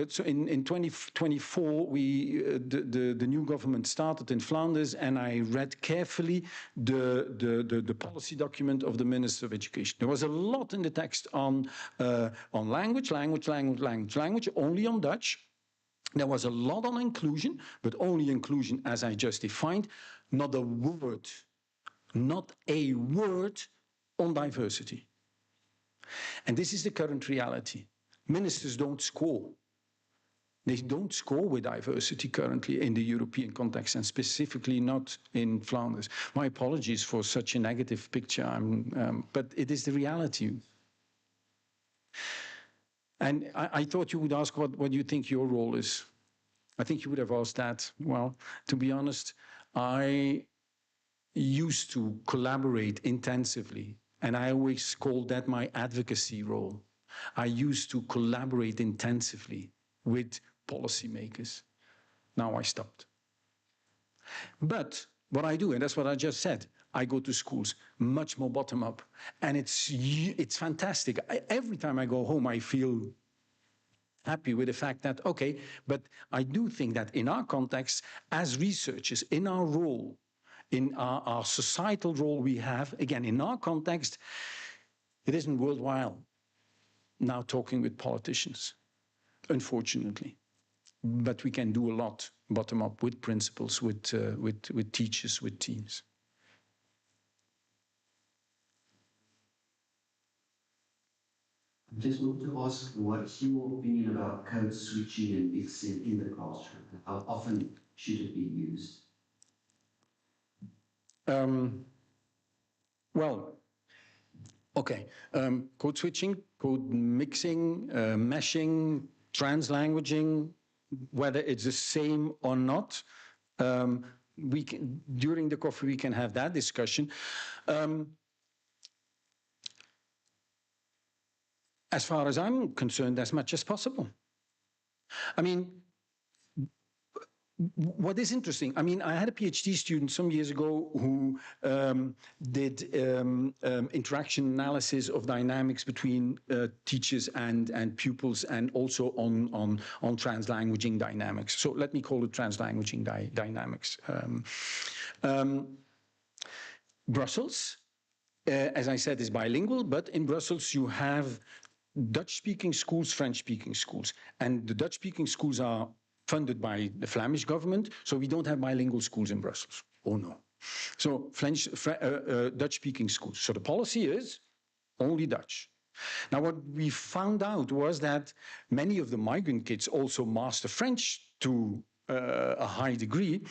so in 2024, the new government started in Flanders, and I read carefully the policy document of the Minister of Education. There was a lot in the text on language, only on Dutch. There was a lot on inclusion, but only inclusion as I just defined, not a word on diversity. And this is the current reality. Ministers don't score. They don't score with diversity currently in the European context, and specifically not in Flanders. My apologies for such a negative picture, but it is the reality. And I thought you would ask what you think your role is. I think you would have asked that. Well, to be honest, I used to collaborate intensively, and I always called that my advocacy role. I used to collaborate intensively with policymakers. Now I stopped. But what I do, and that's what I just said, I go to schools, much more bottom-up, and it's fantastic. Every time I go home, I feel happy with the fact that, okay, but I do think that in our context, as researchers, in our role, in our societal role we have, again, in our context, it isn't worthwhile now talking with politicians, unfortunately. But we can do a lot bottom-up with principals, with teachers, with teams. I just want to ask, what's your opinion about code switching and mixing in the classroom? How often should it be used? Well, okay, code switching, code mixing, meshing, translanguaging, whether it's the same or not, during the coffee we can have that discussion. As far as I'm concerned, as much as possible. I mean, what is interesting, I mean, I had a PhD student some years ago who did interaction analysis of dynamics between teachers and pupils, and also on translanguaging dynamics. So let me call it translanguaging dynamics. Brussels, as I said, is bilingual, but in Brussels you have Dutch-speaking schools, French-speaking schools. And the Dutch-speaking schools are funded by the Flemish government, so we don't have bilingual schools in Brussels. Oh no. So Dutch-speaking schools. So the policy is only Dutch. Now what we found out was that many of the migrant kids also master French to a high degree.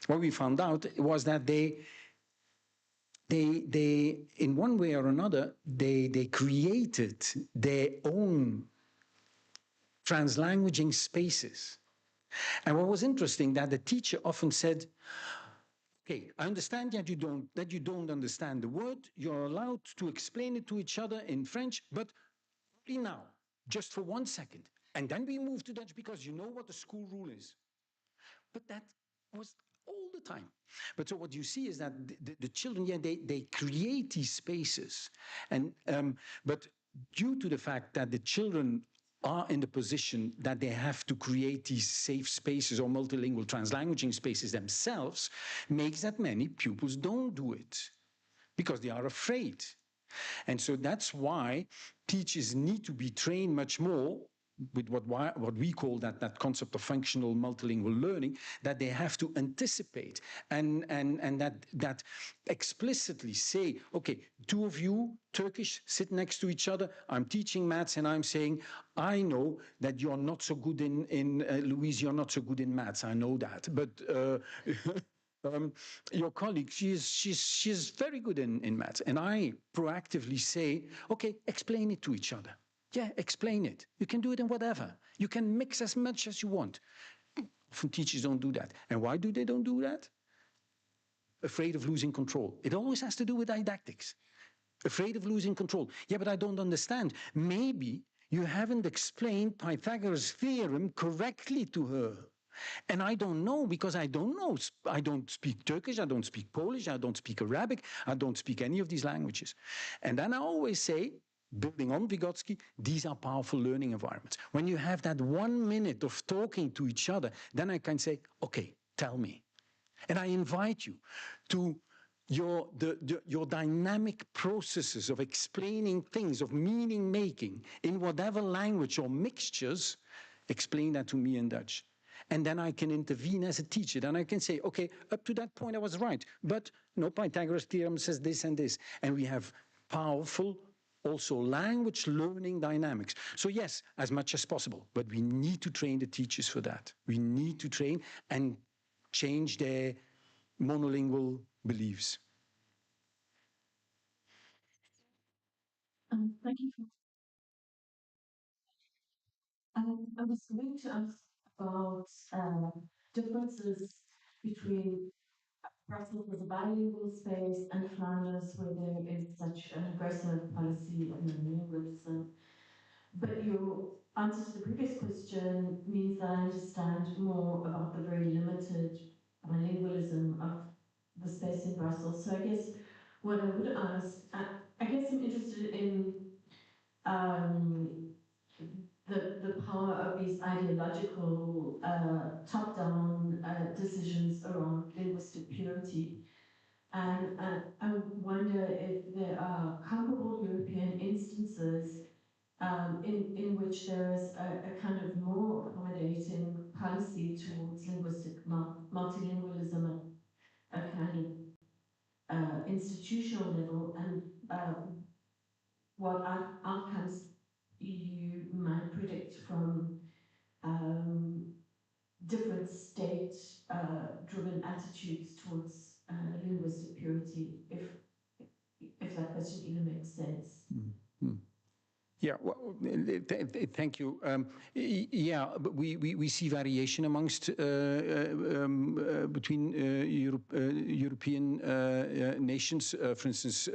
What we found out was that they in one way or another, they created their own translanguaging spaces. And what was interesting, that the teacher often said, okay, I understand that you don't understand the word. You're allowed to explain it to each other in French, but only now, just for 1 second. And then we move to Dutch because you know what the school rule is. But that was all the time. But so what you see is that the children, yeah, they create these spaces. And but due to the fact that the children are in the position that they have to create these safe spaces or multilingual translanguaging spaces themselves, makes that many pupils don't do it because they are afraid. And so that's why teachers need to be trained much more with what we call that concept of functional multilingual learning, that they have to anticipate and that explicitly say, okay, two of you, Turkish, sit next to each other. I'm teaching maths and I'm saying, I know that you're not so good in Louise, you're not so good in maths. I know that, but your colleague, she's very good in maths. And I proactively say, okay, explain it to each other. Yeah, explain it. You can do it in whatever. You can mix as much as you want. Often teachers don't do that. And why do they don't do that? Afraid of losing control. It always has to do with didactics. Afraid of losing control. Yeah, but I don't understand. Maybe you haven't explained Pythagoras' theorem correctly to her. And I don't know, because I don't know. I don't speak Turkish, I don't speak Polish, I don't speak Arabic, I don't speak any of these languages. And then I always say, building on Vygotsky, these are powerful learning environments. When you have that 1 minute of talking to each other, then I can say, okay, tell me. And I invite you to your dynamic processes of explaining things, of meaning making in whatever language or mixtures, explain that to me in Dutch. And then I can intervene as a teacher. Then I can say, okay, up to that point I was right, but no, Pythagoras' theorem says this and this. And we have powerful, also language learning dynamics. So yes, as much as possible, but we need to train the teachers for that. We need to train and change their monolingual beliefs. Thank you. I was going to ask about differences between Brussels as a bilingual space and Flanders, where there is such an aggressive policy of lingualism. But your answer to the previous question means that I understand more about the very limited bilingualism of the space in Brussels. So I guess what I would ask, I guess I'm interested in the power of these ideological top-down decisions around linguistic purity. And I wonder if there are comparable European instances in which there is a kind of more accommodating policy towards linguistic multilingualism at a kind of institutional level, and what outcomes you might predict from different state-driven attitudes towards linguistic purity, if that question even makes sense. Mm-hmm. Yeah, well, thank you. Yeah, but we see variation amongst between European nations. For instance,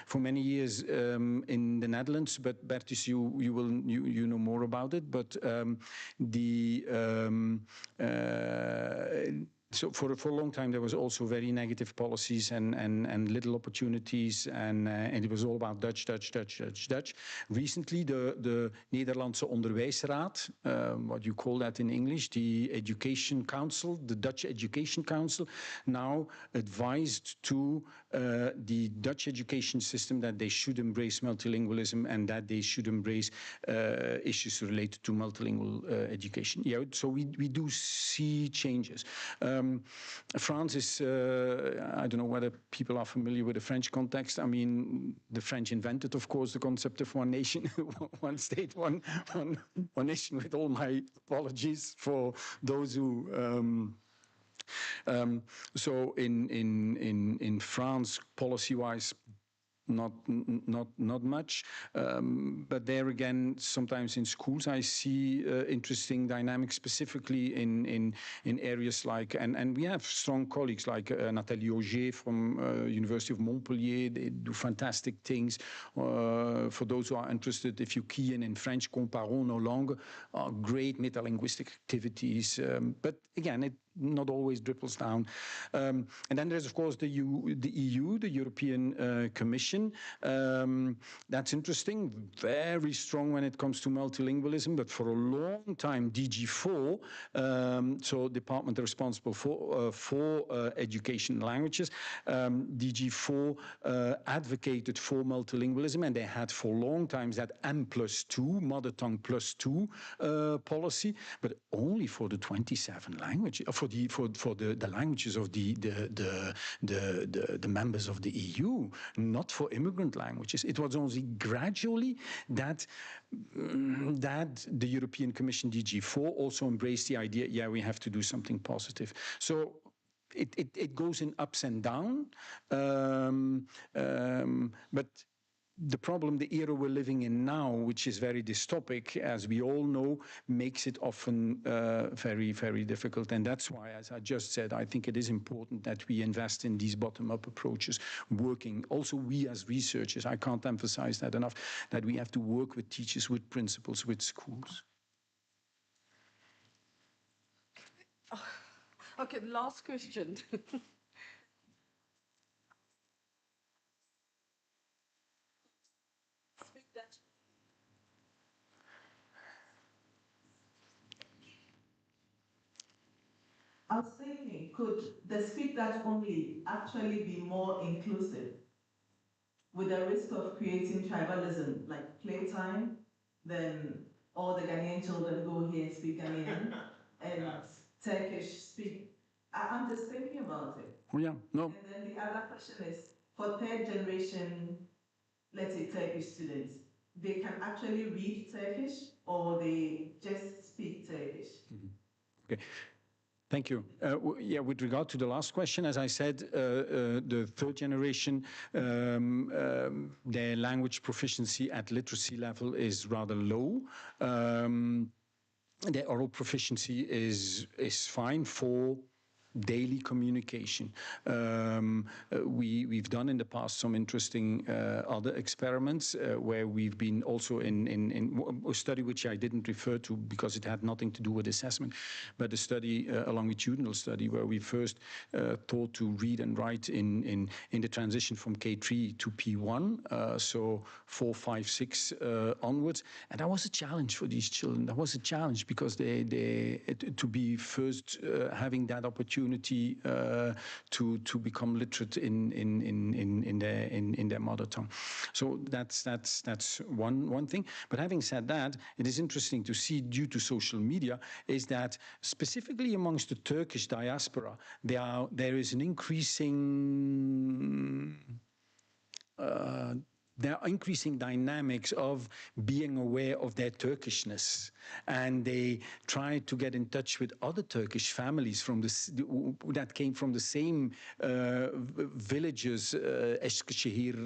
for many years in the Netherlands, but Bertus, you know more about it. But so for a long time, there was also very negative policies and little opportunities, and it was all about Dutch. Recently, the Nederlandse Onderwijsraad, what you call that in English, the Education Council, the Dutch Education Council, now advised to the Dutch education system that they should embrace multilingualism and that they should embrace issues related to multilingual education. Yeah, so we do see changes. France is, I don't know whether people are familiar with the French context. I mean, the French invented, of course, the concept of one nation, one state, one nation, with all my apologies for those who... So in France, policy-wise, not much, but there again, sometimes in schools I see interesting dynamics, specifically in areas like, and we have strong colleagues like Nathalie Auger from University of Montpellier. They do fantastic things. For those who are interested, if you key in French, Comparons no langues, great metalinguistic activities, but again, it not always dripples down. And then there's, of course, the EU, the European Commission. That's interesting, very strong when it comes to multilingualism, but for a long time, DG4, so department responsible for education languages, DG4 advocated for multilingualism, and they had for long times that M+2, mother tongue +2 policy, but only for the 27 languages, for the languages of the members of the EU, not for immigrant languages. It was only gradually that the European Commission DG4 also embraced the idea, yeah, we have to do something positive. So it goes in ups and downs, but the problem, the era we're living in now, which is very dystopic, as we all know, makes it often very, very difficult. And that's why, as I just said, I think it is important that we invest in these bottom-up approaches, working. Also, we as researchers, I can't emphasize that enough, that we have to work with teachers, with principals, with schools. Okay, last question. was thinking, could the speak that only actually be more inclusive with the risk of creating tribalism, like playtime, then all the Ghanaian children go here and speak Ghanaian, and Turkish speak. I'm just thinking about it. Oh, yeah, no. And then the other question is, for third generation, let's say Turkish students, they can actually read Turkish or they just speak Turkish? Okay. Thank you. Yeah, with regard to the last question, as I said, the third generation, their language proficiency at literacy level is rather low. Their oral proficiency is fine for daily communication. We've done in the past some interesting other experiments where we've been also in a study which I didn't refer to because it had nothing to do with assessment, but a study, a longitudinal study, where we first taught to read and write in the transition from K3 to P1, so 4, 5, 6 onwards. And that was a challenge for these children. That was a challenge because they to be first having that opportunity to become literate in their mother tongue. So that's one thing. But having said that, it is interesting to see, due to social media, is that specifically amongst the Turkish diaspora, there is an increasing there are increasing dynamics of being aware of their Turkishness, and they try to get in touch with other Turkish families from that came from the same villages, Eskişehir,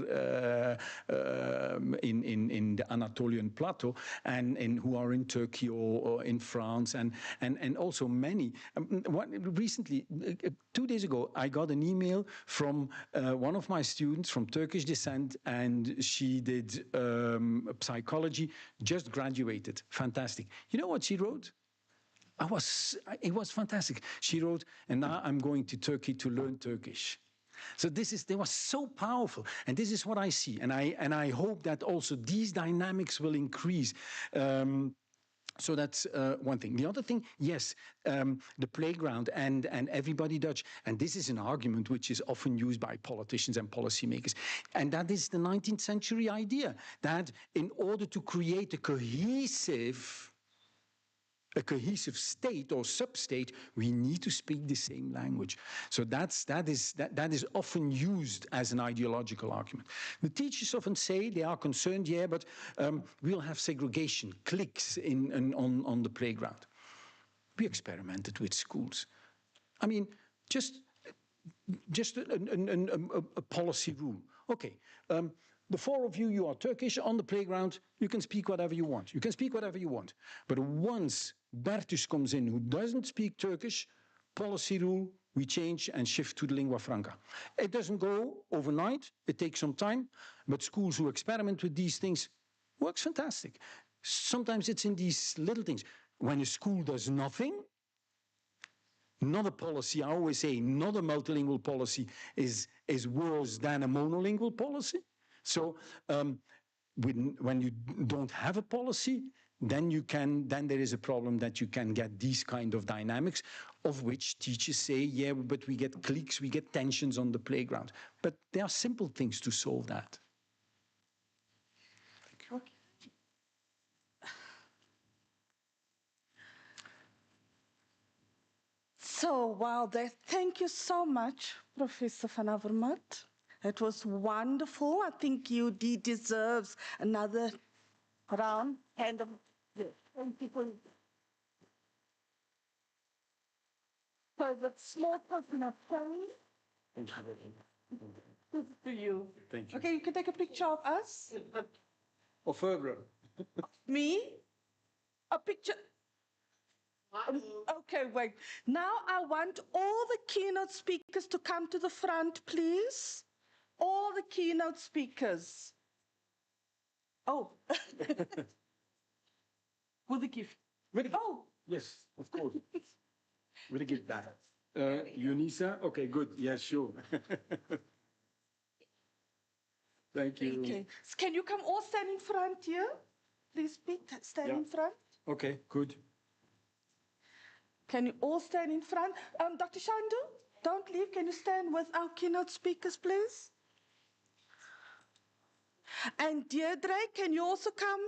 in the Anatolian plateau, and who are in Turkey or in France, and also many. Recently, 2 days ago, I got an email from one of my students from Turkish descent, and she did psychology, just graduated. Fantastic. You know what she wrote? It was fantastic. She wrote, and now I'm going to Turkey to learn Turkish. So they were so powerful, and this is what I see, and I hope that also these dynamics will increase. So that's one thing. The other thing, yes, the playground and everybody Dutch, and this is an argument which is often used by politicians and policymakers, and that is the 19th century idea that in order to create a cohesive state or sub-state, we need to speak the same language. So that is often used as an ideological argument. The teachers often say they are concerned, yeah, but we'll have segregation, cliques on the playground. We experimented with schools. I mean, just a policy rule. Okay. The 4 of you, you are Turkish, on the playground, you can speak whatever you want. You can speak whatever you want. But once Bertus comes in who doesn't speak Turkish, policy rule, we change and shift to the lingua franca. It doesn't go overnight, it takes some time, but schools who experiment with these things works fantastic. Sometimes it's in these little things. When a school does nothing, not a policy, I always say, not a multilingual policy is worse than a monolingual policy. So when you don't have a policy, then there is a problem that you can get these kind of dynamics, of which teachers say, yeah, but we get cliques, we get tensions on the playground. But there are simple things to solve that. Okay. So, wow, thank you so much, Professor Van Avermaet. It was wonderful. I think UD deserves another round. Thank you for the small person of showing. This is to you. Thank you. Okay, you can take a picture of us. Or further. Me? A picture. Okay, wait. Now I want all the keynote speakers to come to the front, please. All the keynote speakers. Oh. With the gift. Oh. Yes, of course. With a gift back. Unisa? Okay, good. Yeah, sure. Thank you. Okay. Can you come all stand in front here? Please, Pete, stand in front. Okay, good. Can you all stand in front? Dr. Shandu, don't leave. Can you stand with our keynote speakers, please? And Deirdre, can you also come?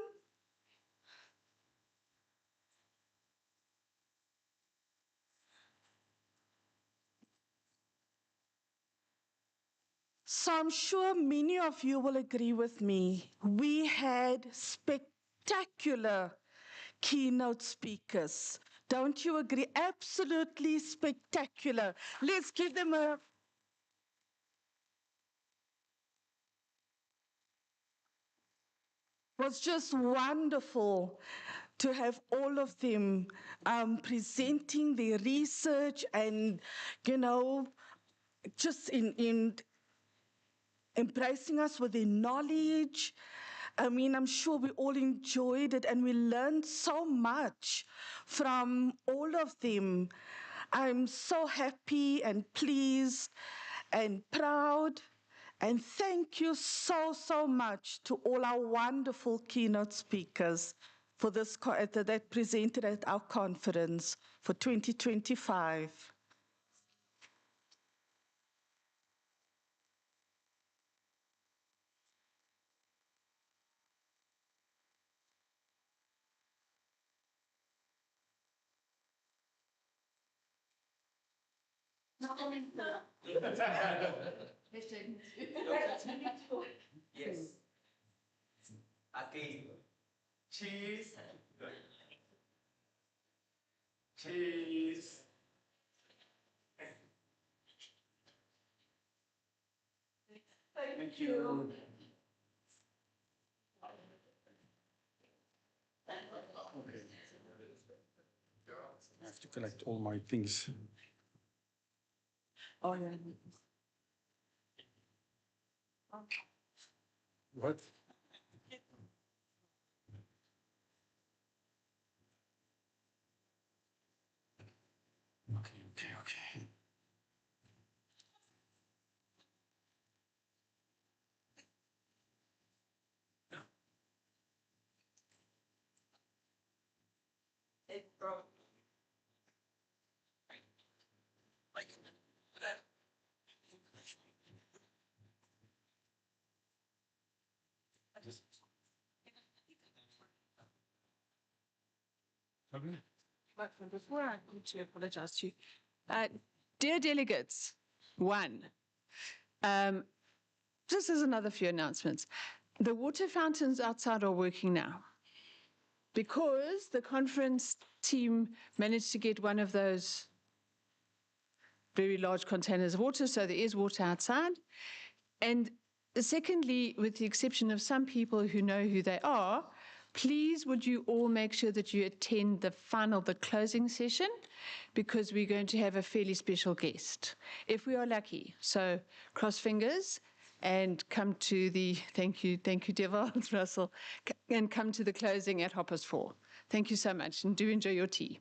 So I'm sure many of you will agree with me. We had spectacular keynote speakers. Don't you agree? Absolutely spectacular. Let's give them a... It was just wonderful to have all of them presenting their research and, you know, just in embracing us with their knowledge. I mean, I'm sure we all enjoyed it and we learned so much from all of them. I'm so happy and pleased and proud. And thank you so, so much to all our wonderful keynote speakers for this that presented at our conference for 2025. Yes. Okay. Cheese. Cheese. Thank you. Okay. I have to collect all my things. Oh, yeah. What? Okay. It broke. Okay. But before I need to apologize to you, dear delegates, one, just as another few announcements, the water fountains outside are working now because the conference team managed to get one of those very large containers of water, so there is water outside. And secondly, with the exception of some people who know who they are, please would you all make sure that you attend the closing session, because we're going to have a fairly special guest, if we are lucky. So cross fingers and come to the, thank you, Devils Russell, and come to the closing at 4:30. Thank you so much, and do enjoy your tea.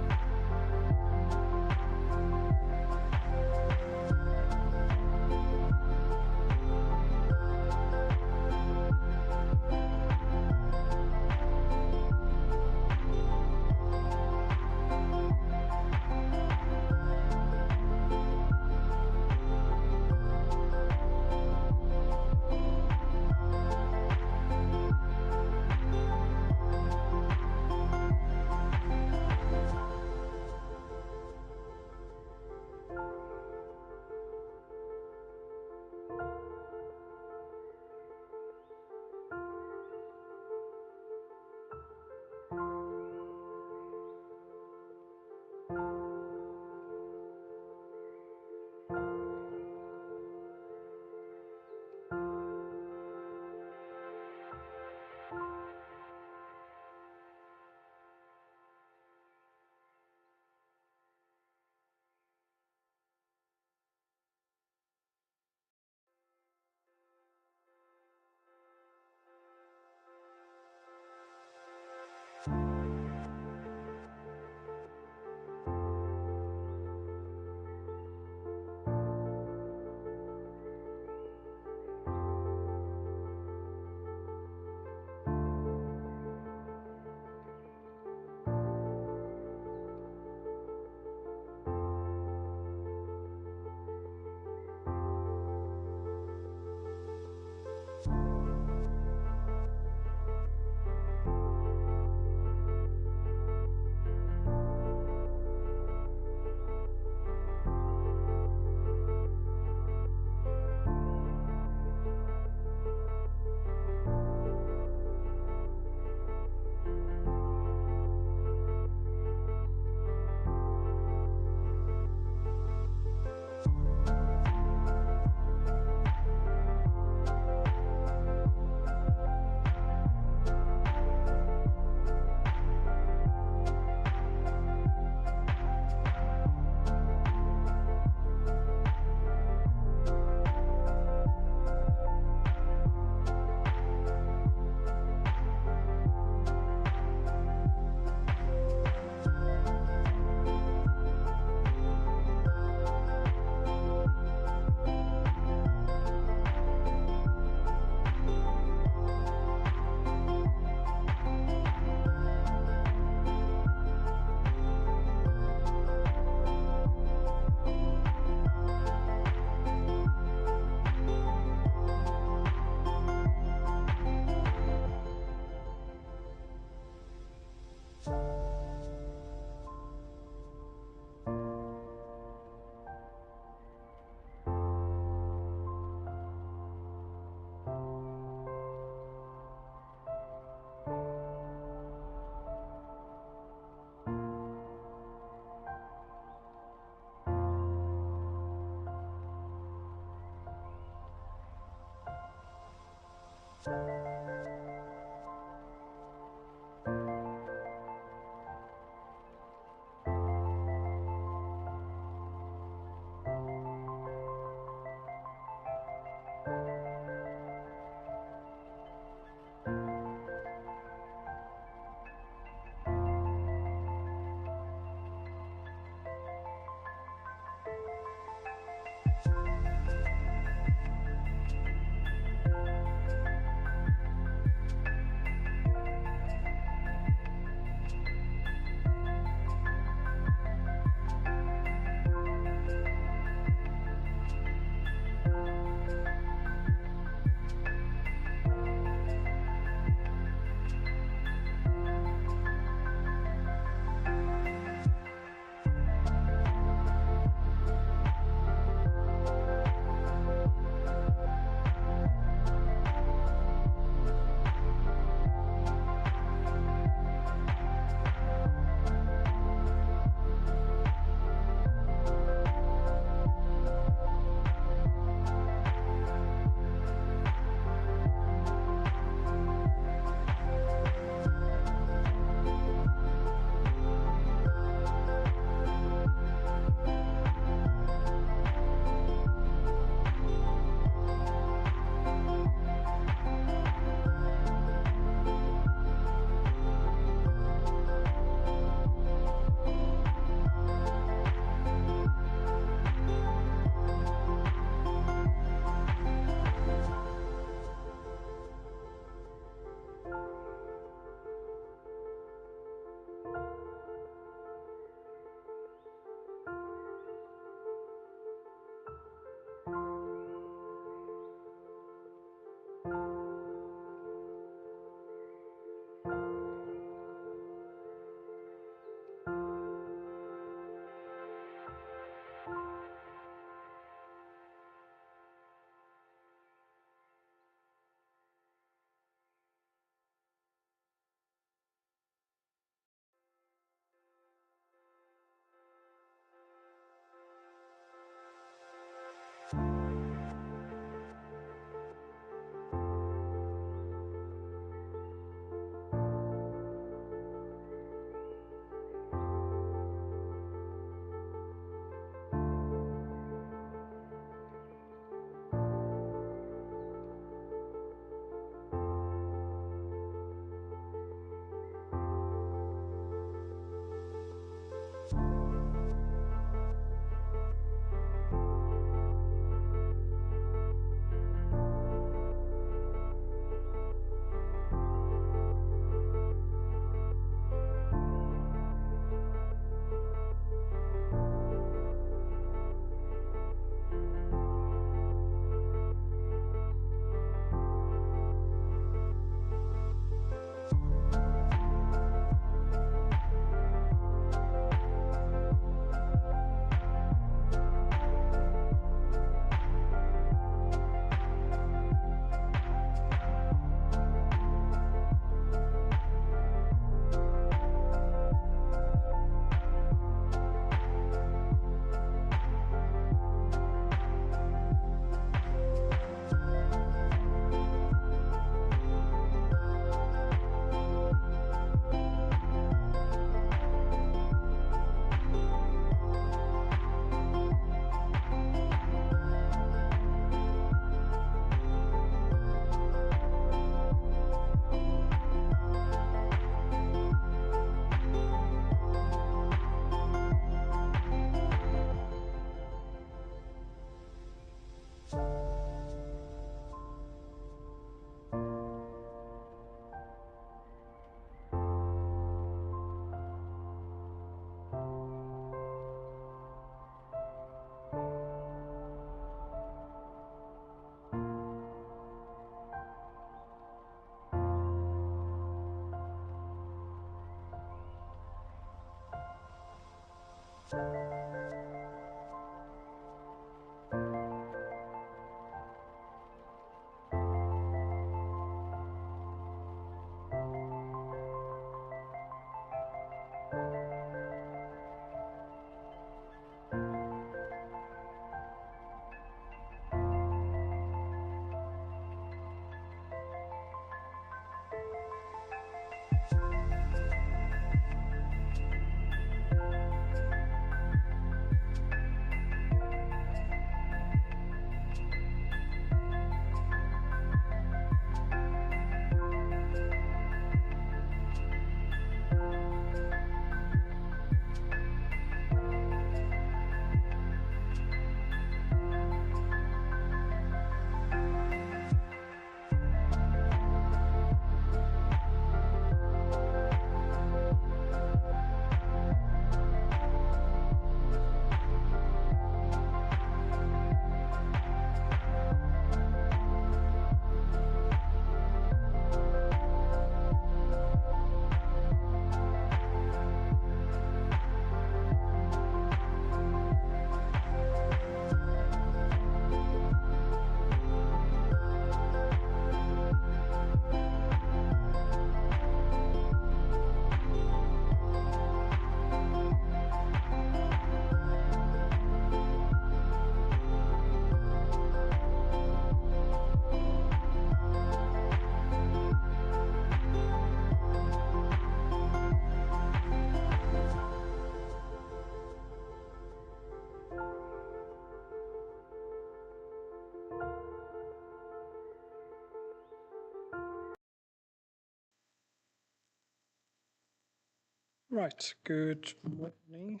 Right, good morning.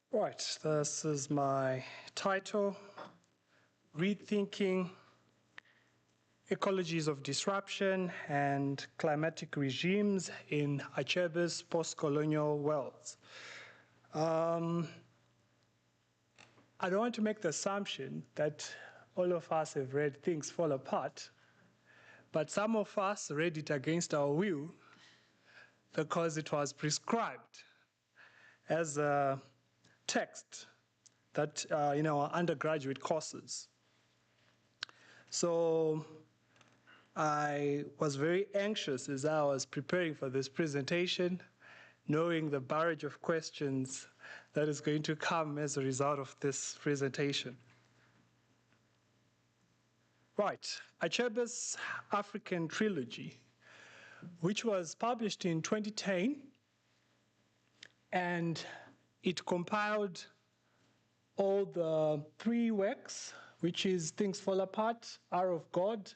Right, this is my title, Rethinking Ecologies of Disruption and Climatic Regimes in Achebe's Post-Colonial Worlds. I don't want to make the assumption that all of us have read Things Fall Apart, but some of us read it against our will because it was prescribed as a text that in our undergraduate courses. So I was very anxious as I was preparing for this presentation, knowing the barrage of questions that is going to come as a result of this presentation. Right, Achebe's African Trilogy, which was published in 2010, and it compiled all the three works, which is Things Fall Apart, Hour of God,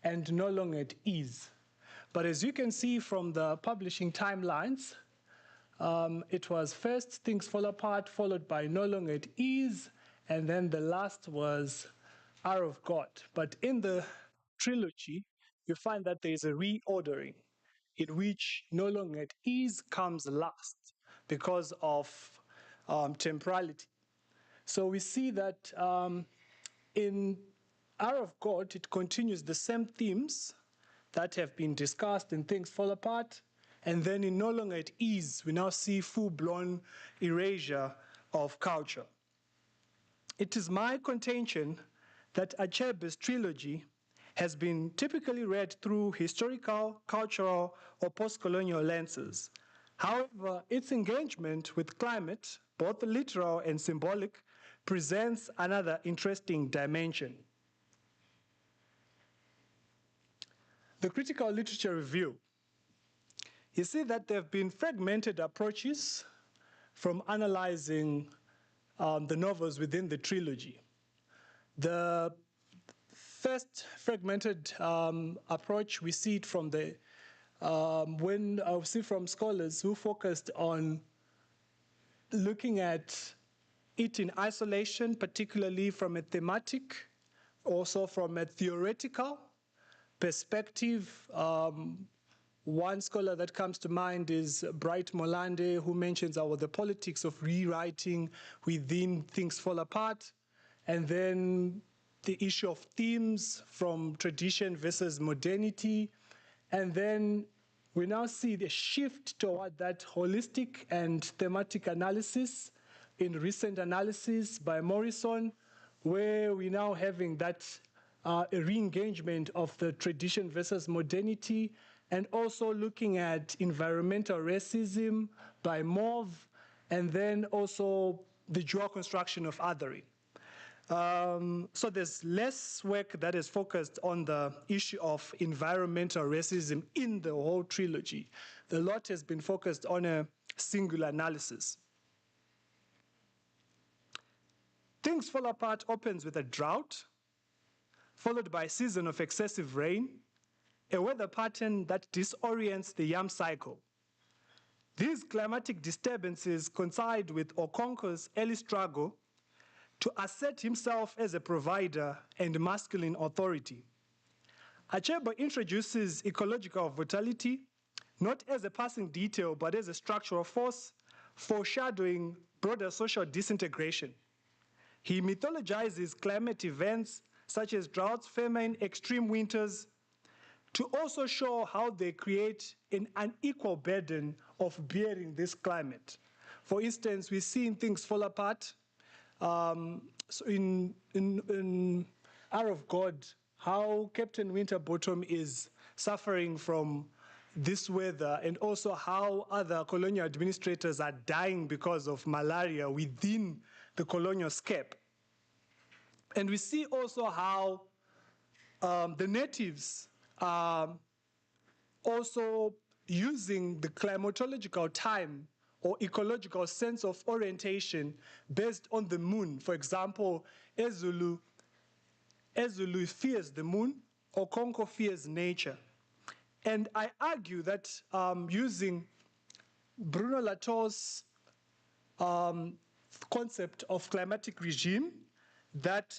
and No Longer at Ease. But as you can see from the publishing timelines, it was first Things Fall Apart, followed by No Longer at Ease, and then the last was Hour of God. But in the trilogy, you find that there is a reordering in which No Longer at Ease comes last because of temporality. So we see that in Hour of God, it continues the same themes that have been discussed in Things Fall Apart. And then in No Longer at Ease, we now see full-blown erasure of culture. It is my contention that Achebe's trilogy has been typically read through historical, cultural, or post-colonial lenses. However, its engagement with climate, both literal and symbolic, presents another interesting dimension. The critical literature review. You see that there have been fragmented approaches from analyzing the novels within the trilogy. The first fragmented approach, we see it from the from scholars who focused on looking at it in isolation, particularly from a thematic, also from a theoretical perspective. One scholar that comes to mind is Bright Molande, who mentions the politics of rewriting within Things Fall Apart, and then the issue of themes from tradition versus modernity. And then we now see the shift toward that holistic and thematic analysis in recent analysis by Morrison, where we're now having that a re-engagement of the tradition versus modernity, and also looking at environmental racism by Mauve, and then also the dual construction of othering. So there's less work that is focused on the issue of environmental racism in the whole trilogy. A lot has been focused on a singular analysis. Things Fall Apart opens with a drought, followed by a season of excessive rain, a weather pattern that disorients the yam cycle. These climatic disturbances coincide with Okonkwo's early struggle to assert himself as a provider and masculine authority. Achebe introduces ecological vitality, not as a passing detail, but as a structural force, foreshadowing broader social disintegration. He mythologizes climate events such as droughts, famine, extreme winters, to also show how they create an unequal burden of bearing this climate. For instance, we see Things Fall Apart, so in Hour of God, how Captain Winterbottom is suffering from this weather, and also how other colonial administrators are dying because of malaria within the colonial scape. And we see also how the natives are also using the climatological time or ecological sense of orientation based on the moon. For example, Ezulu fears the moon, Okonkwo fears nature. And I argue that using Bruno Latour's concept of climatic regime, that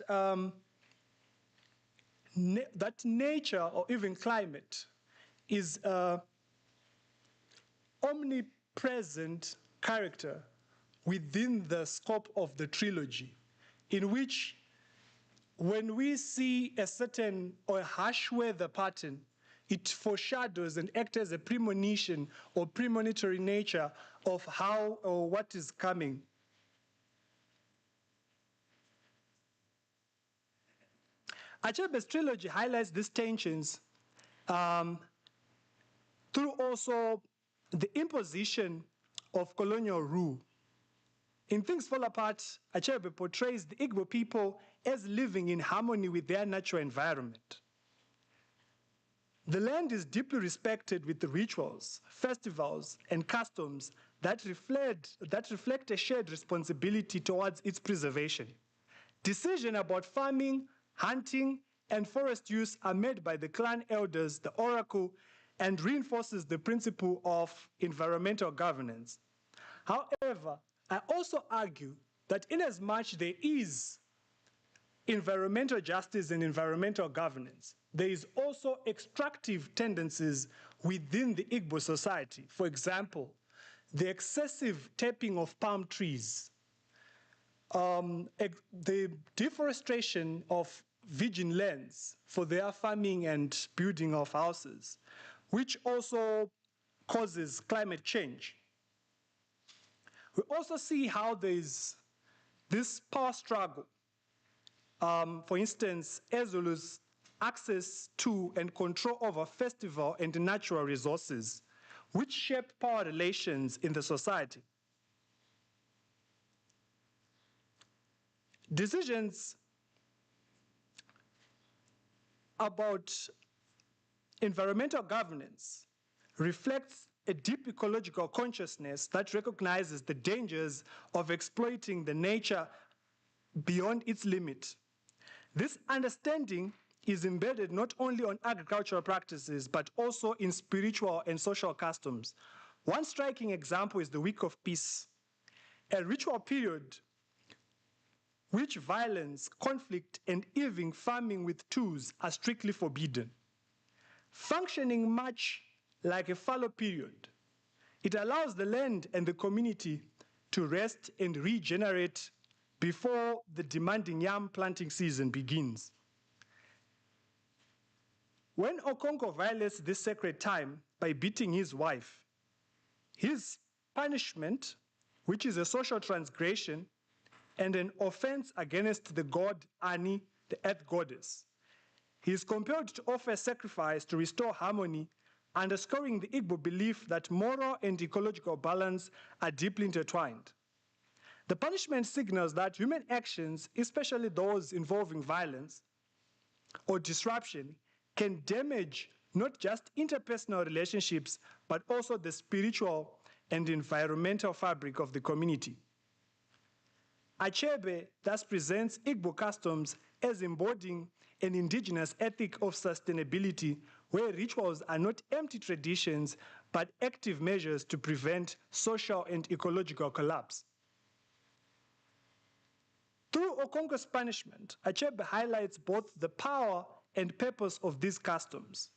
that nature or even climate is an omnipresent character within the scope of the trilogy, in which when we see a certain or a harsh weather pattern, it foreshadows and acts as a premonition or premonitory nature of how or what is coming. Achebe's trilogy highlights these tensions through also the imposition of colonial rule. In Things Fall Apart, Achebe portrays the Igbo people as living in harmony with their natural environment. The land is deeply respected with the rituals, festivals, and customs that reflect a shared responsibility towards its preservation. Decisions about farming, hunting, and forest use are made by the clan elders, the oracle, and reinforces the principle of environmental governance. However, I also argue that inasmuch there is environmental justice and environmental governance, there is also extractive tendencies within the Igbo society. For example, the excessive tapping of palm trees, the deforestation of virgin lands for their farming and building of houses, which also causes climate change. We also see how there is this power struggle. For instance, Ezulu's access to and control over festival and natural resources, which shape power relations in the society. Decisions about environmental governance reflects a deep ecological consciousness that recognizes the dangers of exploiting the nature beyond its limit. This understanding is embedded not only on agricultural practices, but also in spiritual and social customs. One striking example is the Week of Peace, a ritual period which violence, conflict, and even farming with tools are strictly forbidden. Functioning much like a fallow period, it allows the land and the community to rest and regenerate before the demanding yam planting season begins. When Okonko violates this sacred time by beating his wife, his punishment, which is a social transgression and an offense against the god Ani, the earth goddess, he is compelled to offer a sacrifice to restore harmony, underscoring the Igbo belief that moral and ecological balance are deeply intertwined. The punishment signals that human actions, especially those involving violence or disruption, can damage not just interpersonal relationships, but also the spiritual and environmental fabric of the community. Achebe thus presents Igbo customs as embodying an indigenous ethic of sustainability, where rituals are not empty traditions, but active measures to prevent social and ecological collapse. Through Okonko's punishment, Achebe highlights both the power and purpose of these customs.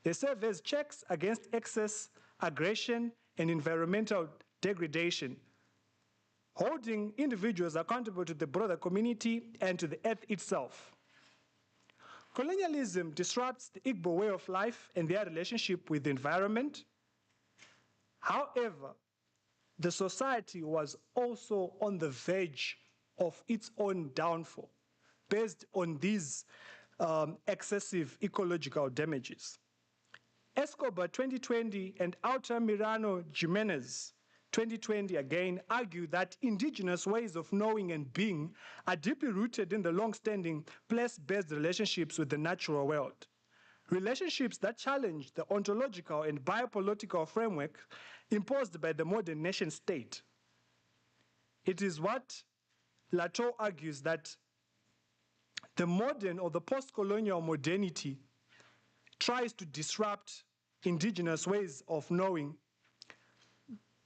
They serve as checks against excess, aggression, and environmental degradation, holding individuals accountable to the broader community and to the earth itself. Colonialism disrupts the Igbo way of life and their relationship with the environment. However, the society was also on the verge of its own downfall based on these excessive ecological damages. Escobar 2020 and Altamirano Jimenez 2020 again argue that indigenous ways of knowing and being are deeply rooted in the long-standing place-based relationships with the natural world. Relationships that challenge the ontological and biopolitical framework imposed by the modern nation state. It is what Latour argues, that the modern or the post-colonial modernity tries to disrupt indigenous ways of knowing,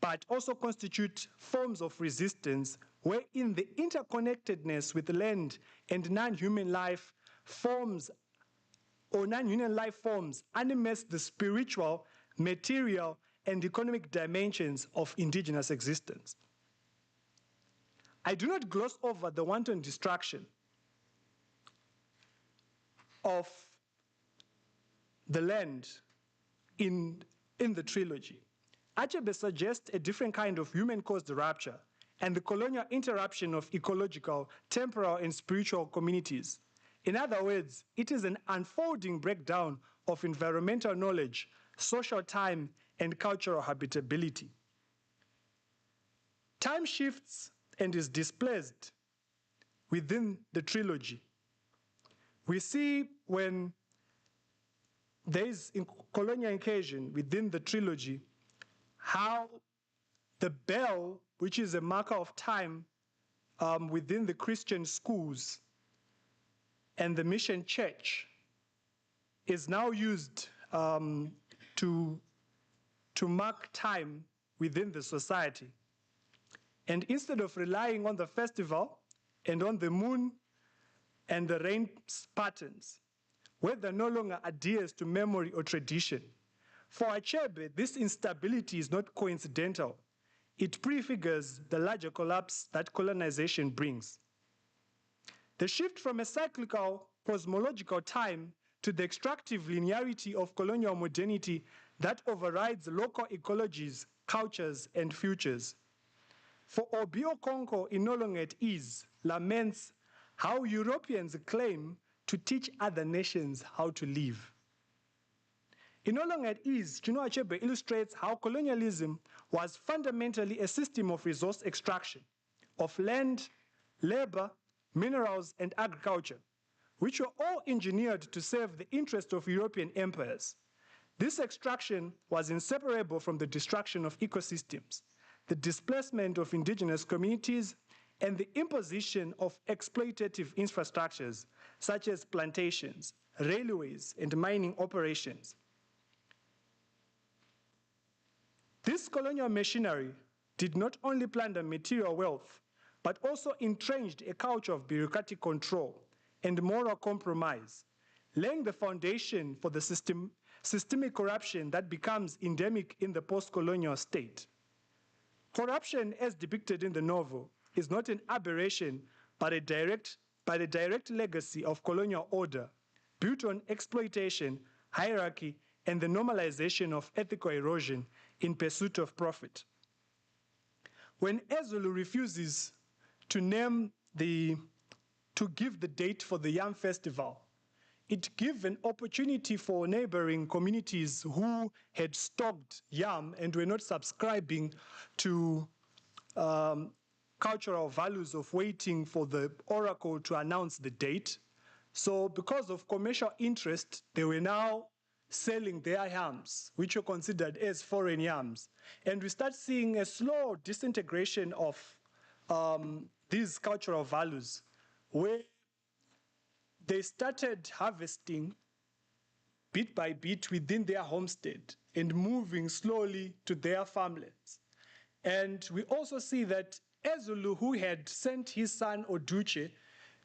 but also constitute forms of resistance wherein the interconnectedness with land and non-human life forms or non-human life forms animates the spiritual, material, and economic dimensions of indigenous existence. I do not gloss over the wanton destruction of the land in the trilogy. Achebe suggests a different kind of human-caused rupture and the colonial interruption of ecological, temporal, and spiritual communities. In other words, it is an unfolding breakdown of environmental knowledge, social time, and cultural habitability. Time shifts and is displaced within the trilogy. We see when there is colonial incursion within the trilogy, how the bell, which is a marker of time within the Christian schools and the mission church, is now used to mark time within the society. And instead of relying on the festival and on the moon and the rain patterns, whether no longer adheres to memory or tradition, for Achebe, this instability is not coincidental. It prefigures the larger collapse that colonization brings. The shift from a cyclical cosmological time to the extractive linearity of colonial modernity that overrides local ecologies, cultures, and futures. For Obio Konko in No Longer at Ease laments how Europeans claim to teach other nations how to live. In No Longer at Ease, Chinua Achebe illustrates how colonialism was fundamentally a system of resource extraction, of land, labor, minerals, and agriculture, which were all engineered to serve the interest of European empires. This extraction was inseparable from the destruction of ecosystems, the displacement of indigenous communities, and the imposition of exploitative infrastructures, such as plantations, railways, and mining operations. This colonial machinery did not only plunder material wealth, but also entrenched a culture of bureaucratic control and moral compromise, laying the foundation for the systemic corruption that becomes endemic in the post-colonial state. Corruption, as depicted in the novel, is not an aberration, but a direct legacy of colonial order, built on exploitation, hierarchy, and the normalization of ethical erosion in pursuit of profit. When Ezulu refuses to give the date for the Yam Festival, it gives an opportunity for neighboring communities who had stocked yam and were not subscribing to cultural values of waiting for the oracle to announce the date. So because of commercial interest, they were now selling their yams, which were considered as foreign yams. And we start seeing a slow disintegration of these cultural values, where they started harvesting bit by bit within their homestead and moving slowly to their farmlands. And we also see that Ezulu, who had sent his son Oduche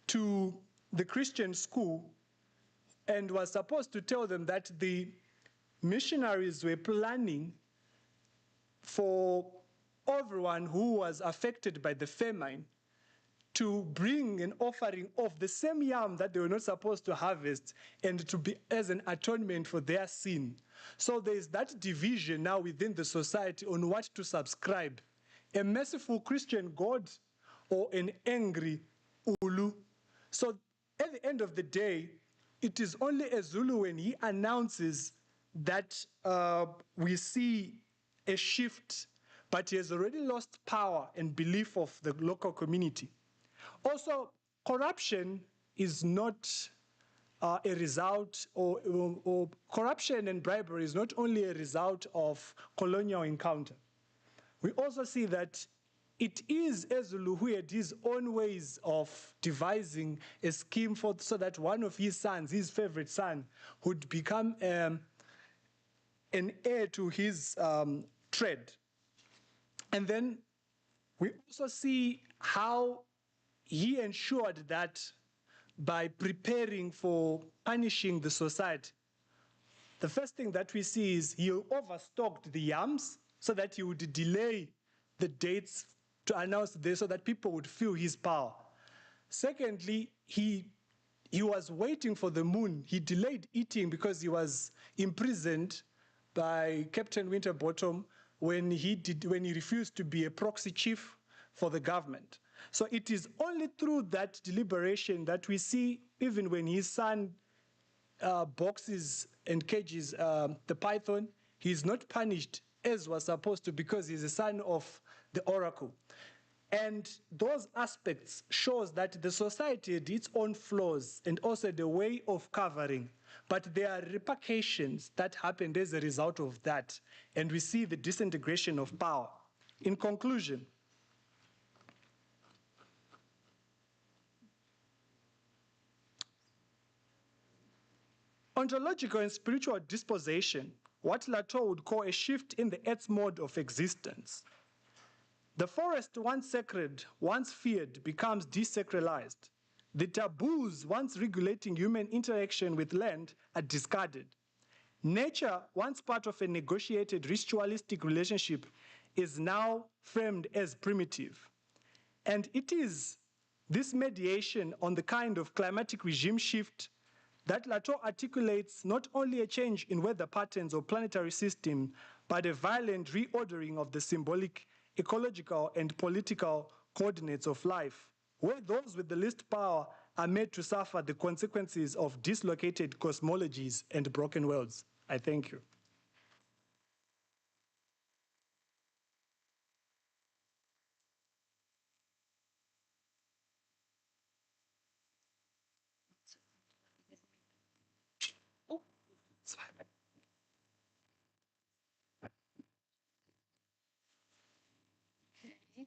to the Christian school and was supposed to tell them that the missionaries were planning for everyone who was affected by the famine to bring an offering of the same yam that they were not supposed to harvest and to be as an atonement for their sin. So there's that division now within the society on what to subscribe: a merciful Christian God or an angry Ulu. So at the end of the day, it is only a Zulu when he announces that we see a shift, but he has already lost power and belief of the local community. Also, corruption is not a result, or corruption and bribery is not only a result of colonial encounter. We also see that it is Ezulu who had his own ways of devising a scheme so that one of his sons, his favorite son, would become a an heir to his trade. And then we also see how he ensured that by preparing for punishing the society, the first thing that we see is he overstocked the yams so that he would delay the dates to announce this so that people would feel his power. Secondly, he was waiting for the moon. He delayed eating because he was imprisoned by Captain Winterbottom when he refused to be a proxy chief for the government. So it is only through that deliberation that we see, even when his son boxes and cages the python, he's not punished as was supposed to because he's a son of the oracle. And those aspects shows that the society had its own flaws and also the way of covering, but there are repercussions that happened as a result of that, and we see the disintegration of power. In conclusion, ontological and spiritual disposition, what Lato would call a shift in the earth's mode of existence. The forest, once sacred, once feared, becomes desacralized. The taboos once regulating human interaction with land are discarded. Nature, once part of a negotiated ritualistic relationship, is now framed as primitive. And it is this mediation on the kind of climatic regime shift that Lato articulates not only a change in weather patterns or planetary system, but a violent reordering of the symbolic, ecological, and political coordinates of life, where those with the least power are made to suffer the consequences of dislocated cosmologies and broken worlds. I thank you.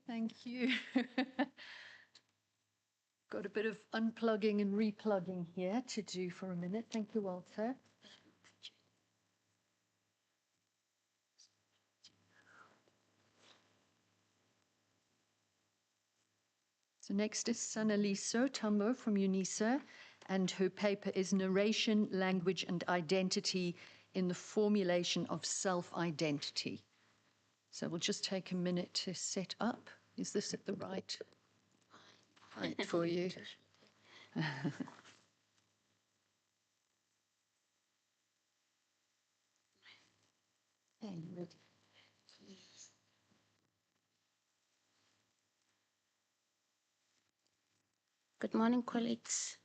Thank you. Got a bit of unplugging and replugging here to do for a minute. Thank you, Walter. So next is Sanaliso Tambo from Unisa, and her paper is Narration, Language and Identity in the Formulation of Self-Identity. So we'll just take a minute to set up. Is this at the right height for you? Good morning, colleagues.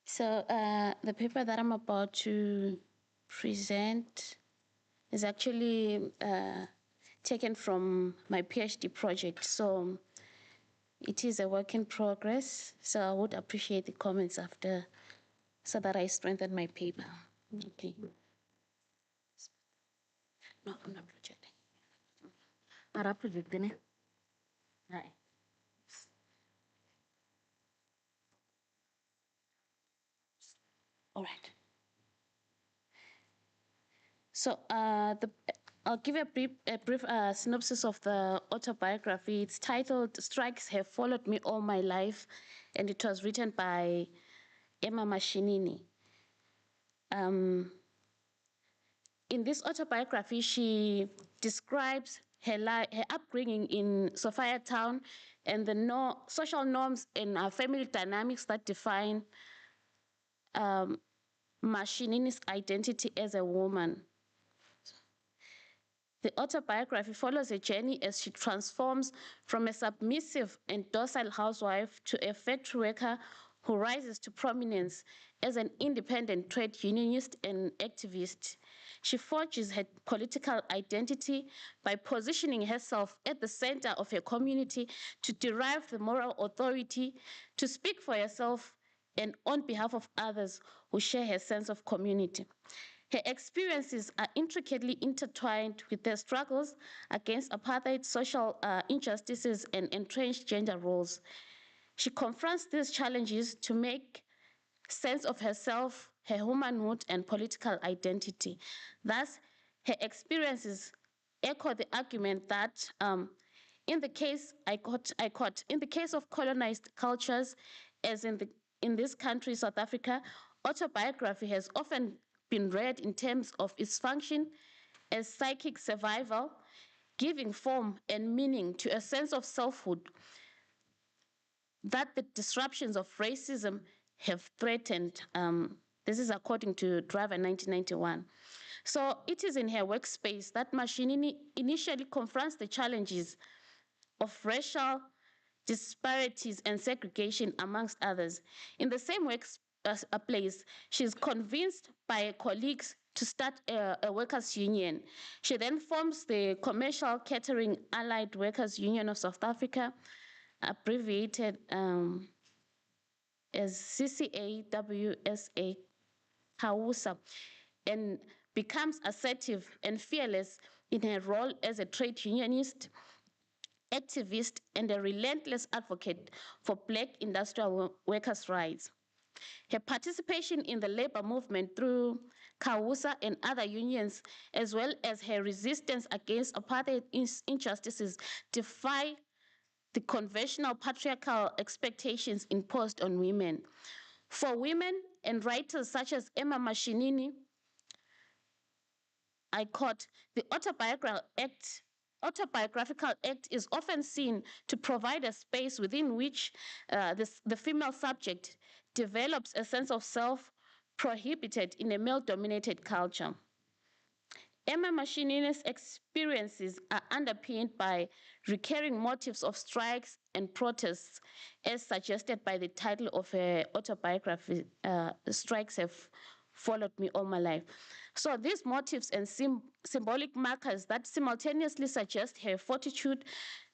So the paper that I'm about to present is actually taken from my PhD project. So it is a work in progress. So I would appreciate the comments after so that I strengthen my paper. Okay. No, I'm not projecting. I'm not projecting it. Right. All right. So I'll give a brief synopsis of the autobiography. It's titled "Strikes Have Followed Me All My Life," and it was written by Emma Mashinini. In this autobiography, she describes her upbringing in Sophia Town and the social norms and family dynamics that define Mashinini's identity as a woman. The autobiography follows a journey as she transforms from a submissive and docile housewife to a factory worker who rises to prominence as an independent trade unionist and activist. She forges her political identity by positioning herself at the center of her community to derive the moral authority to speak for herself and on behalf of others who share her sense of community. Her experiences are intricately intertwined with their struggles against apartheid, social injustices, and entrenched gender roles. She confronts these challenges to make sense of herself, her womanhood and political identity. Thus, her experiences echo the argument that in the case, I quote, in the case of colonized cultures, as in this country, South Africa, autobiography has often been read in terms of its function as psychic survival, giving form and meaning to a sense of selfhood that the disruptions of racism have threatened. This is according to Driver 1991. So it is in her workspace that Mashinini initially confronts the challenges of racial disparities and segregation, amongst others. In the same place, she's convinced by her colleagues to start a workers' union. She then forms the Commercial Catering Allied Workers Union of South Africa, abbreviated as CCAWSA, Hausa, and becomes assertive and fearless in her role as a trade unionist, activist, and a relentless advocate for Black industrial workers' rights. Her participation in the labor movement through Kawusa and other unions, as well as her resistance against apartheid injustices, defy the conventional patriarchal expectations imposed on women. For women and writers such as Emma Mashinini, I quote, the autobiographical act is often seen to provide a space within which the female subject develops a sense of self prohibited in a male-dominated culture. Emma Mashinini's experiences are underpinned by recurring motifs of strikes and protests, as suggested by the title of her autobiography, Strikes Have Followed Me All My Life. So these motifs and symbolic markers that simultaneously suggest her fortitude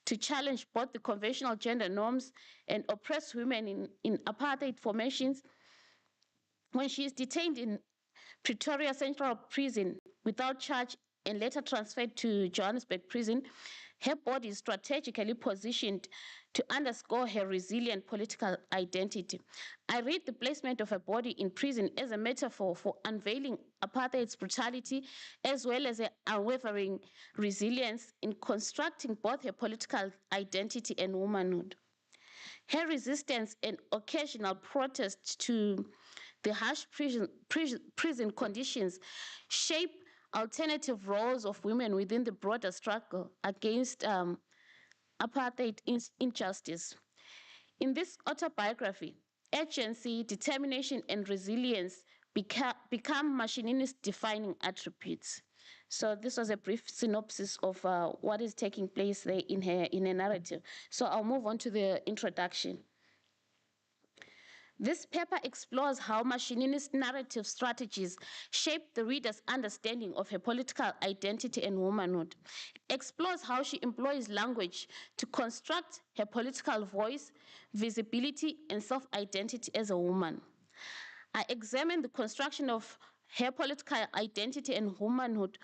to challenge both the conventional gender norms and oppress women in apartheid formations. When she is detained in Pretoria Central Prison without charge and later transferred to Johannesburg Prison, her body is strategically positioned to underscore her resilient political identity. I read the placement of her body in prison as a metaphor for unveiling apartheid's brutality, as well as her unwavering resilience in constructing both her political identity and womanhood. Her resistance and occasional protest to the harsh prison conditions shape alternative roles of women within the broader struggle against apartheid injustice. In this autobiography, agency, determination, and resilience become Mashinini's defining attributes. So this was a brief synopsis of what is taking place there in her narrative. So I'll move on to the introduction. This paper explores how Mashinini's narrative strategies shape the reader's understanding of her political identity and womanhood. It explores how she employs language to construct her political voice, visibility, and self-identity as a woman. I examine the construction of her political identity and womanhood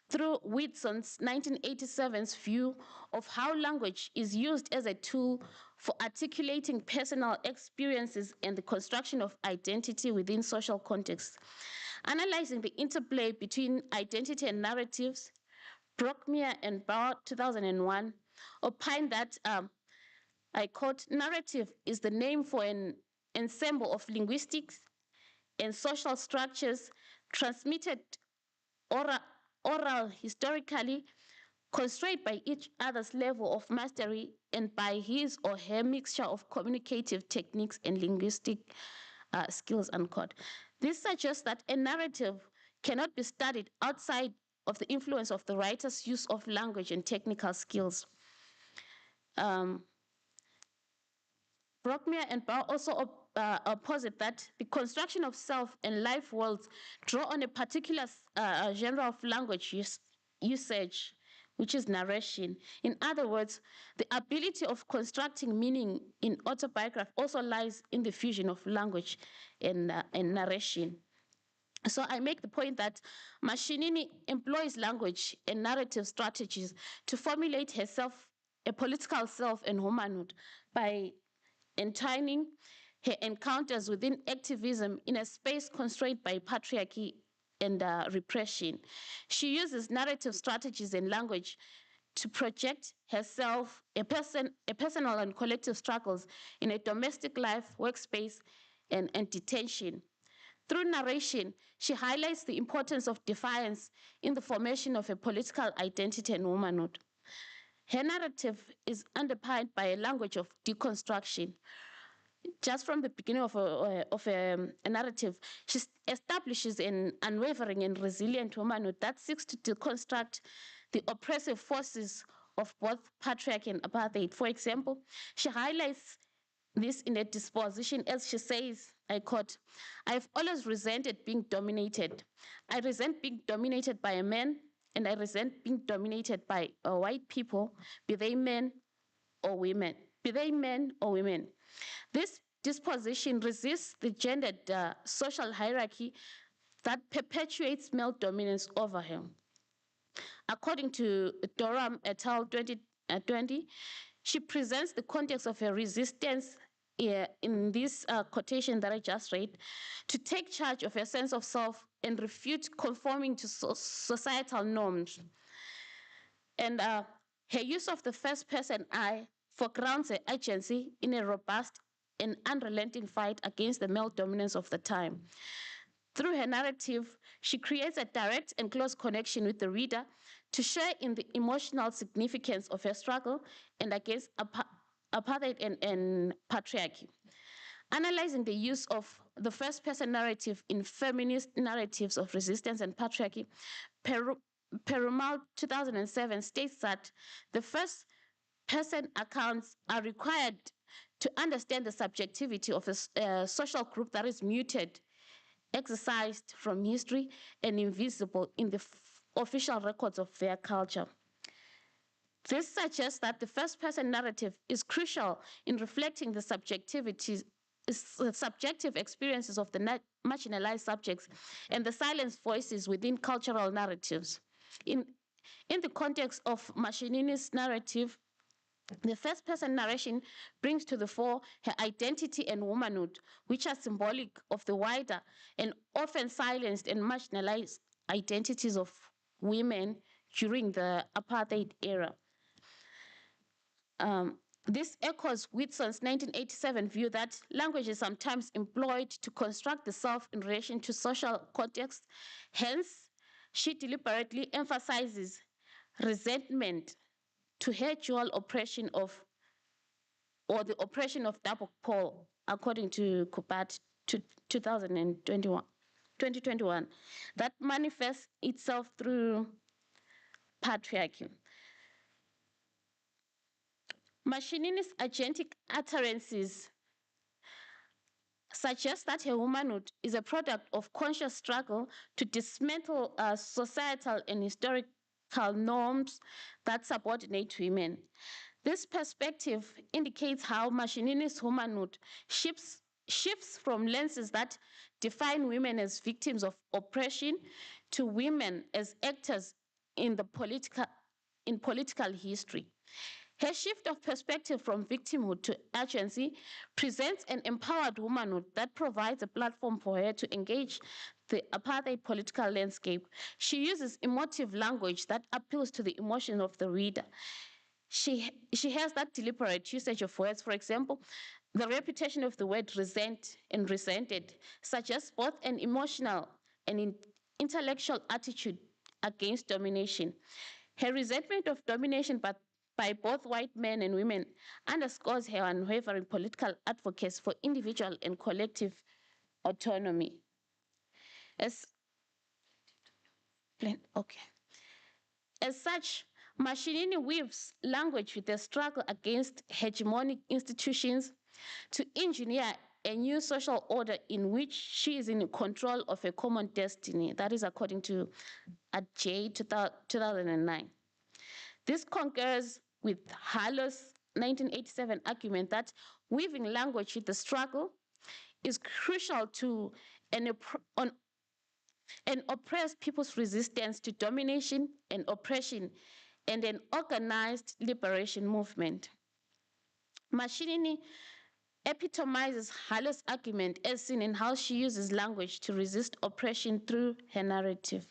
through Whitson's 1987's view of how language is used as a tool for articulating personal experiences and the construction of identity within social contexts. Analyzing the interplay between identity and narratives, Brockmere and Bauer, 2001, opined that, I quote, narrative is the name for an ensemble of linguistics and social structures transmitted oral historically, constrained by each other's level of mastery and by his or her mixture of communicative techniques and linguistic skills, unquote. This suggests that a narrative cannot be studied outside of the influence of the writer's use of language and technical skills. Brockmere and Bauer also posit that the construction of self and life worlds draw on a particular genre of language usage, which is narration. In other words, the ability of constructing meaning in autobiography also lies in the fusion of language and narration. So I make the point that Mashinini employs language and narrative strategies to formulate herself, a political self and womanhood, by entwining her encounters within activism in a space constrained by patriarchy and repression. She uses narrative strategies and language to project herself, a personal and collective struggles in a domestic life, workspace, and detention. Through narration, she highlights the importance of defiance in the formation of a political identity and womanhood. Her narrative is underpinned by a language of deconstruction. Just from the beginning of a narrative, she establishes an unwavering and resilient womanhood that seeks to deconstruct the oppressive forces of both patriarchy and apartheid. For example, she highlights this in a disposition as she says, I quote, "I've always resented being dominated. I resent being dominated by a man, and I resent being dominated by white people, be they men or women. This disposition resists the gendered social hierarchy that perpetuates male dominance over him." According to Durham et al. 2020, she presents the context of her resistance in this quotation that I just read, to take charge of her sense of self and refute conforming to societal norms. And her use of the first person I foregrounds her agency in a robust and unrelenting fight against the male dominance of the time. Through her narrative, she creates a direct and close connection with the reader to share in the emotional significance of her struggle and against apartheid and patriarchy. Analyzing the use of the first-person narrative in feminist narratives of resistance and patriarchy, Perumal 2007 states that the first-person accounts are required to understand the subjectivity of a social group that is muted, exercised from history, and invisible in the official records of their culture. This suggests that the first-person narrative is crucial in reflecting the subjective experiences of the marginalized subjects and the silenced voices within cultural narratives. In the context of Mashinini's narrative, the first-person narration brings to the fore her identity and womanhood, which are symbolic of the wider and often silenced and marginalized identities of women during the apartheid era. This echoes Whitson's 1987 view that language is sometimes employed to construct the self in relation to social context. Hence, she deliberately emphasizes resentment to her dual oppression of, or the oppression of double pole, according to Kubat 2021, that manifests itself through patriarchy. Mashinini's agentic utterances suggest that her womanhood is a product of conscious struggle to dismantle societal and historical norms that subordinate women. This perspective indicates how Mashinini's womanhood shifts from lenses that define women as victims of oppression to women as actors in political history. Her shift of perspective from victimhood to agency presents an empowered womanhood that provides a platform for her to engage the apartheid political landscape. She uses emotive language that appeals to the emotion of the reader. She has that deliberate usage of words. For example, the repetition of the word resent and resented suggests both an emotional and intellectual attitude against domination. Her resentment of domination by both white men and women underscores her unwavering political advocacy for individual and collective autonomy. As such, Mashinini weaves language with the struggle against hegemonic institutions to engineer a new social order in which she is in control of a common destiny. That is according to J 2009. This concurs with Harlow's 1987 argument that weaving language with the struggle is crucial to an oppressed people's resistance to domination and oppression and an organized liberation movement. Mashinini epitomizes Halle's argument as seen in how she uses language to resist oppression through her narrative.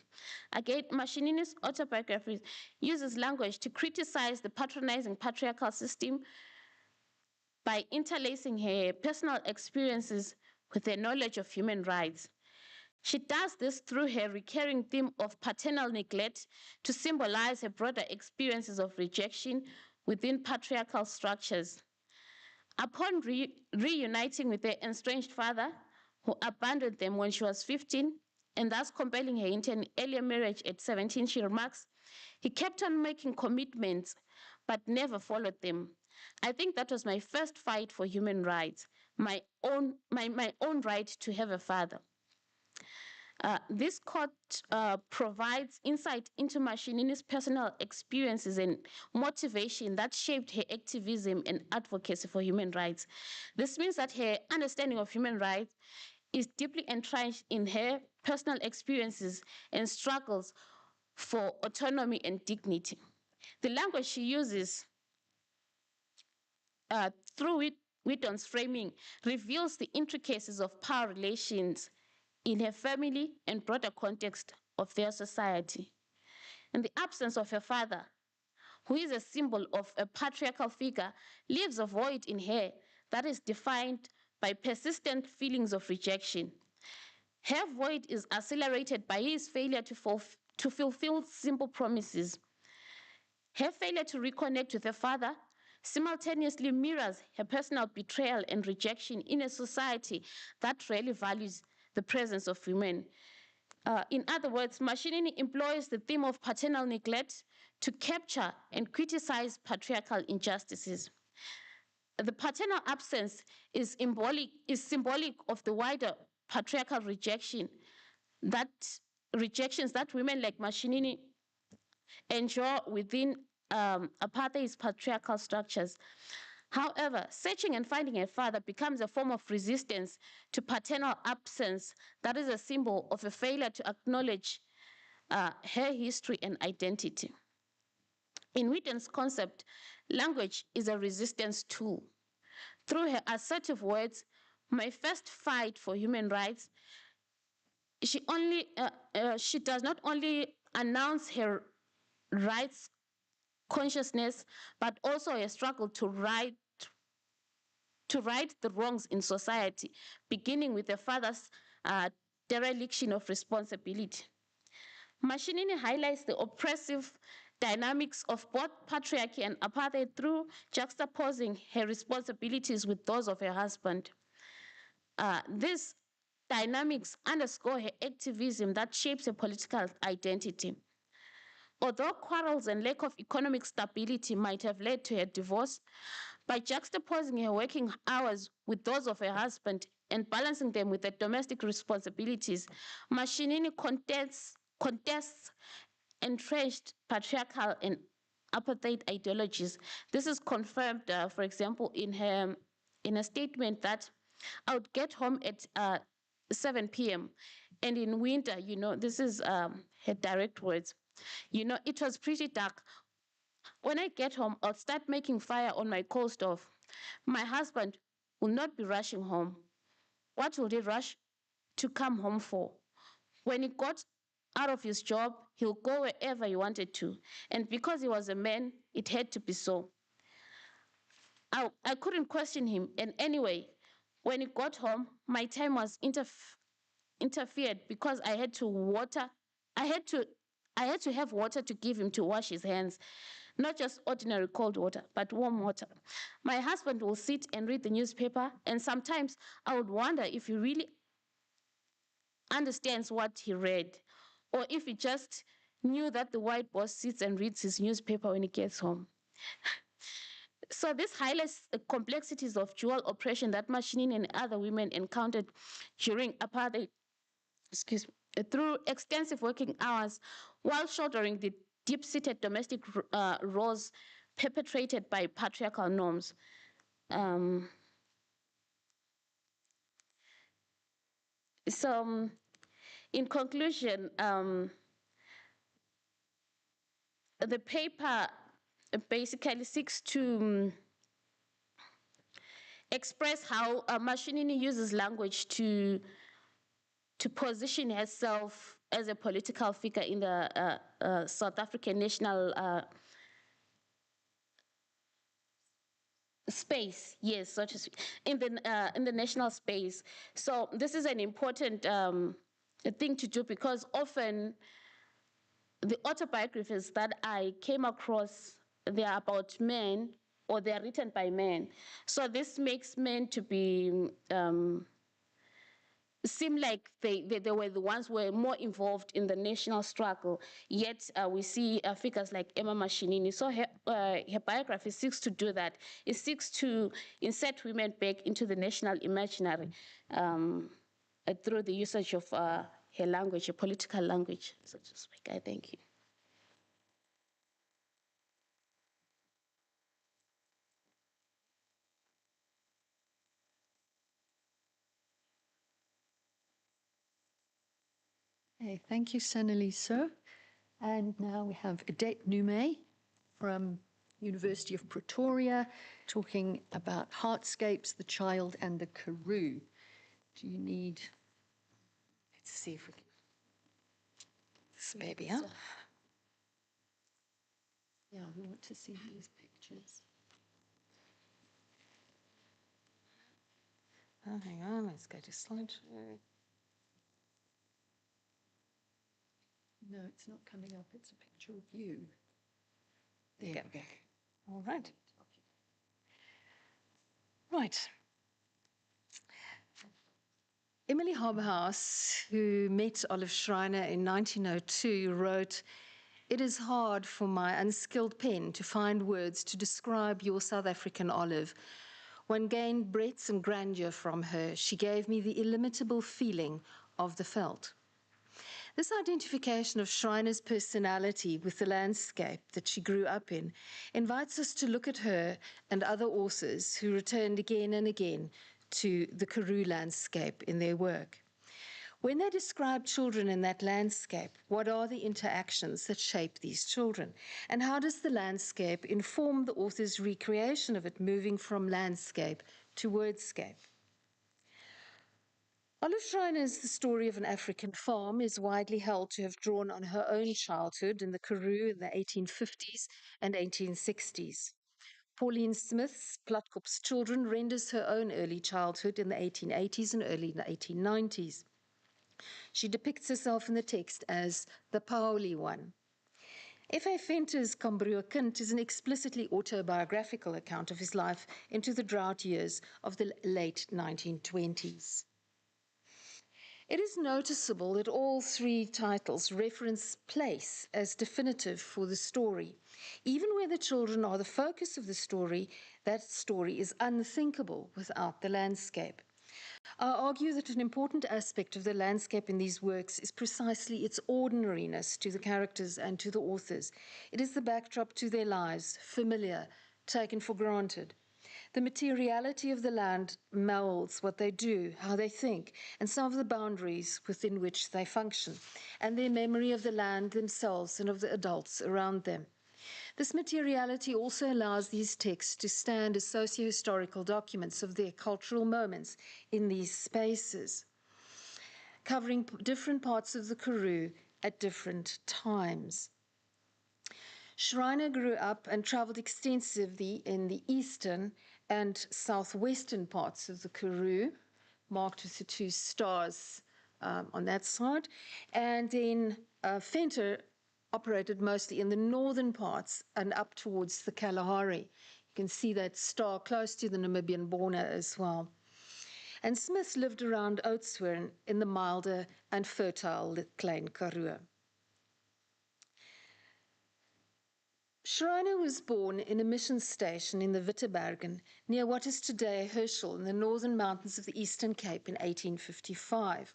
Again, Mashinini's autobiography uses language to criticize the patronizing patriarchal system by interlacing her personal experiences with her knowledge of human rights. She does this through her recurring theme of paternal neglect to symbolize her broader experiences of rejection within patriarchal structures. Upon reuniting with her estranged father, who abandoned them when she was 15, and thus compelling her into an earlier marriage at 17, she remarks, "He kept on making commitments, but never followed them. I think that was my first fight for human rights, my own right to have a father." This quote provides insight into Mashinini's personal experiences and motivation that shaped her activism and advocacy for human rights. This means that her understanding of human rights is deeply entrenched in her personal experiences and struggles for autonomy and dignity. The language she uses through Witton's framing reveals the intricacies of power relations in her family and broader context of their society. In the absence of her father, who is a symbol of a patriarchal figure, leaves a void in her that is defined by persistent feelings of rejection. Her void is accelerated by his failure to fulfill simple promises. Her failure to reconnect with her father simultaneously mirrors her personal betrayal and rejection in a society that rarely values the presence of women. In other words, Mashinini employs the theme of paternal neglect to capture and criticize patriarchal injustices. The paternal absence is symbolic of the wider patriarchal rejections that women like Mashinini endure within apartheid's patriarchal structures. However, searching and finding a father becomes a form of resistance to paternal absence that is a symbol of a failure to acknowledge her history and identity. In Witton's concept, language is a resistance tool. Through her assertive words, "My first fight for human rights," she does not only announce her rights consciousness, but also a struggle to right the wrongs in society, beginning with the father's dereliction of responsibility. Mashinini highlights the oppressive dynamics of both patriarchy and apartheid through juxtaposing her responsibilities with those of her husband. These dynamics underscore her activism that shapes her political identity. Although quarrels and lack of economic stability might have led to her divorce, by juxtaposing her working hours with those of her husband and balancing them with her domestic responsibilities, Mashinini contests entrenched patriarchal and apartheid ideologies. This is confirmed, for example, in a statement that I would get home at 7 p.m. And in winter, this is her direct words. It was pretty dark. When I get home, I'll start making fire on my coal stove. My husband will not be rushing home. What will he rush to come home for? When he got out of his job, he'll go wherever he wanted to. And because he was a man, it had to be so. I couldn't question him. And anyway, when he got home, my time was interfered because I had to have water to give him to wash his hands. Not just ordinary cold water, but warm water. My husband will sit and read the newspaper, and sometimes I would wonder if he really understands what he read, or if he just knew that the white boss sits and reads his newspaper when he gets home. So this highlights the complexities of dual oppression that Mashinini and other women encountered during apartheid, through extensive working hours, while shouldering the deep-seated domestic roles perpetrated by patriarchal norms. In conclusion, the paper basically seeks to express how Mashinini uses language to position herself as a political figure in the South African national space, yes, so to speak, in the national space. So this is an important thing to do, because often the autobiographies that I came across, they are about men, or they are written by men. So this makes men to be seem like they were the ones who were more involved in the national struggle, yet we see figures like Emma Mashinini. So her biography seeks to do that. It seeks to insert women back into the national imaginary through the usage of her language, a political language, so to speak. I thank you. Okay, thank you, Sanaliso. And now we have Adet Nume from University of Pretoria talking about Heartscapes, the Child and the Karoo. Do you need... Let's see if we can... This baby up. Yeah, we want to see these pictures. Oh, hang on, let's go to slideshow. No, it's not coming up. It's a picture of you. There we go. All right. Right. Emily Hobhouse, who met Olive Schreiner in 1902, wrote, "It is hard for my unskilled pen to find words to describe your South African Olive. One gained breadth and grandeur from her. She gave me the illimitable feeling of the felt." This identification of Schreiner's personality with the landscape that she grew up in invites us to look at her and other authors who returned again and again to the Karoo landscape in their work. When they describe children in that landscape, what are the interactions that shape these children? And how does the landscape inform the author's recreation of it, moving from landscape to wordscape? Olive Schreiner's The Story of an African Farm is widely held to have drawn on her own childhood in the Karoo in the 1850s and 1860s. Pauline Smith's Plutkop's Children renders her own early childhood in the 1880s and early 1890s. She depicts herself in the text as the Paoli one. F.A. Venter's Cambrio Kind is an explicitly autobiographical account of his life into the drought years of the late 1920s. It is noticeable that all three titles reference place as definitive for the story. Even where the children are the focus of the story, that story is unthinkable without the landscape. I argue that an important aspect of the landscape in these works is precisely its ordinariness to the characters and to the authors. It is the backdrop to their lives, familiar, taken for granted. The materiality of the land molds what they do, how they think, and some of the boundaries within which they function, and their memory of the land themselves and of the adults around them. This materiality also allows these texts to stand as socio-historical documents of their cultural moments in these spaces, covering different parts of the Karoo at different times. Schreiner grew up and traveled extensively in the eastern and southwestern parts of the Karoo, marked with the two stars on that side. And then Venter operated mostly in the northern parts and up towards the Kalahari. You can see that star close to the Namibian border as well. And Smith lived around Oudtshoorn in the milder and fertile Klein Karoo. Schreiner was born in a mission station in the Wittebergen near what is today Herschel in the northern mountains of the Eastern Cape in 1855.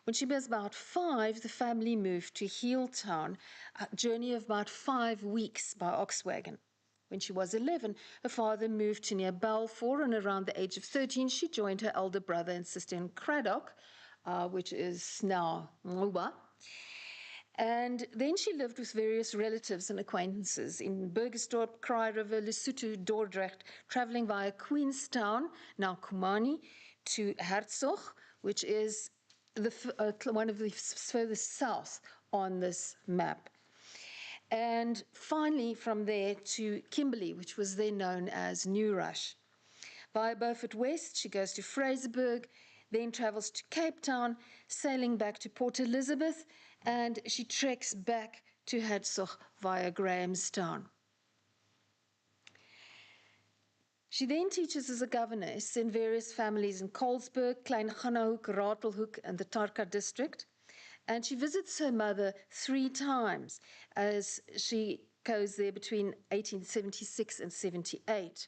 When she was about 5, the family moved to Heeltown, a journey of about 5 weeks by ox wagon. When she was 11, her father moved to near Balfour, and around the age of 13, she joined her elder brother and sister in Cradock, which is now Nguba. And then she lived with various relatives and acquaintances in Burgersdorp, Kraai River, Lesotho, Dordrecht, traveling via Queenstown, now Kumani, to Hertzog, which is one of the furthest south on this map. And finally, from there to Kimberley, which was then known as New Rush. Via Beaufort West, she goes to Fraserburg, then travels to Cape Town, sailing back to Port Elizabeth, and she treks back to Hertzog via Grahamstown. She then teaches as a governess in various families in Colesberg, Klein-Gunnahoek, Ratelhoek, and the Tarka district. And she visits her mother 3 times as she goes there between 1876 and 78.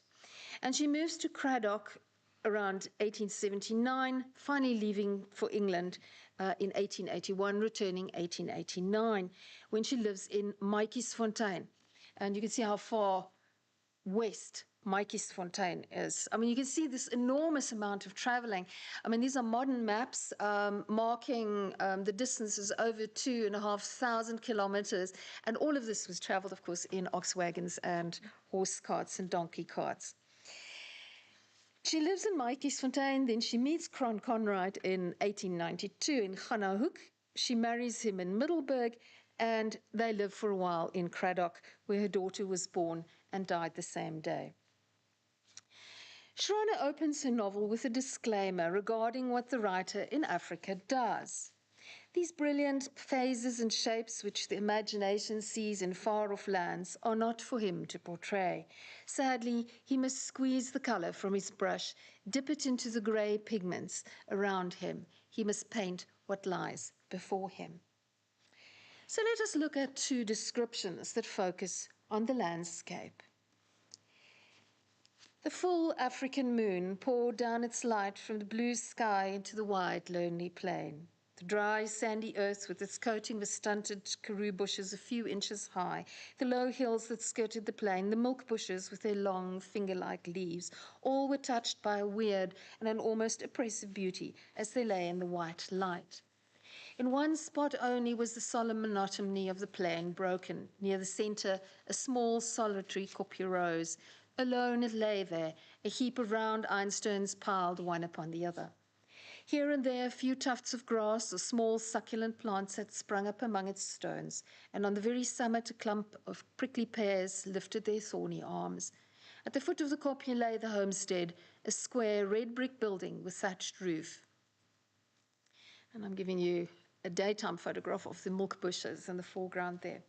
And she moves to Cradock around 1879, finally leaving for England in 1881, returning 1889, when she lives in Maatjiesfontein. And you can see how far west Maatjiesfontein is. I mean, you can see this enormous amount of traveling. I mean, these are modern maps marking the distances over 2,500 kilometers. And all of this was traveled, of course, in ox wagons and horse carts and donkey carts. She lives in Maatjiesfontein, then she meets Cron Conrad in 1892 in Gunnahoek. She marries him in Middelburg, and they live for a while in Cradock, where her daughter was born and died the same day. Schreiner opens her novel with a disclaimer regarding what the writer in Africa does. These brilliant phases and shapes which the imagination sees in far-off lands are not for him to portray. Sadly, he must squeeze the color from his brush, dip it into the gray pigments around him. He must paint what lies before him. So let us look at 2 descriptions that focus on the landscape. The full African moon poured down its light from the blue sky into the wide, lonely plain. The dry, sandy earth with its coating of stunted karoo bushes a few inches high, the low hills that skirted the plain, the milk bushes with their long, finger-like leaves, all were touched by a weird and an almost oppressive beauty as they lay in the white light. In one spot only was the solemn monotony of the plain broken. Near the center, a small, solitary kopje rose. Alone it lay there, a heap of round ironstones piled one upon the other. Here and there, a few tufts of grass or small succulent plants had sprung up among its stones, and on the very summit a clump of prickly pears lifted their thorny arms. At the foot of the kopje lay the homestead, a square red brick building with thatched roof. And I'm giving you a daytime photograph of the milk bushes in the foreground there.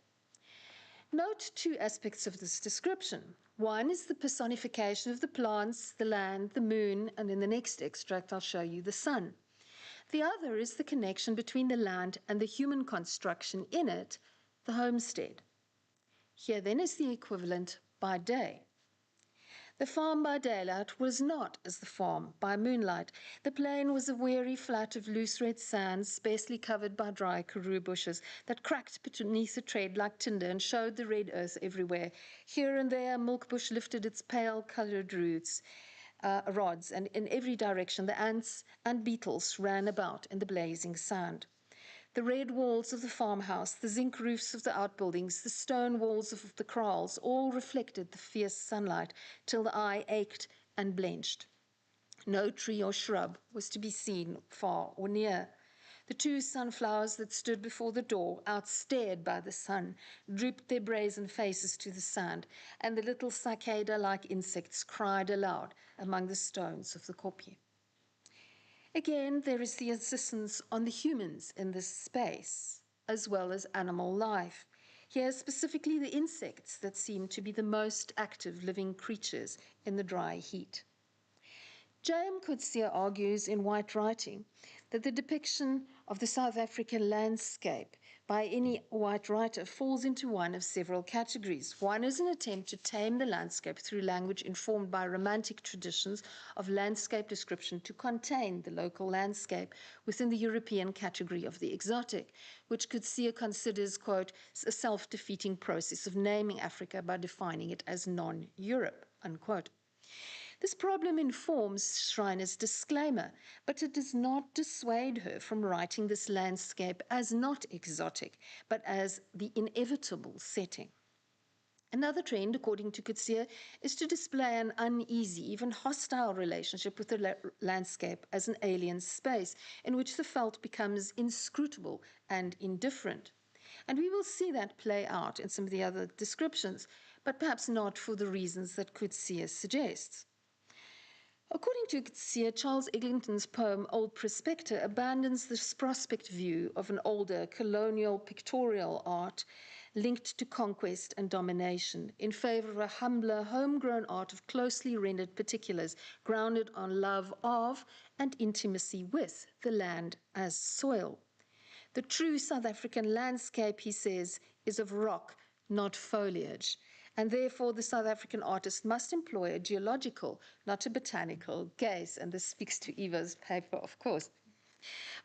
Note 2 aspects of this description. One is the personification of the plants, the land, the moon, and in the next extract I'll show you the sun. The other is the connection between the land and the human construction in it, the homestead. Here then is the equivalent by day. The farm by daylight was not as the farm by moonlight. The plain was a weary flat of loose red sand, sparsely covered by dry karoo bushes that cracked beneath the tread like tinder and showed the red earth everywhere. Here and there, a milk bush lifted its pale-colored roots, rods, and in every direction the ants and beetles ran about in the blazing sand. The red walls of the farmhouse, the zinc roofs of the outbuildings, the stone walls of the kraals all reflected the fierce sunlight till the eye ached and blenched. No tree or shrub was to be seen far or near. The 2 sunflowers that stood before the door, outstared by the sun, drooped their brazen faces to the sand, and the little cicada-like insects cried aloud among the stones of the kopje. Again, there is the insistence on the humans in this space, as well as animal life. Here, specifically the insects that seem to be the most active living creatures in the dry heat. J.M. Coetzee argues in White Writing that the depiction of the South African landscape by any white writer falls into one of several categories. One is an attempt to tame the landscape through language informed by romantic traditions of landscape description to contain the local landscape within the European category of the exotic, which Coetzee considers, quote, a self-defeating process of naming Africa by defining it as non-Europe, unquote. This problem informs Schreiner's disclaimer, but it does not dissuade her from writing this landscape as not exotic, but as the inevitable setting. Another trend, according to Coetzee, is to display an uneasy, even hostile relationship with the landscape as an alien space in which the felt becomes inscrutable and indifferent. And we will see that play out in some of the other descriptions, but perhaps not for the reasons that Coetzee suggests. According to Coetzee, Charles Eglinton's poem Old Prospector abandons this prospect view of an older colonial pictorial art linked to conquest and domination in favor of a humbler, homegrown art of closely rendered particulars grounded on love of and intimacy with the land as soil. The true South African landscape, he says, is of rock, not foliage, and therefore the South African artist must employ a geological, not a botanical gaze, and this speaks to Eva's paper, of course.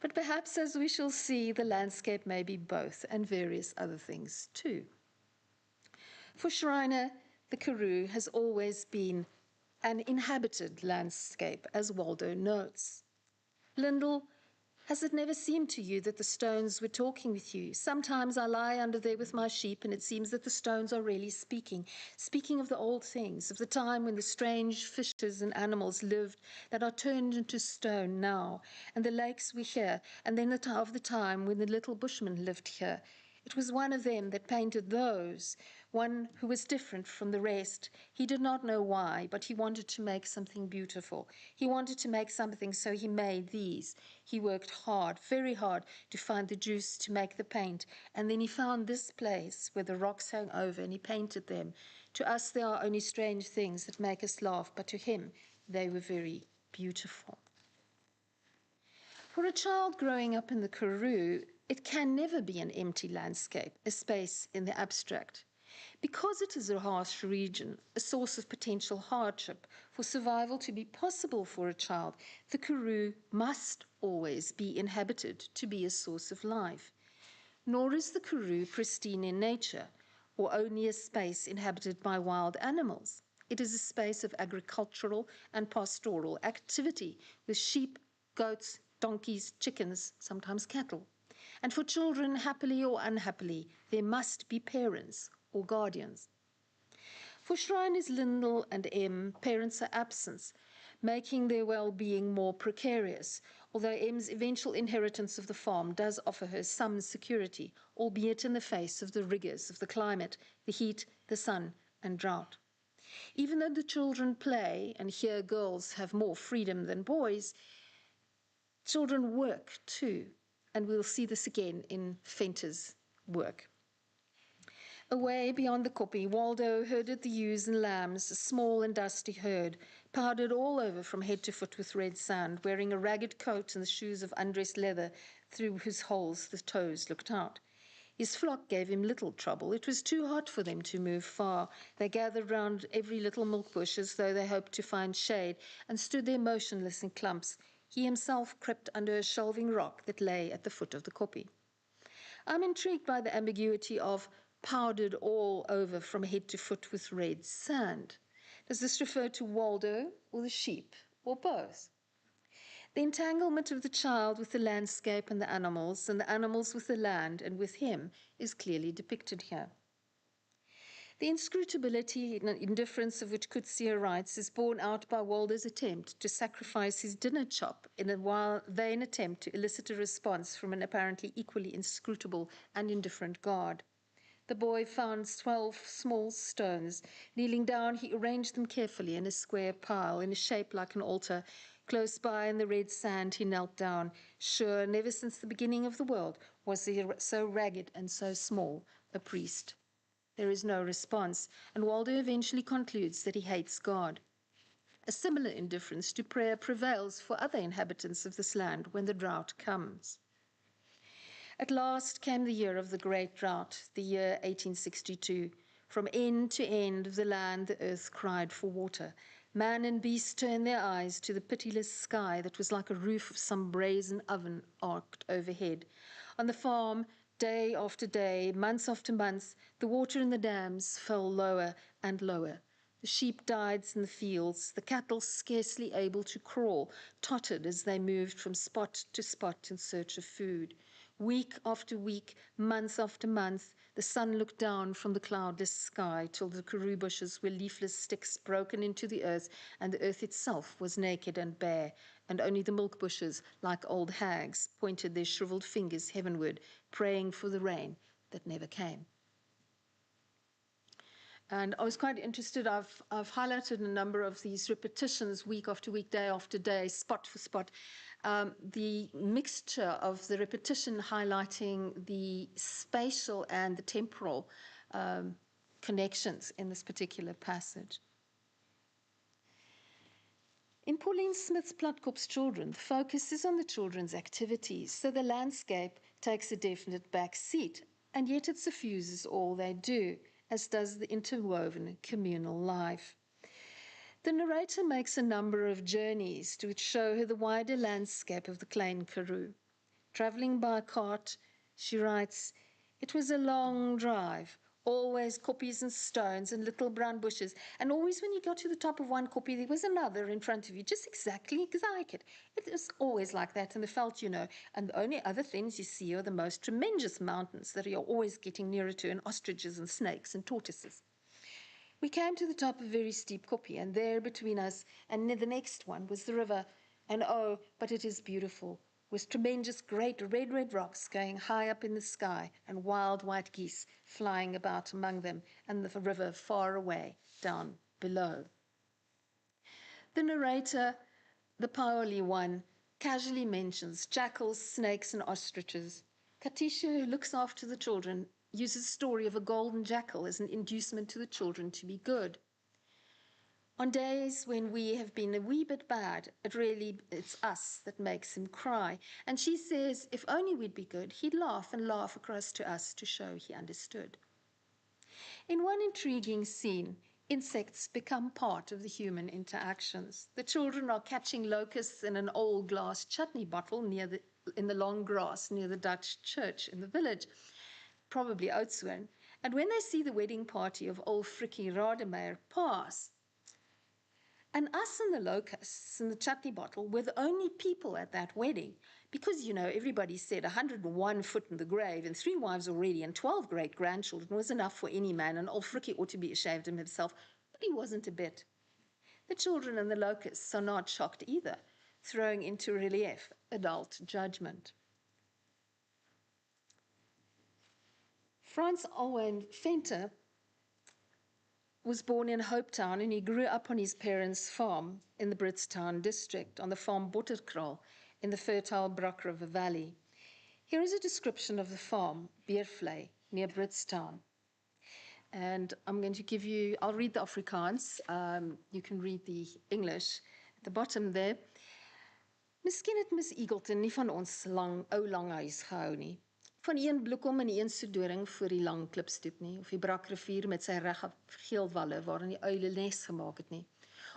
But perhaps, as we shall see, the landscape may be both and various other things too. For Schreiner, the Karoo has always been an inhabited landscape, as Waldo notes. Lyndall, has it never seemed to you that the stones were talking with you? Sometimes I lie under there with my sheep, and it seems that the stones are really speaking of the old things, of the time when the strange fishes and animals lived that are turned into stone now, and the lakes we hear, and then of the time when the little bushmen lived here. It was one of them that painted those, one who was different from the rest. He did not know why, but he wanted to make something beautiful. He wanted to make something, so he made these. He worked hard, very hard, to find the juice to make the paint. And then he found this place where the rocks hang over, and he painted them. To us, they are only strange things that make us laugh, but to him, they were very beautiful. For a child growing up in the Karoo, it can never be an empty landscape, a space in the abstract. Because it is a harsh region, a source of potential hardship, for survival to be possible for a child, the Karoo must always be inhabited to be a source of life. Nor is the Karoo pristine in nature, or only a space inhabited by wild animals. It is a space of agricultural and pastoral activity, with sheep, goats, donkeys, chickens, sometimes cattle. And for children, happily or unhappily, there must be parents or guardians. For Schreiner's Lyndall and M, parents are absent, making their well-being more precarious, although M's eventual inheritance of the farm does offer her some security, albeit in the face of the rigors of the climate, the heat, the sun, and drought. Even though the children play, and here girls have more freedom than boys, children work too, and we'll see this again in Venter's work. Away beyond the koppie, Waldo herded the ewes and lambs, a small and dusty herd, powdered all over from head to foot with red sand, wearing a ragged coat and the shoes of undressed leather through whose holes the toes looked out. His flock gave him little trouble. It was too hot for them to move far. They gathered round every little milk bush as though they hoped to find shade, and stood there motionless in clumps. He himself crept under a shelving rock that lay at the foot of the koppie. I'm intrigued by the ambiguity of powdered all over from head to foot with red sand. Does this refer to Waldo or the sheep, or both? The entanglement of the child with the landscape and the animals with the land and with him, is clearly depicted here. The inscrutability and indifference of which Coetzee writes is borne out by Waldo's attempt to sacrifice his dinner chop in a vain attempt to elicit a response from an apparently equally inscrutable and indifferent guard. The boy found 12 small stones. Kneeling down, he arranged them carefully in a square pile, in a shape like an altar. Close by in the red sand, he knelt down. Sure, never since the beginning of the world was he so ragged and so small a priest. There is no response, and Waldo eventually concludes that he hates God. A similar indifference to prayer prevails for other inhabitants of this land when the drought comes. At last came the year of the great drought, the year 1862. From end to end of the land, the earth cried for water. Man and beast turned their eyes to the pitiless sky that was like a roof of some brazen oven arched overhead. On the farm, day after day, months after months, the water in the dams fell lower and lower. The sheep died in the fields, the cattle scarcely able to crawl, tottered as they moved from spot to spot in search of food. Week after week, month after month, the sun looked down from the cloudless sky till the karoo bushes were leafless sticks broken into the earth, and the earth itself was naked and bare, and only the milk bushes, like old hags, pointed their shriveled fingers heavenward, praying for the rain that never came. And I was quite interested. I've highlighted a number of these repetitions week after week, day after day, spot for spot. The mixture of the repetition highlighting the spatial and the temporal connections in this particular passage. In Pauline Smith's Plutkop's Children, the focus is on the children's activities, so the landscape takes a definite back seat, and yet it suffuses all they do, as does the interwoven communal life. The narrator makes a number of journeys to show her the wider landscape of the Klein Karoo. Traveling by cart, she writes, "It was a long drive, always koppies and stones and little brown bushes, and always when you got to the top of one koppie, there was another in front of you, just exactly like it. It was always like that in the veld, you know, and the only other things you see are the most tremendous mountains that you're always getting nearer to, and ostriches and snakes and tortoises." We came to the top of a very steep koppie, and there between us and the next one was the river, and oh, but it is beautiful, with tremendous great red rocks going high up in the sky, and wild white geese flying about among them, and the river far away down below. The narrator, the Paoli one, casually mentions jackals, snakes, and ostriches. Katisha, who looks after the children, uses the story of a golden jackal as an inducement to the children to be good. On days when we have been a wee bit bad, it's us that makes him cry. And she says, if only we'd be good, he'd laugh and laugh across to us to show he understood. In one intriguing scene, insects become part of the human interactions. The children are catching locusts in an old glass chutney bottle in the long grass near the Dutch church in the village, probably Oudtshoorn. And when they see the wedding party of old Frikkie Rademeier pass, and us and the locusts and the chutney bottle were the only people at that wedding, because, you know, everybody said 101 foot in the grave and 3 wives already and 12 great-grandchildren was enough for any man, and old Frikkie ought to be ashamed of himself, but he wasn't a bit. The children and the locusts are not shocked either, throwing into relief adult judgment. Frans Alwyn Venter was born in Hopetown, and he grew up on his parents' farm in the Britstown district on the farm Botterkraal in the fertile Brock River Valley. Here is a description of the farm, Beervlei, near Britstown. And I'm going to give you, I'll read the Afrikaans, you can read the English at the bottom there. Miskien het Miss Eagleton nie van ons ou lang huis gehou nie. Van een bloekom en een soedoring voor die lang klipstoep nie, of die Brakrivier met sy regop geelwalle waarin die uile nes gemaak het nie.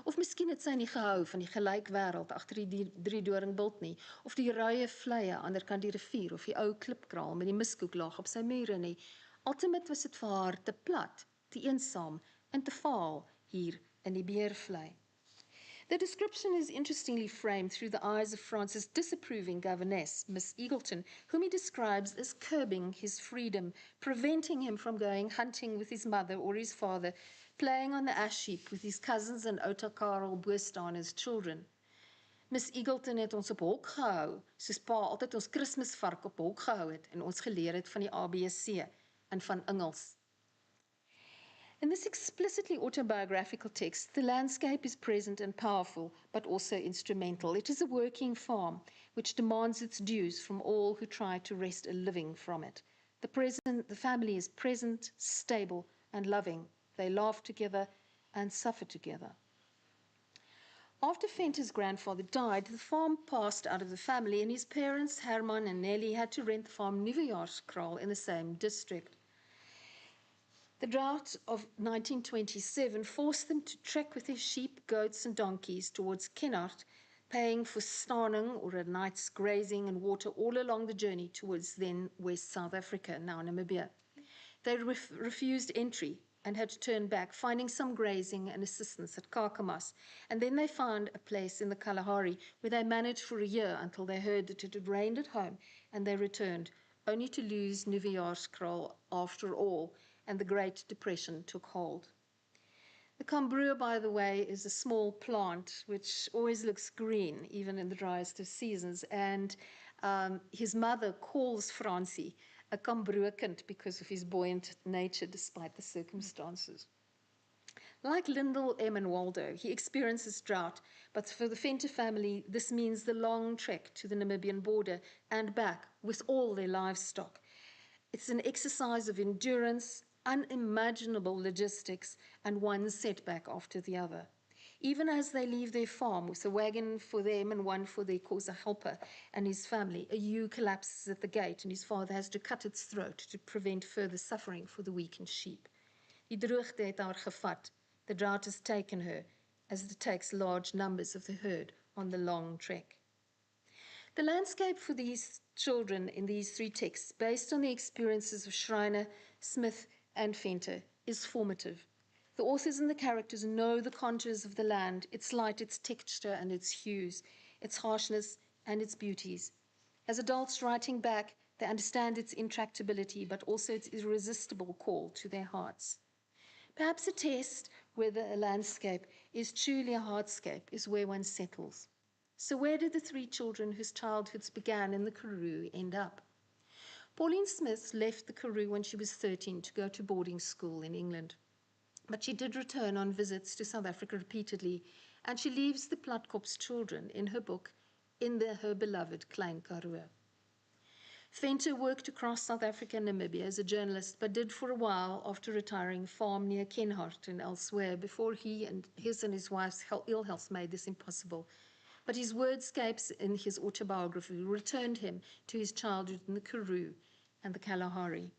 Of miskien het sy nie gehou van die gelijkwêreld agter die driedoringbult nie, of die ruie vleie aanderkant die rivier, of die ou klipkraal met die miskoeklaag op sy mure nie. Altemat was dit vir haar te plat, te eensaam en te vaal hier in die Beervlei. The description is interestingly framed through the eyes of France's disapproving governess, Miss Eagleton, whom he describes as curbing his freedom, preventing him from going hunting with his mother or his father, playing on the ash heap with his cousins and Outa Karel Boestaner's children. Miss Eagleton het ons op hok gehou, soos pa altyd ons Kersmisvark op hok gehou het en ons geleer het van die ABC en van Engels. In this explicitly autobiographical text, the landscape is present and powerful, but also instrumental. It is a working farm, which demands its dues from all who try to wrest a living from it. The family is present, stable, and loving. They laugh together and suffer together. After Venter's grandfather died, the farm passed out of the family, and his parents, Herman and Nelly, had to rent the farm Nuwejaarskraal in the same district. The drought of 1927 forced them to trek with their sheep, goats, and donkeys towards Kennard, paying for staning or a night's grazing and water all along the journey towards then West South Africa, now Namibia. They refused entry and had to turn back, finding some grazing and assistance at Kakamas. And then they found a place in the Kalahari where they managed for a year until they heard that it had rained at home, and they returned, only to lose Nuwejaarskral after all, and the Great Depression took hold. The Kambrua, by the way, is a small plant which always looks green, even in the driest of seasons, and his mother calls Francie a Kambrua-kind because of his buoyant nature despite the circumstances. Like Lyndall, Em, and Waldo, he experiences drought, but for the Venter family, this means the long trek to the Namibian border and back with all their livestock. It's an exercise of endurance, unimaginable logistics, and one setback after the other. Even as they leave their farm with a wagon for them and one for their Xhosa helper and his family, a ewe collapses at the gate and his father has to cut its throat to prevent further suffering for the weakened sheep. Die droogte het haar gevat. The drought has taken her, as it takes large numbers of the herd on the long trek. The landscape for these children in these three texts, based on the experiences of Schreiner, Smith, and Venter, is formative. The authors and the characters know the contours of the land, its light, its texture, and its hues, its harshness, and its beauties. As adults writing back, they understand its intractability, but also its irresistible call to their hearts. Perhaps a test whether a landscape is truly a heartscape is where one settles. So where did the three children whose childhoods began in the Karoo end up? Pauline Smith left the Karoo when she was 13 to go to boarding school in England. But she did return on visits to South Africa repeatedly, and she leaves the Platkop's children in her book, her beloved Klein Karoo. Venter worked across South Africa and Namibia as a journalist, but did for a while after retiring farm near Kenhardt and elsewhere before his wife's ill health made this impossible. But his wordscapes in his autobiography returned him to his childhood in the Karoo and the Kalahari.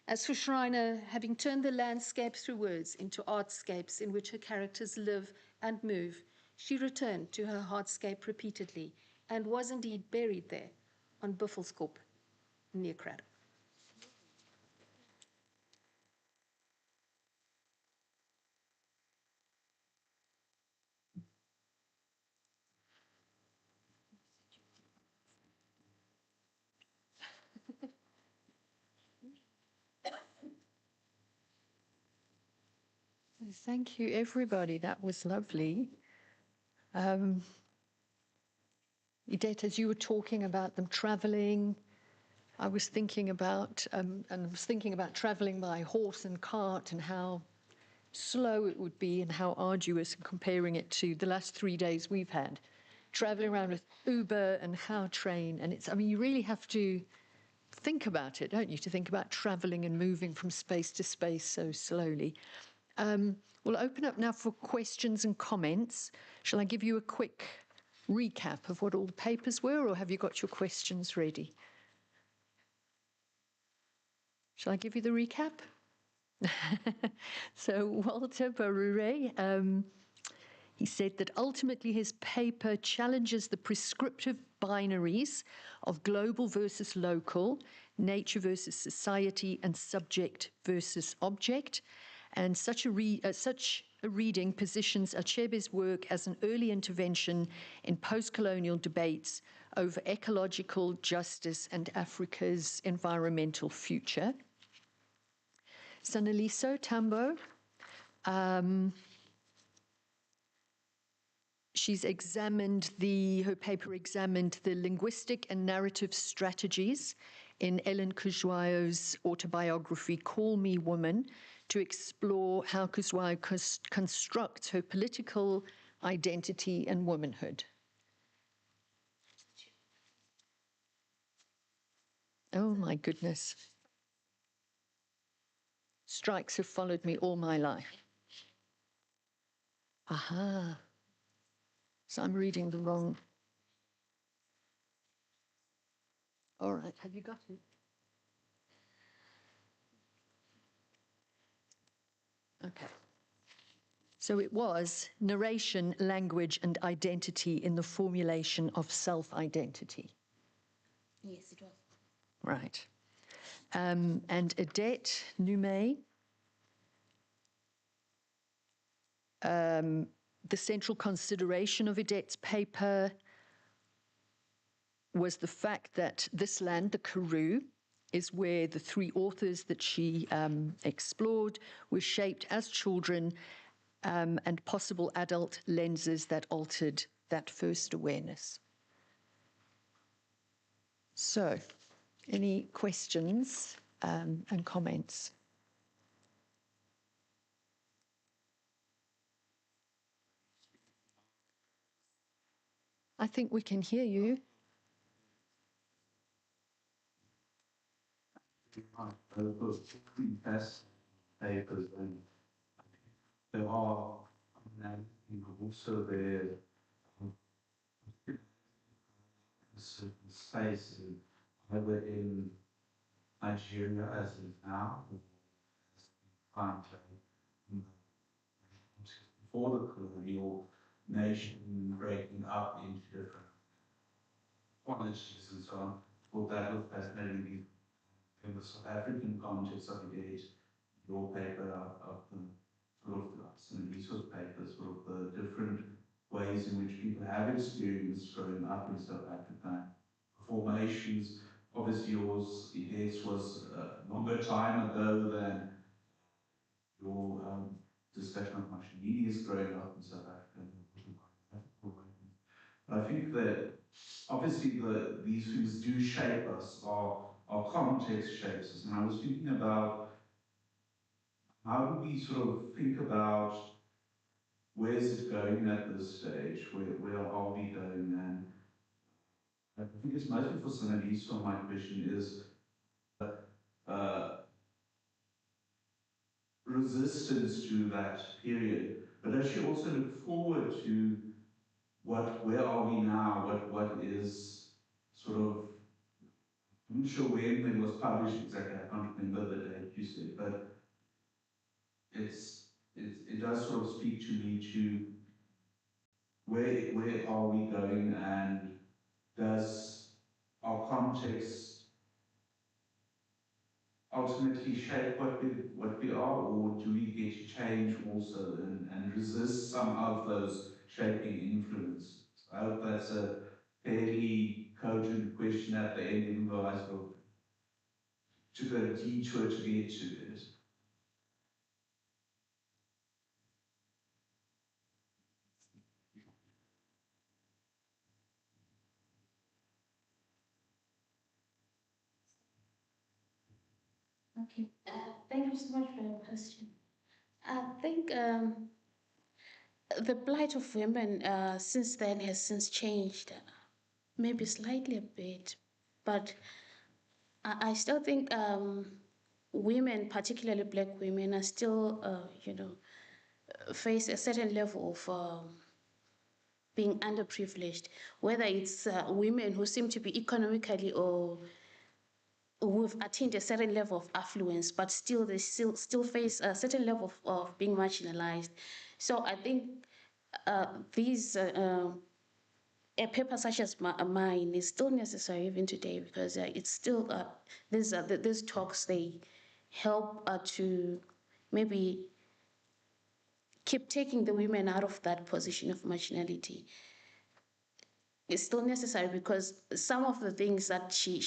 As for Schreiner, having turned the landscape through words into artscapes in which her characters live and move, she returned to her heartscape repeatedly and was indeed buried there on Buffelskop near Craddock. Thank you, everybody. That was lovely. Idette, as you were talking about them traveling, I was thinking about, traveling by horse and cart and how slow it would be and how arduous, and comparing it to the last 3 days we've had, traveling around with Uber and how train. And you really have to think about it, don't you, to think about traveling and moving from space to space so slowly. We'll open up now for questions and comments. Shall I give you a quick recap of what all the papers were, or have you got your questions ready? Shall I give you the recap? So Walter Barure, he said that ultimately his paper challenges the prescriptive binaries of global versus local, nature versus society, and subject versus object. And such a reading positions Achebe's work as an early intervention in post-colonial debates over ecological justice and Africa's environmental future. Sanaliso Tambo, her paper examined the linguistic and narrative strategies in Ellen Kuzwayo's autobiography, Call Me Woman, to explore how Kuzwayo constructs her political identity and womanhood. Oh my goodness. Strikes have followed me all my life. Aha. So I'm reading the wrong. All right, have you got it? Okay. So it was narration, language, and identity in the formulation of self-identity. Yes, it was. Right. And Idette Numé, The central consideration of Odette's paper was the fact that this land, the Karoo, is where the three authors that she explored were shaped as children, and possible adult lenses that altered that first awareness. So, any questions and comments? I think we can hear you. Papers, and there are also there certain space either in Nigeria as is now, or before the colonial nation breaking up into different qualities and so on. Thought that was fascinating in the South African context of it, your paper of the sort of some resource papers, sort of the different ways in which people have experienced growing up in South Africa. Formations, obviously yours, it was a longer time ago than your discussion of Muckleneuk's growing up in South Africa. But I think that obviously these things do shape us, our context shapes us. And I was thinking about how do we sort of think about where is it going at this stage, where are we going, and I think it's mostly for Sanalisa, so my question is resistance to that period, but does she also look forward to where are we now, what is sort of, I'm not sure when it was published exactly, I can't remember the date you said, but it does sort of speak to me to where are we going, and does our context ultimately shape what we are, or do we get to change also and resist some of those shaping influences? I hope that's a fairly cogent question at the end, even though I sort of took a detour to get to it. Okay, thank you so much for your question. I think the plight of women since then has since changed, maybe slightly a bit, but I still think women, particularly Black women, are still, face a certain level of being underprivileged, whether it's women who seem to be economically or who've attained a certain level of affluence, but still they still face a certain level of being marginalized. So I think a paper such as mine is still necessary even today, because it's still these talks, they help to maybe keep taking the women out of that position of marginality. It's still necessary because some of the things that she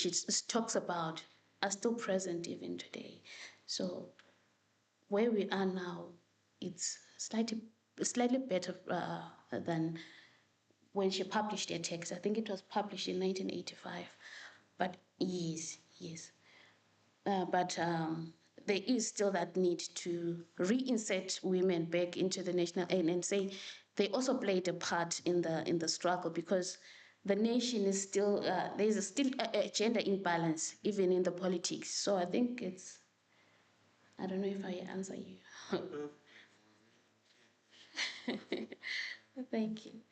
talks about are still present even today. So where we are now, it's slightly better than when she published her text. I think it was published in 1985. But yes. But there is still that need to reinsert women back into the national and say they also played a part in the struggle, because the nation is still there's still a gender imbalance even in the politics. So I think it's, I don't know if I answer you. Thank you.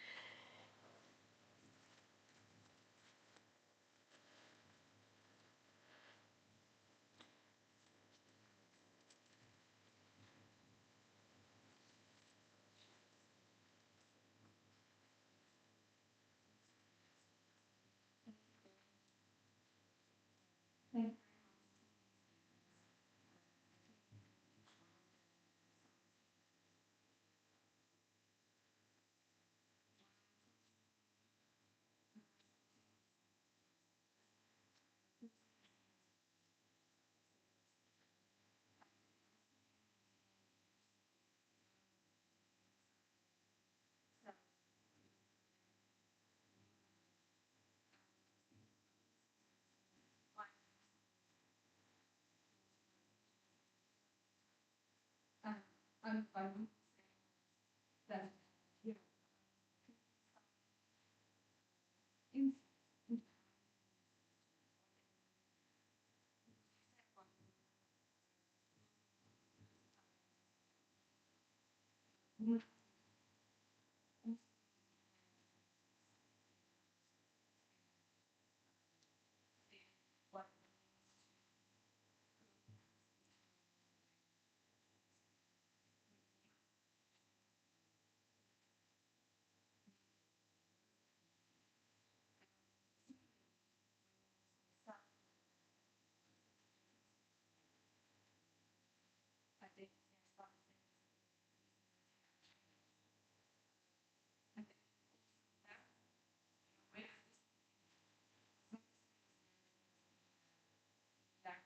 I'm that you know, in what I think that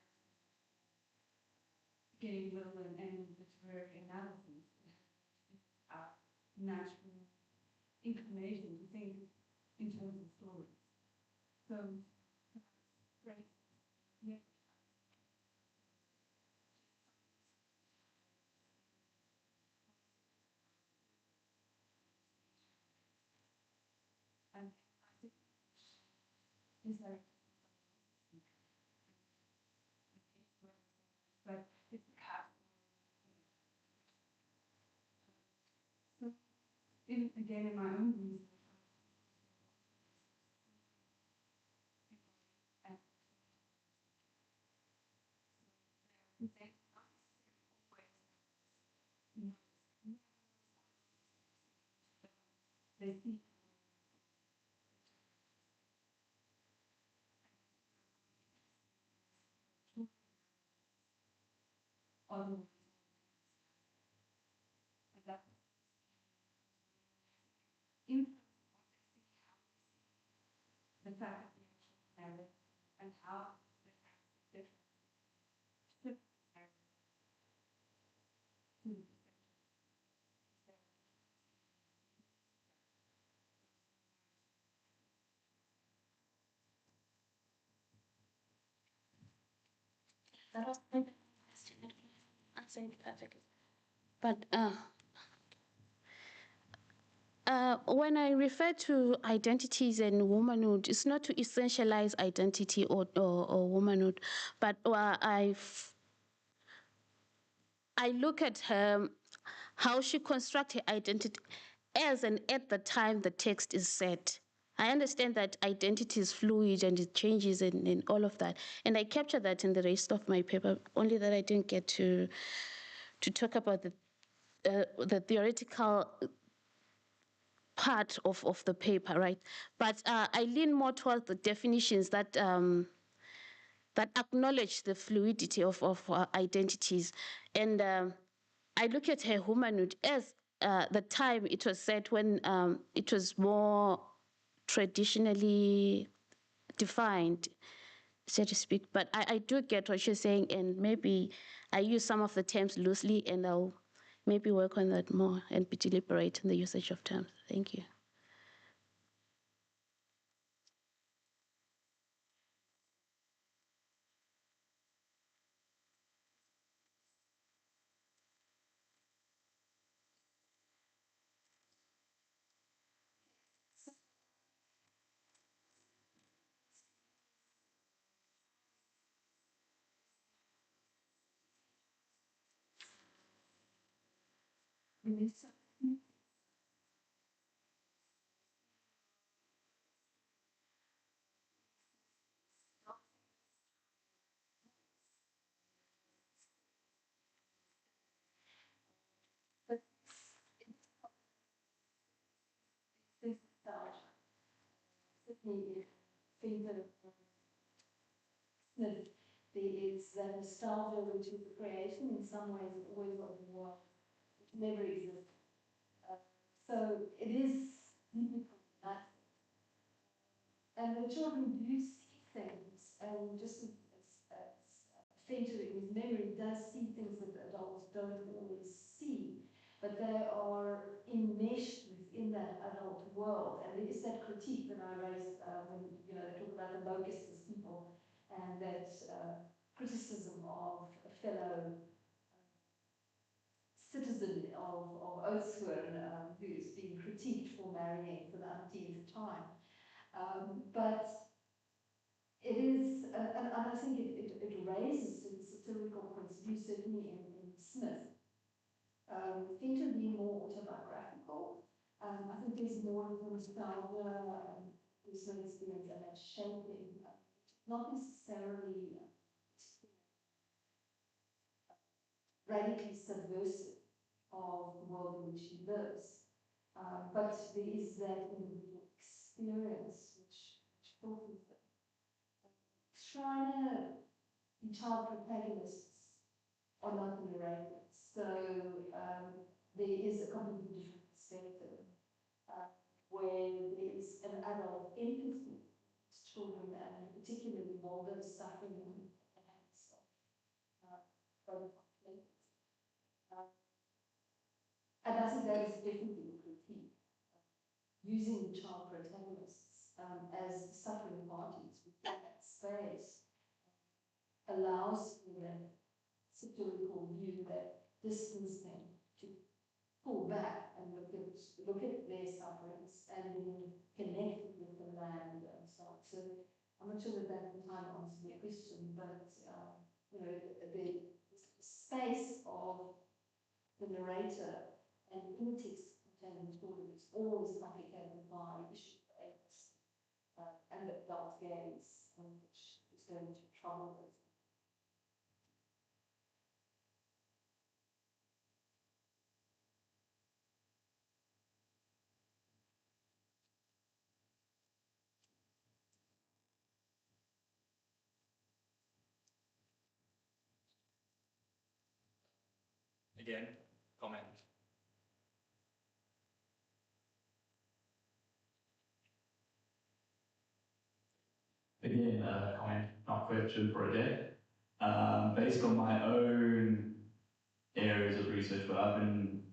getting little and literary analysis, natural inclination to think in terms of stories. So, great. Yeah. And I think is there but it's cat. So again in my own research and they see other ways and that in the fact that the actual narrative and how the different shift to That was my question. Answer it perfectly. But when I refer to identities and womanhood, it's not to essentialize identity or womanhood, but I look at her, how she constructs her identity as and at the time the text is set. I understand that identity is fluid and it changes and all of that. And I capture that in the rest of my paper, only that I didn't get to talk about the theoretical part of the paper, right? But I lean more towards the definitions that that acknowledge the fluidity of identities. And I look at her womanhood as the time it was set when it was more traditionally defined, so to speak. But I do get what you're saying, and maybe I use some of the terms loosely, and I'll maybe work on that more and be deliberate in the usage of terms. Thank you. But this certainly favor that there is that nostalgia which is the creation in some ways always of war, which never exists. So it is deeply problematic. And the children do see things, and just as fainted in his memory, does see things that adults don't always see, but they are enmeshed within that adult world. And there is that critique that I raised when they talk about the locusts as people, and that criticism of fellow citizen of Oudtshoorn who's being critiqued for marrying for the umpteenth time. But it is, and I think it raises some satirical points of view, certainly in Smith. Fintan being more autobiographical. I think there's more of a nostalgia and personal experience and that shaping, not necessarily radically subversive of the world in which he lives. But there is that individual experience which filters it. Schreiner and child protagonists are not narrated, so there is a completely different perspective where there is an adult empathy to children and particularly Waldo's suffering and Hansel. And I think that is definitely a critique. Using child protagonists as suffering parties within that space allows for that satirical view, that distance them to pull back and look at their sufferings and then connect with the land and so on. So I'm not sure that that entirely answers your question, but you know, the space of the narrator and the in-text containing the story is always complicated by issues of AIDS and the adult gaze, which is going to trouble us. Again, comment. Again, comment, not question for a day. Based on my own areas of research, but I've been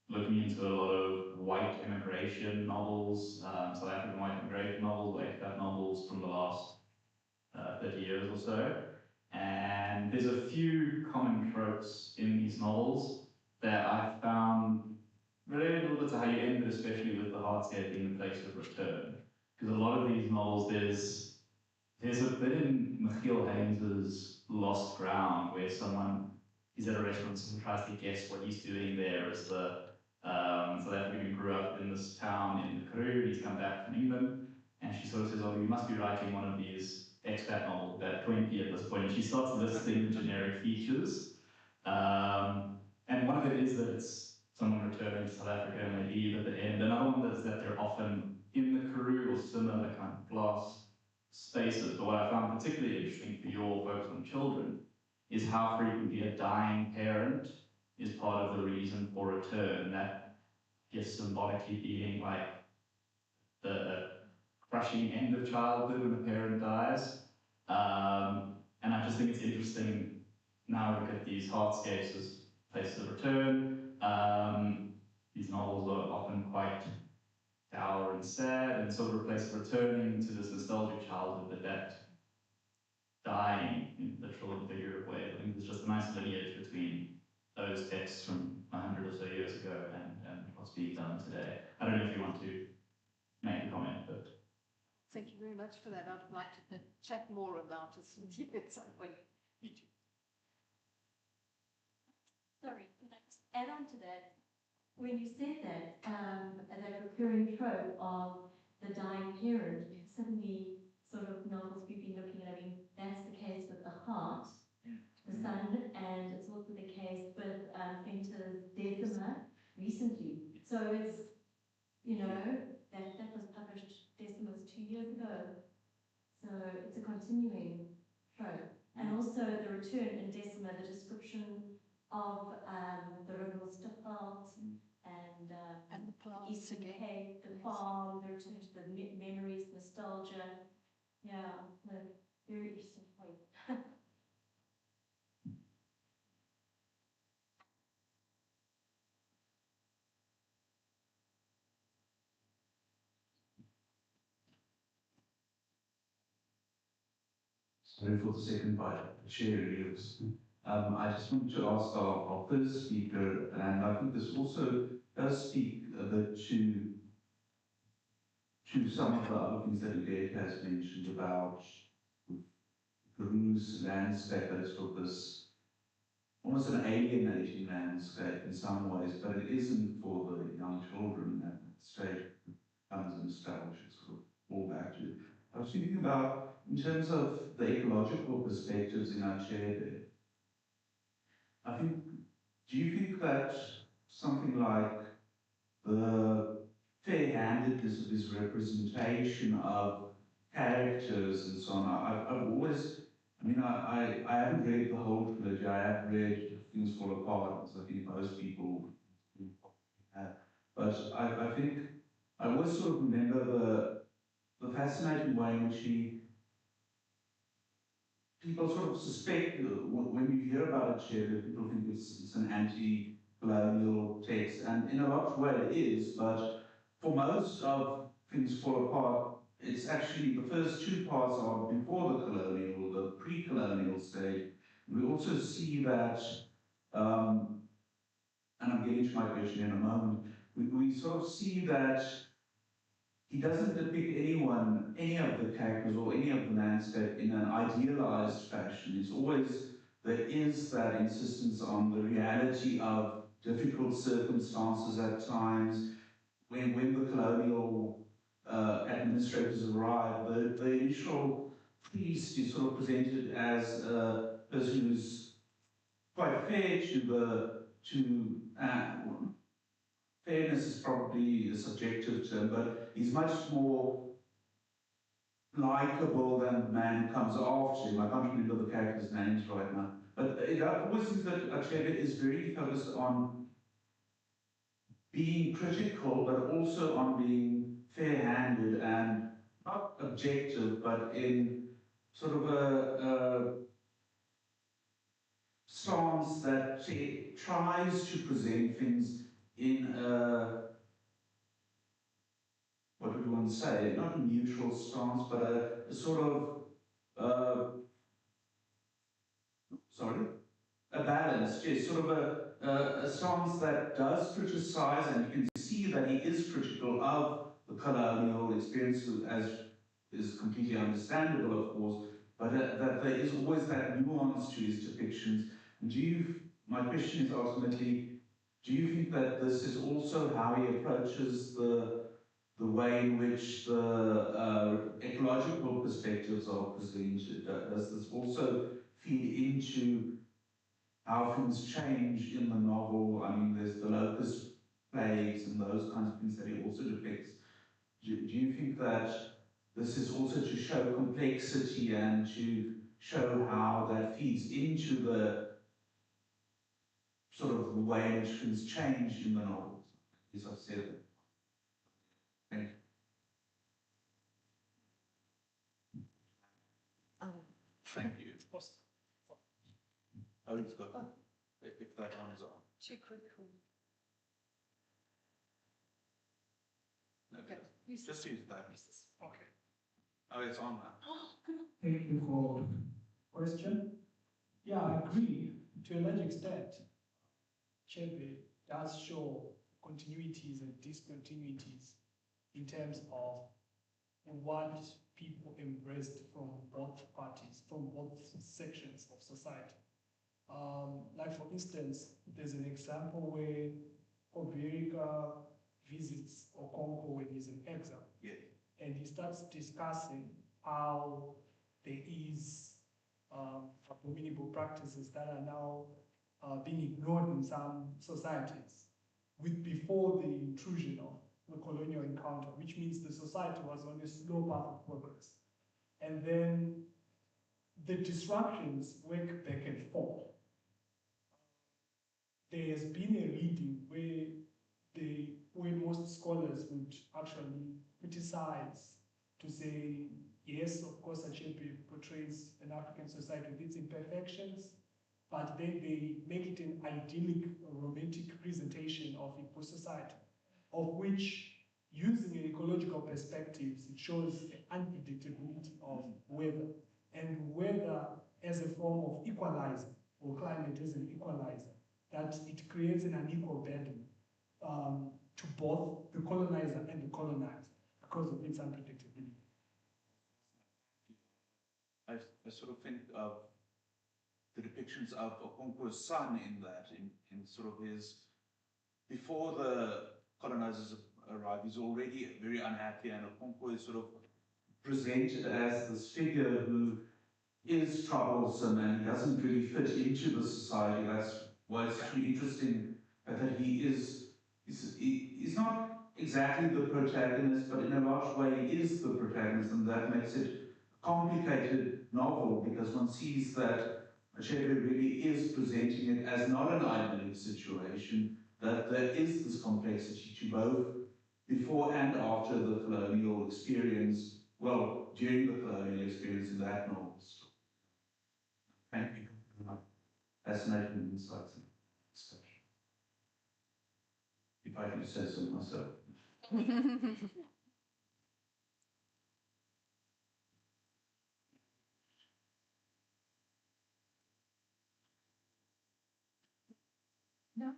looking into a lot of white immigration novels, South African white immigration novels, like that novels from the last 30 years or so. And there's a few common tropes in these novels that I've found related a little bit to how you ended, especially with the hardscape being the place of return. Because a lot of these novels, there's a bit in Michiel Haynes's Lost Ground where someone is at a restaurant and tries to guess what he's doing there as the South African who grew up in this town in the Karoo. He's come back from England, and she sort of says, "Oh, you must be writing one of these expat novels about 20 at this point." And she starts listing the generic features. And one of it is that it's someone returning to South Africa and they leave at the end. Another one is that they're often in the Karoo or similar kind of glass spaces. But what I found particularly interesting for your focus on children is how frequently a dying parent is part of the reason for return. That just symbolically being like the crushing end of childhood when a parent dies. And I just think it's interesting now look at these hardscapes as places of return. These novels are often quite dour and sad, and sort of a place of returning to this nostalgic childhood, but that dying in literal and figurative ways. I think there's just a nice lineage between those texts from 100 or so years ago and what's being done today. I don't know if you want to make a comment, but... Thank you very much for that. I'd like to chat more about it with you at some point. Me too. Sorry, can I just add on to that? When you said that recurring trope of the dying parent, suddenly sort of novels we've been looking at, I mean, that's the case with The Heart, The Sun, and it's also the case with Finta's Decima recently. So it's, you know, that was published, Decima was 2 years ago. So it's a continuing trope. And also the return in Decima, the description of the river Stafelt and the plants Eastern again. Cape, the farm, the return to the memories, nostalgia. Yeah, no, very interesting point. Sorry for the second bite, share yours. I just wanted to ask our first speaker, and I think this also does speak a bit to some of the other things that Udeka has mentioned about Peru's landscape, that it's sort of this almost an alienating landscape in some ways, but it isn't for the young children at that stage. Becomes a nostalgia, sort of fall back to. I was thinking about, in terms of the ecological perspectives in our chair there, I think, do you think that something like the fair-handedness of his representation of characters and so on, I've always, I mean, I haven't read the whole trilogy, I have read Things Fall Apart, as I think most people have, but I think, I always sort of remember the fascinating way in which people sort of suspect, when you hear about a chair, that people think it's an anti-colonial text, and in a lot of ways it is, but for most of Things Fall Apart, it's actually, the first two parts are before the colonial, the pre-colonial stage. We also see that, and I'm getting to my question in a moment, we sort of see that he doesn't depict anyone, any of the characters or any of the landscape in an idealized fashion. It's always, there is that insistence on the reality of difficult circumstances at times. When the colonial administrators arrive, the initial priest is sort of presented as a person who's quite fair fairness is probably a subjective term, but he's much more likable than the man who comes after him. I can't remember the characters' names right now. But it always seems that Achebe is very focused on being critical, but also on being fair-handed and not objective, but in sort of a stance that tries to present things in a, what would one say, not a neutral stance, but a sort of, a balance, yes, sort of a stance that does criticize, and you can see that he is critical of the colonial experience, as is completely understandable, of course, but that there is always that nuance to his depictions. My question is ultimately, do you think that this is also how he approaches the way in which the ecological perspectives are presented? Does this also feed into how things change in the novel? I mean, there's the locust plagues and those kinds of things that he also depicts. Do you think that this is also to show complexity and to show how that feeds into the sort of the way in which things change in the novels? As I've said it. Thank you. Thank you. Oh, it's got, if that one's on. Too quick. Okay. Just use that. Okay. Oh, it's on now. Thank you for the question. Yeah, I agree to a large extent. Chebe does show continuities and discontinuities in terms of what people embraced from both parties, from both sections of society. Like for instance, there's an example where Obierika visits Okonkwo when he's in exile. Yeah. And he starts discussing how there is abominable practices that are now being ignored in some societies before the intrusion of the colonial encounter, which means the society was on a slow path of progress. And then the disruptions work back and forth. There has been a reading where most scholars would actually criticize to say, yes, of course, Achebe portrays an African society with its imperfections, but then they make it an idyllic, romantic presentation of a post-society, of which, using ecological perspectives, it shows the unpredictability of weather, and weather as a form of equalizing or climate as an equalizer, that it creates an unequal burden to both the colonizer and the colonized because of its unpredictability. I sort of think of the depictions of Okonkwo's son in that, in sort of his, before the colonizers arrive, he's already very unhappy, and Okonkwo is sort of presented as this figure who is troublesome and he doesn't really fit into the society. That's why it's actually interesting that he's not exactly the protagonist, but in a large way he is the protagonist, and that makes it a complicated novel because one sees that Achebe really is presenting it as not an idyllic situation, that there is this complexity to both before and after the colonial experience, well, during the colonial experience in that novel. Thank you for my fascinating insights and discussion. If I could say so myself. No.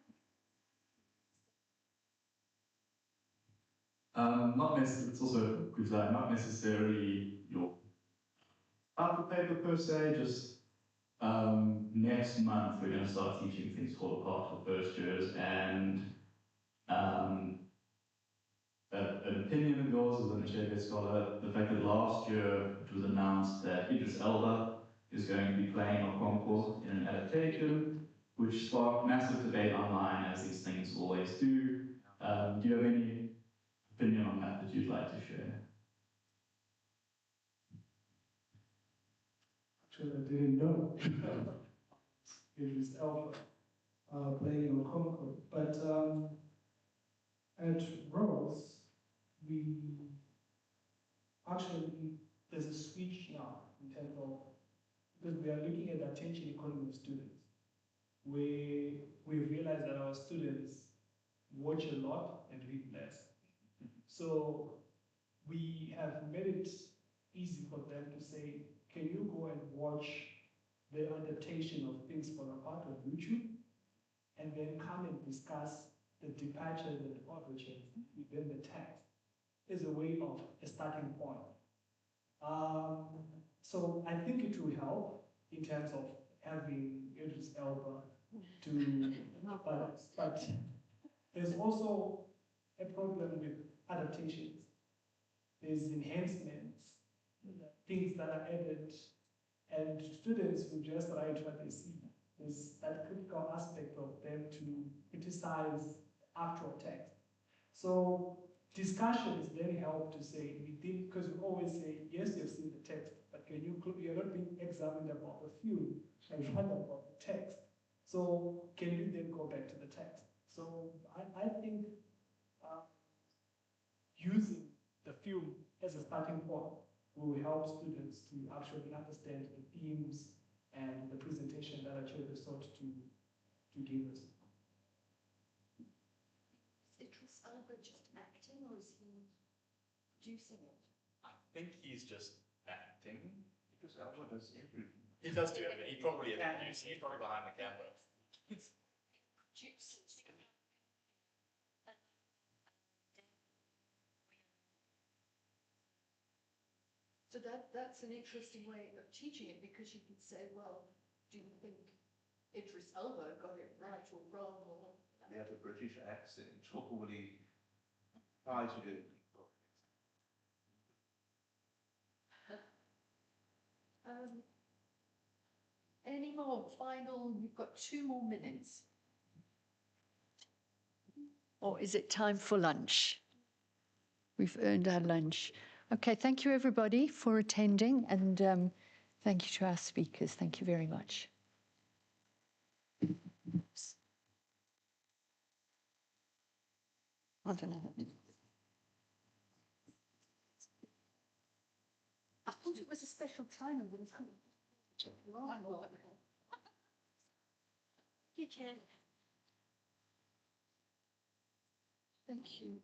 Not necessarily, it's also good that not necessarily your type of paper per se, just next month we're going to start teaching things called part for first years, and an opinion of yours as an Achebe scholar, the fact that last year it was announced that Idris Elba is going to be playing Okonkwo in an adaptation, which sparked massive debate online, as these things always do. Do you have any opinion on that you'd like to share? Actually, I didn't know it was Alpha playing Okonkwo. But at Rose, we actually, there's a switch now in terms of, because we are looking at the attention economy of students, where we realize that our students watch a lot and read less. So we have made it easy for them to say, can you go and watch the adaptation of Things Fall Apart on YouTube, and then come and discuss the departures and the origins within the text as a way of a starting point. So I think it will help in terms of having Idris Elba to, but there's also a problem with adaptations. There's enhancements, things that are added, and students will just write what they see. There's that critical aspect of them to criticize actual text. So discussions then help to say, because you always say, yes, you've seen the text, but you're not being examined about the film, and rather about the text. So can you then go back to the text? So I think using the film as a starting point will help students to actually understand the themes and the presentation that Achebe sought to give us. Is Idris Elba just acting, or is he producing it? I think he's just acting. Idris Elba does everything. He does do everything. He probably is producing. He's probably behind the camera. So that's an interesting way of teaching it, because you could say, well, do you think Idris Elba got it right or wrong? Or They have a British accent, probably try to do it. Any more final? You've got 2 more minutes. Or is it time for lunch? We've earned our lunch. Okay, thank you everybody for attending, and thank you to our speakers. Thank you very much. I don't know. I thought it was a special time and wouldn't come. You can. Thank you.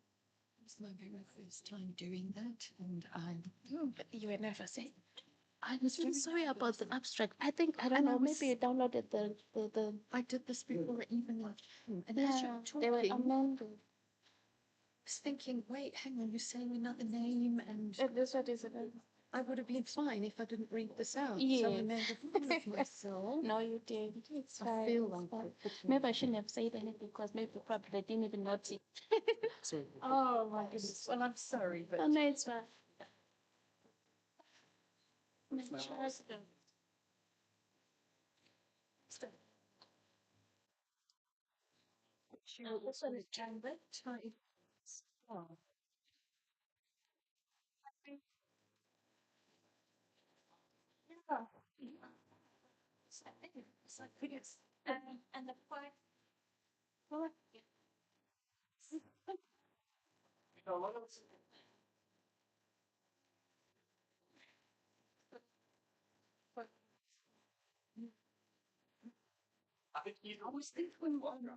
It's my very first time doing that, and I'm. Oh, but you were nervous, eh? I was really sorry about the abstract. I think, I don't know, maybe you downloaded the. I did this before even, and as Yeah, you're they were talking, I amended. was thinking, wait, hang on, you're saying another name, and This what is it? I would have been fine if I didn't read this out. So I Yes. made a fool of myself. No, you did. It's I fine. feel it's like fine. it. Maybe I shouldn't have said anything because maybe probably they didn't even notice. Oh my goodness. Well, I'm sorry, but Oh, no, it's fine. this one is Janet. Oh. Yeah. It's like yes. And the point. Well, You always think when one.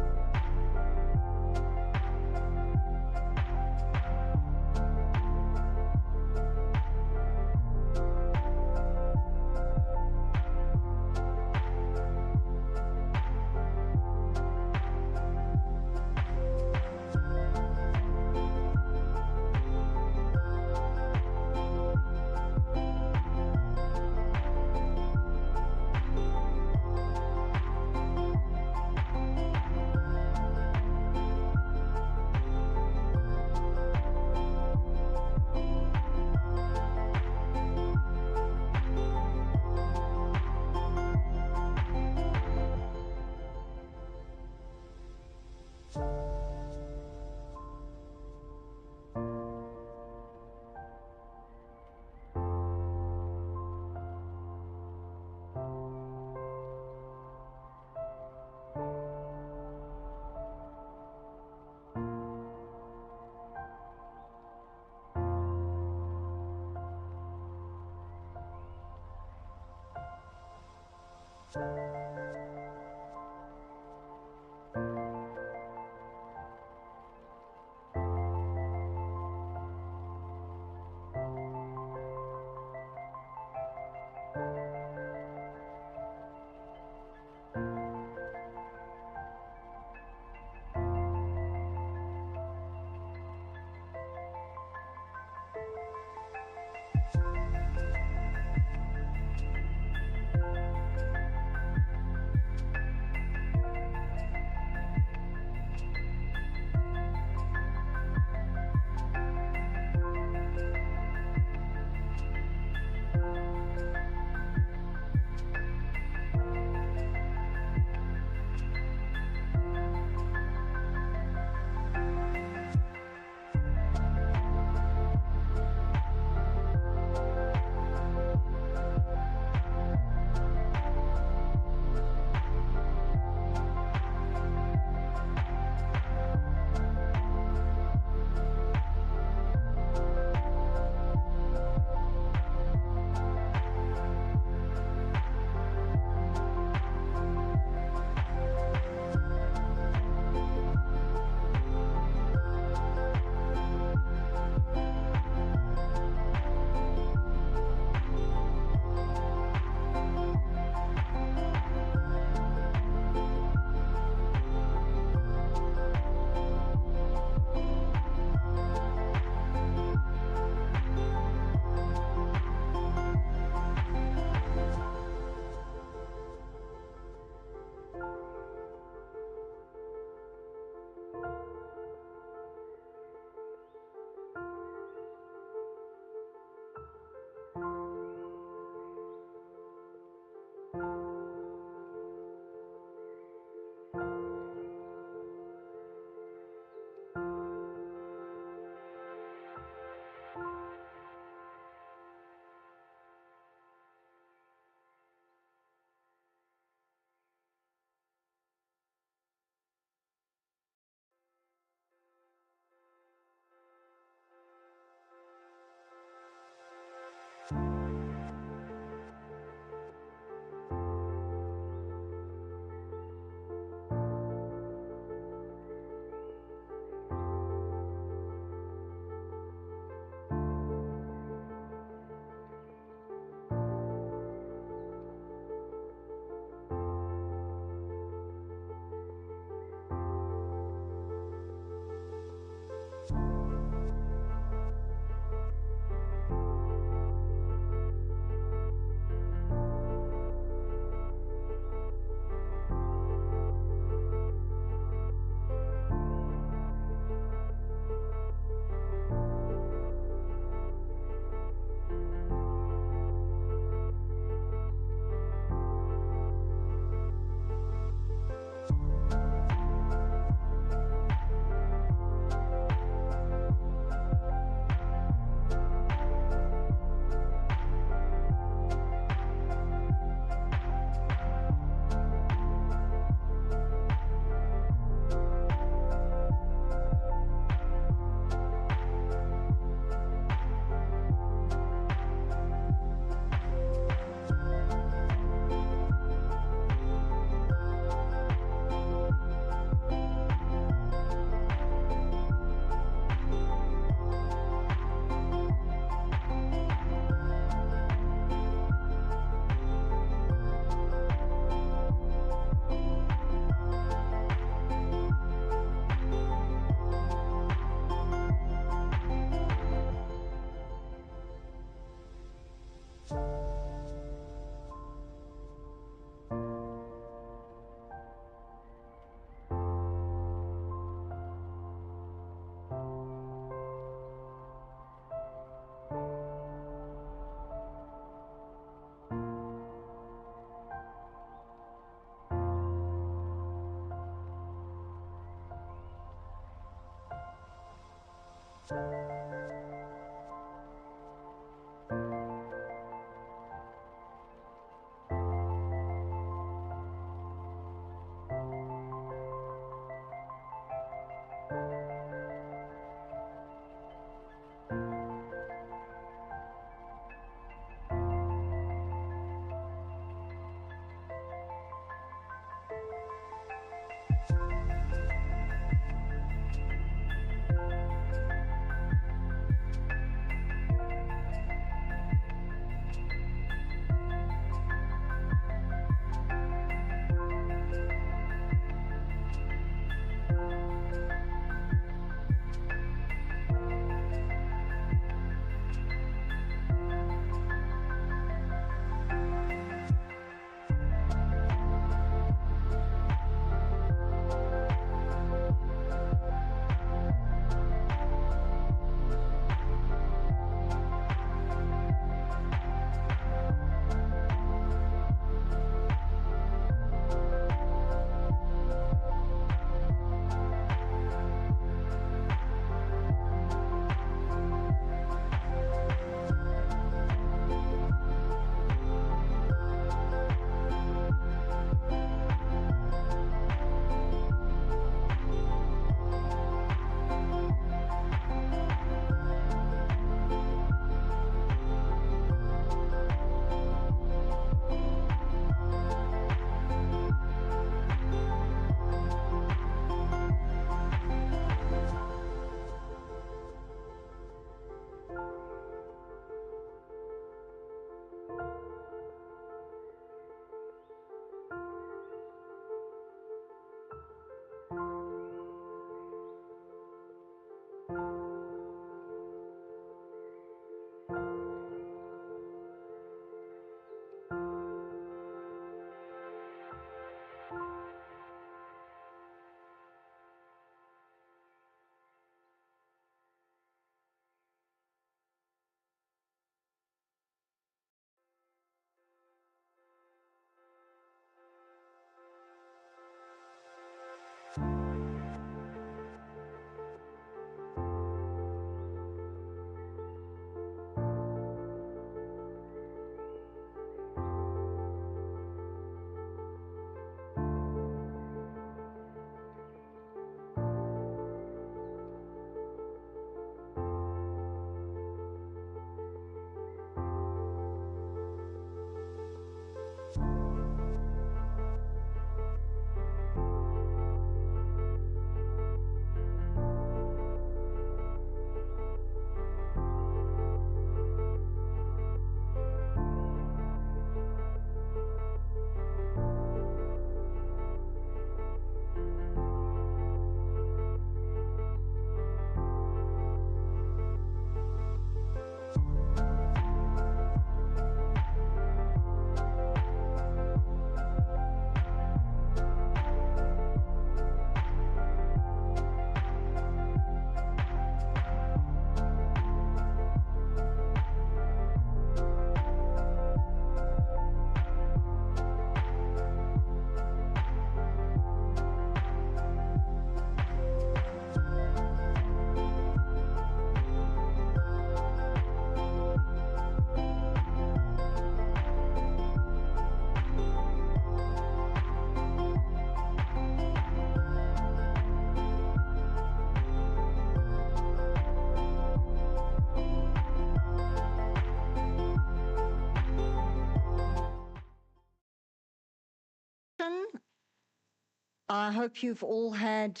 I hope you've all had,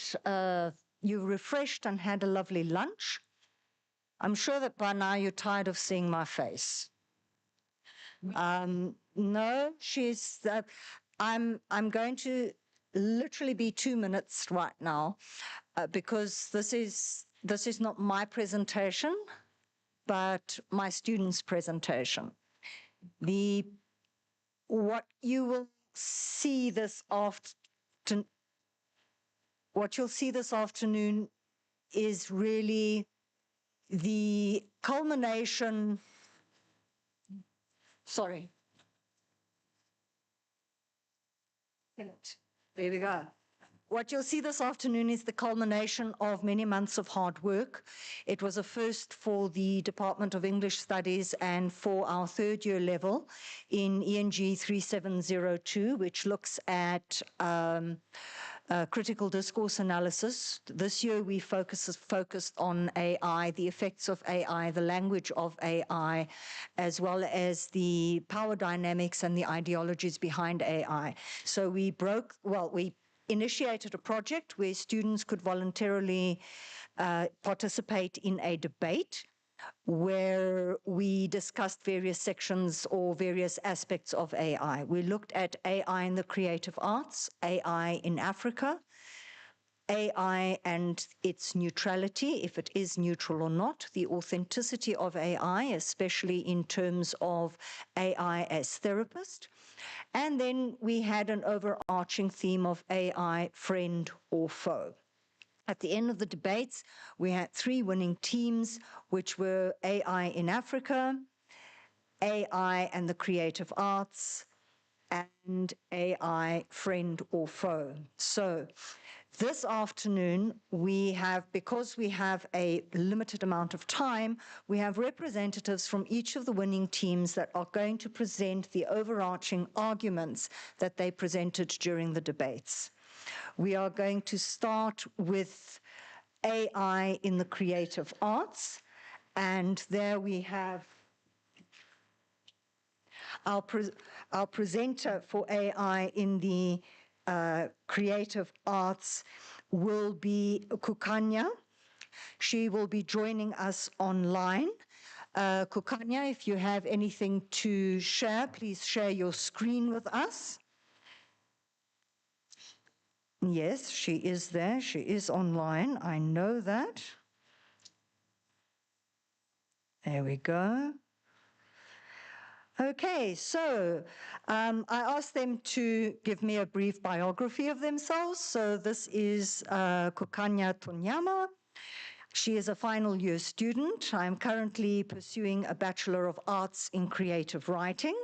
you've refreshed and had a lovely lunch. I'm sure that by now you're tired of seeing my face. No, I'm going to literally be 2 minutes right now because this is not my presentation, but my students' presentation. What you will see this afternoon is really the culmination. Sorry. There we go. what you'll see this afternoon is the culmination of many months of hard work. It was a first for the Department of English Studies and for our third year level in ENG 3702, which looks at critical discourse analysis. This year we focused on AI, the effects of AI, the language of AI, as well as the power dynamics and the ideologies behind AI. So we initiated a project where students could voluntarily participate in a debate where we discussed various sections or various aspects of AI. We looked at AI in the creative arts, AI in Africa, AI and its neutrality, if it is neutral or not, the authenticity of AI, especially in terms of AI as therapist. And then we had an overarching theme of AI, friend or foe. At the end of the debates, we had 3 winning teams, which were AI in Africa, AI and the creative arts, and AI, friend or foe. So this afternoon, because we have a limited amount of time, we have representatives from each of the winning teams that are going to present the overarching arguments that they presented during the debates. We are going to start with AI in the creative arts, and there we have our presenter for AI in the creative arts will be Kukanya. She will be joining us online. Kukanya, if you have anything to share, please share your screen with us. Yes, she is there. She is online. I know that. There we go. Okay, so I asked them to give me a brief biography of themselves. So this is Kukanya Tonyama. She is a final year student. I'm currently pursuing a Bachelor of Arts in Creative Writing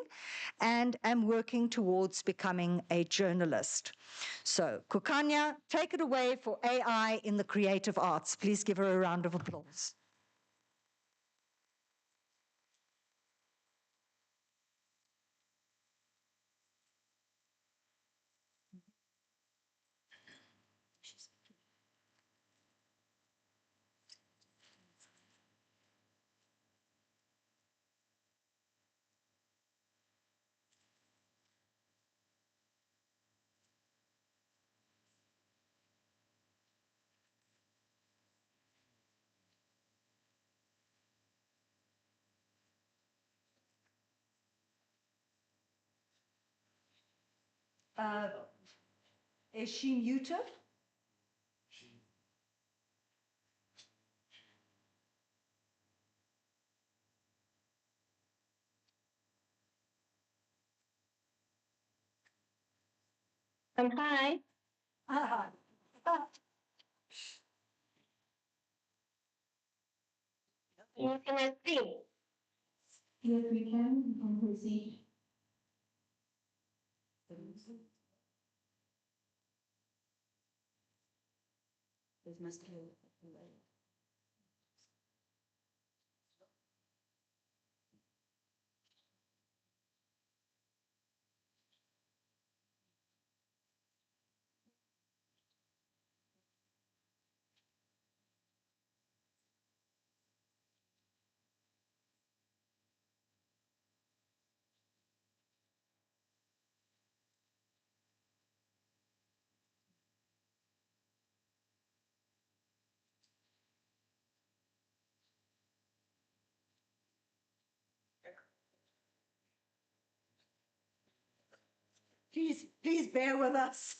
and am working towards becoming a journalist. So Kukanya, take it away for AI in the creative arts. Please give her a round of applause. Is she muted? Hi. Can I sing? Yes, we can. You can proceed. Please bear with us.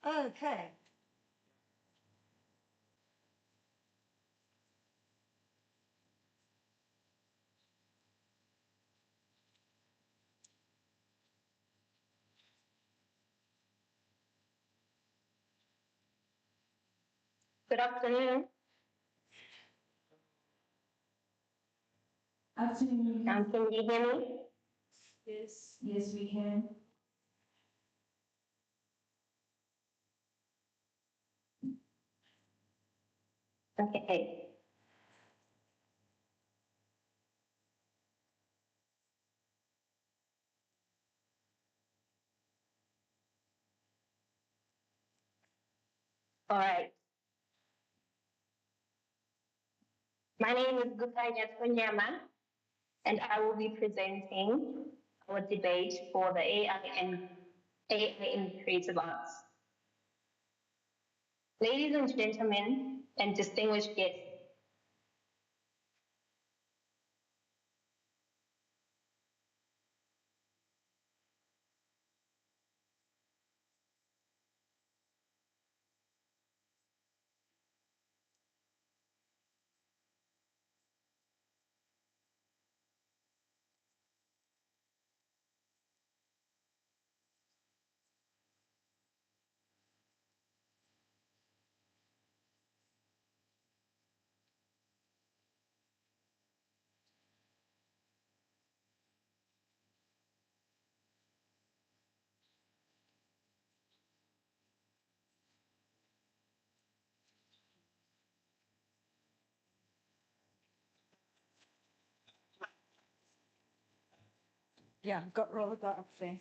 Okay. Good afternoon. Afternoon. Can you hear me? Yes, yes, we can. Okay. All right. My name is Gupanya Tonyama, and I will be presenting our debate for the AI in creative arts. Ladies and gentlemen, and distinguished guests, Yeah, got up there.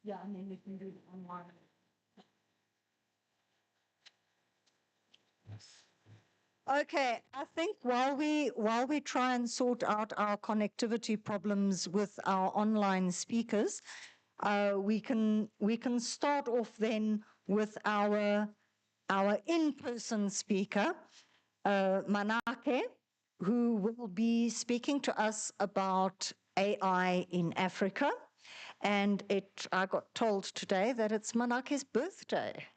Yeah, and then we can do it online. Okay, I think while we try and sort out our connectivity problems with our online speakers, we can start off then with our in-person speaker, Manake, who will be speaking to us about AI in Africa. And I got told today that it's Manake's birthday.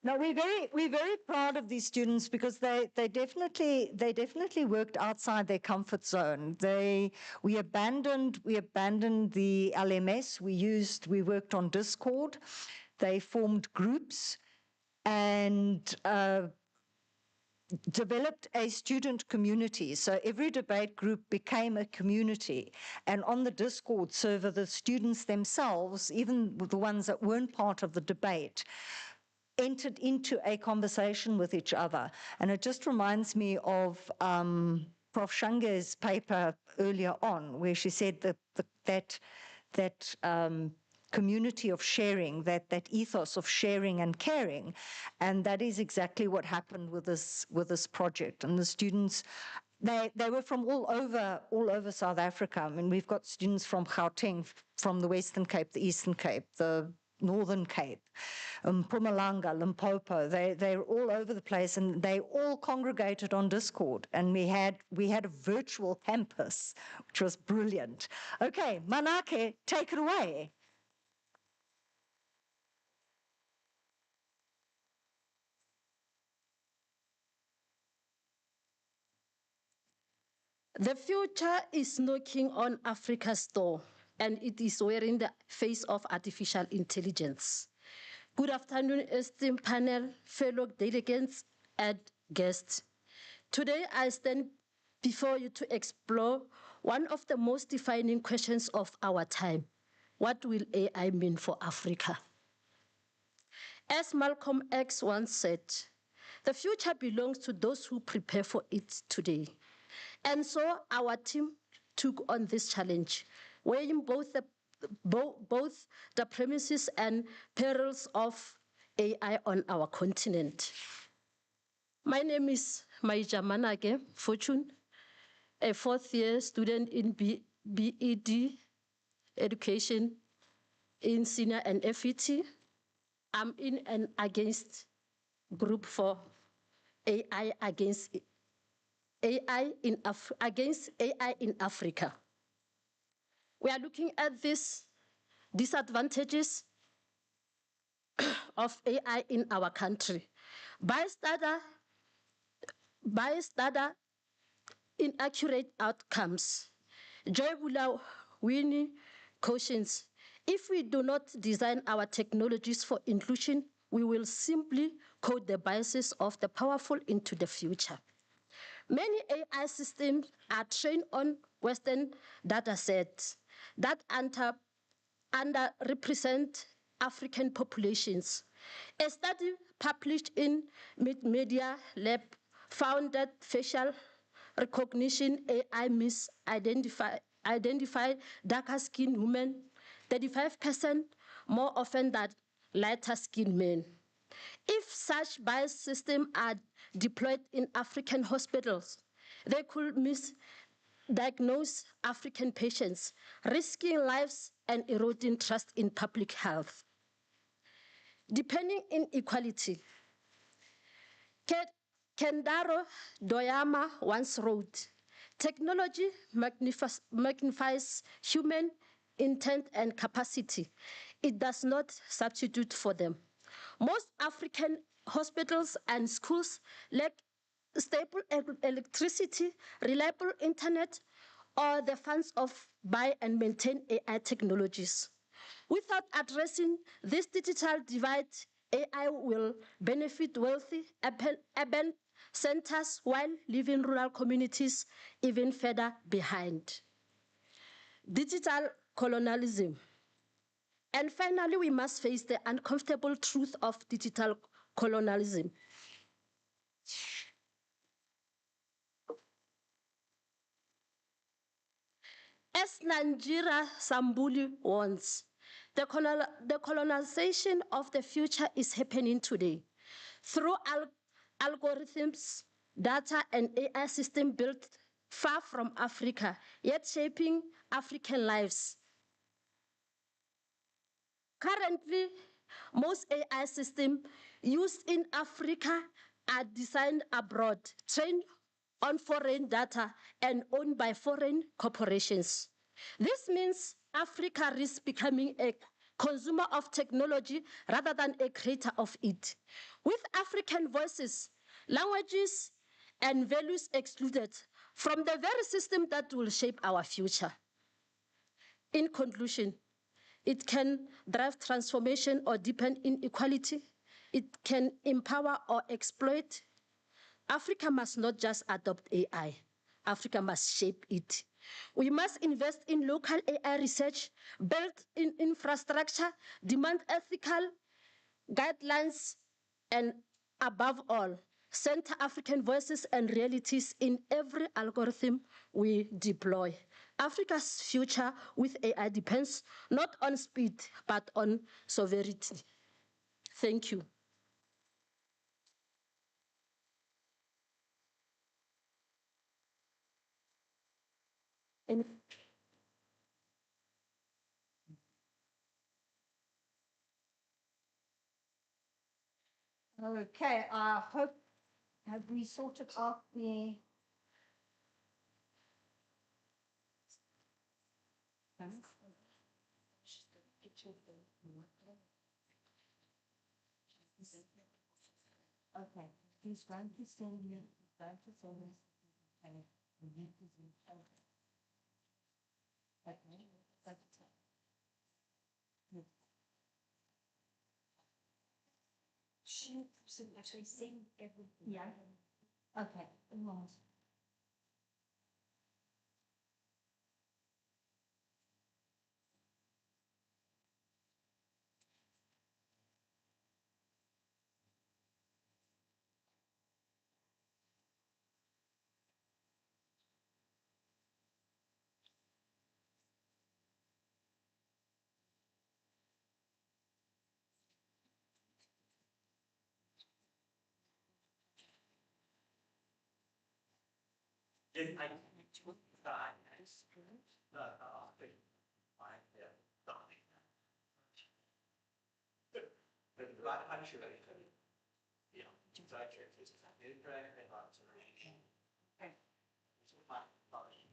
No, we're very proud of these students because they definitely worked outside their comfort zone. We abandoned the LMS. We worked on Discord. They formed groups and developed a student community. So every debate group became a community. And on the Discord server, the students themselves, even the ones that weren't part of the debate, entered into a conversation with each other. And it just reminds me of Prof. Shange's paper earlier on, where she said that community of sharing, that ethos of sharing and caring. And that is exactly what happened with this project. And the students, they were from all over South Africa. I mean, we've got students from Gauteng, from the Western Cape, the Eastern Cape, the Northern Cape, Mpumalanga, Limpopo. They're all over the place, and they all congregated on Discord, and we had a virtual campus, which was brilliant. Okay, Manake, take it away. The future is knocking on Africa's door, and it is wearing the face of artificial intelligence. Good afternoon, esteemed panel, fellow delegates, and guests. Today, I stand before you to explore one of the most defining questions of our time. What will AI mean for Africa? As Malcolm X once said, the future belongs to those who prepare for it today. And so our team took on this challenge, weighing both the premises and perils of AI on our continent. My name is Maija Manake Fortune, a fourth-year student in BEd education in senior and FET. I'm in an against group for AI against AI in Africa. We are looking at these disadvantages of AI in our country. Biased data, inaccurate outcomes. Joy Bula, Winnie cautions, if we do not design our technologies for inclusion, we will simply code the biases of the powerful into the future. Many AI systems are trained on Western data sets that underrepresent African populations. A study published in Media Lab found that facial recognition AI misidentified darker-skinned women 35% more often than lighter-skinned men. If such bias systems are deployed in African hospitals, they could misdiagnose African patients, risking lives and eroding trust in public health. Deepening inequality. Kendaro Doyama once wrote, technology magnifies human intent and capacity. It does not substitute for them. Most African hospitals and schools lack stable electricity, reliable internet, or the funds to buy and maintain AI technologies. Without addressing this digital divide, AI will benefit wealthy urban centers while leaving rural communities even further behind. Digital colonialism. And finally, we must face the uncomfortable truth of digital colonialism. As Nanjira Sambuli warns, the colonization of the future is happening today through algorithms, data, and AI systems built far from Africa, yet shaping African lives. Currently, most AI systems used in Africa are designed abroad, trained on foreign data, and owned by foreign corporations. This means Africa risks becoming a consumer of technology rather than a creator of it. With African voices, languages, and values excluded from the very system that will shape our future. In conclusion, it can drive transformation or deepen inequality. It can empower or exploit. Africa must not just adopt AI. Africa must shape it. We must invest in local AI research, build in infrastructure, demand ethical guidelines, and above all, center African voices and realities in every algorithm we deploy. Africa's future with AI depends not on speed, but on sovereignty. Thank you. Okay, I hope, have we sorted out the... Okay, he's going to send you, going to send us. Okay. Okay, that's it. Yes. She actually send everything. Yeah. Okay.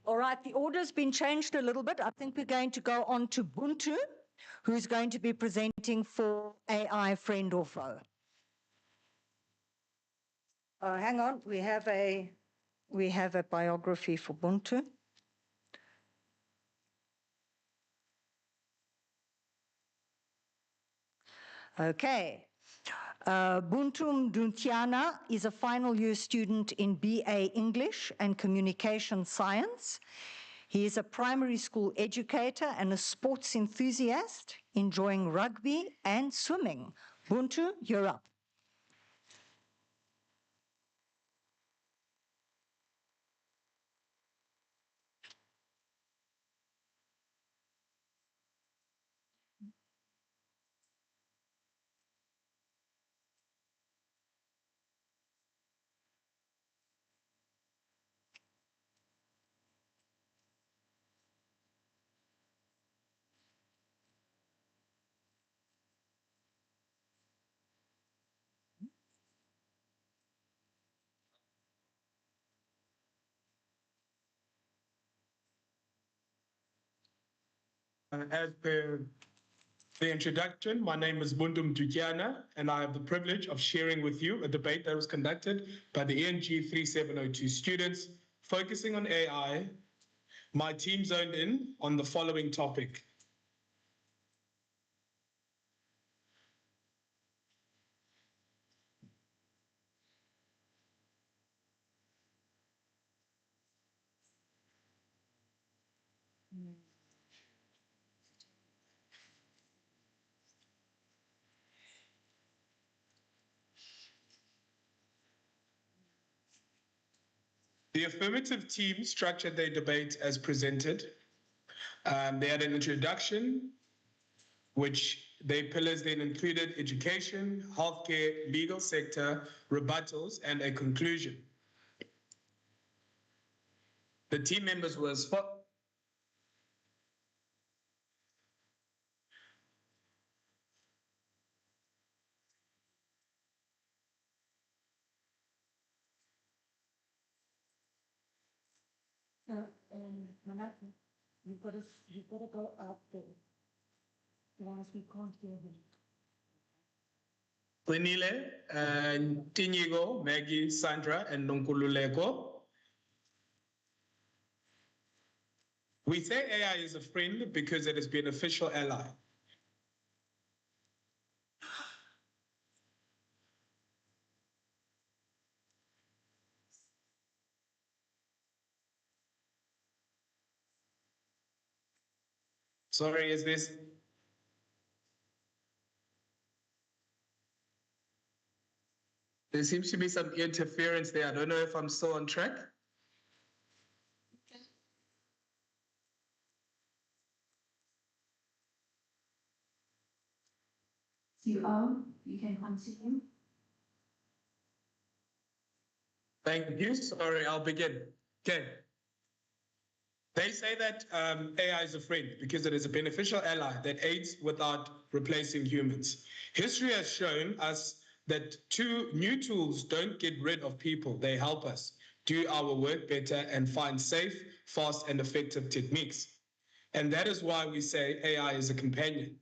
All right, the order's been changed a little bit. I think we're going to go on to Buntu, who's going to be presenting for AI Friend or Foe. Hang on, we have a biography for Buntu. Okay. Buntu Mduntiana is a final year student in BA English and Communication Science. He is a primary school educator and a sports enthusiast, enjoying rugby and swimming. Buntu, you're up. As per the introduction, my name is Buntu Mduntiana, and I have the privilege of sharing with you a debate that was conducted by the ENG 3702 students focusing on AI. My team zoned in on the following topic. The affirmative team structured their debate as presented. They had an introduction, which their pillars then included education, healthcare, legal sector, rebuttals, and a conclusion. The team members were as follows. Manatee, you've got to go out there. Otherwise we can't hear him. Winnie, Tinigo, Maggie, Sandra, and Nonkululeko. We say AI is a friend because it is a beneficial ally. Sorry, is this? There seems to be some interference there. I don't know if I'm still on track. You can continue. Thank you. Sorry, I'll begin. Okay. They say that AI is a friend because it is a beneficial ally that aids without replacing humans. History has shown us that new tools don't get rid of people, they help us do our work better and find safe, fast, and effective techniques. And that is why we say AI is a companion.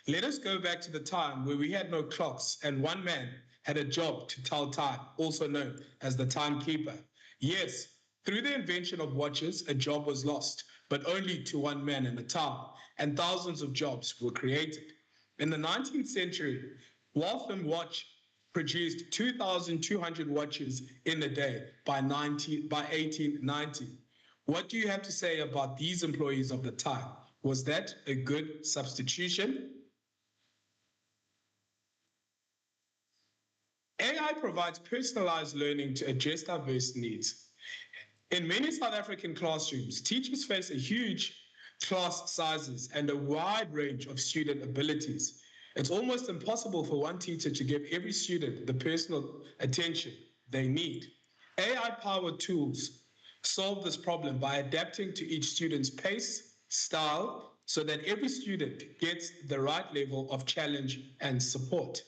Let us go back to the time where we had no clocks and one man had a job to tell time, also known as the timekeeper. Yes, through the invention of watches, a job was lost, but only to one man in a town, and thousands of jobs were created. In the 19th century, Waltham Watch produced 2,200 watches in a day by 1890. What do you have to say about these employees of the time? Was that a good substitution? AI provides personalized learning to address diverse needs. In many South African classrooms, teachers face a huge class sizes and a wide range of student abilities. It's almost impossible for one teacher to give every student the personal attention they need. AI-powered tools solve this problem by adapting to each student's pace, style, so that every student gets the right level of challenge and support.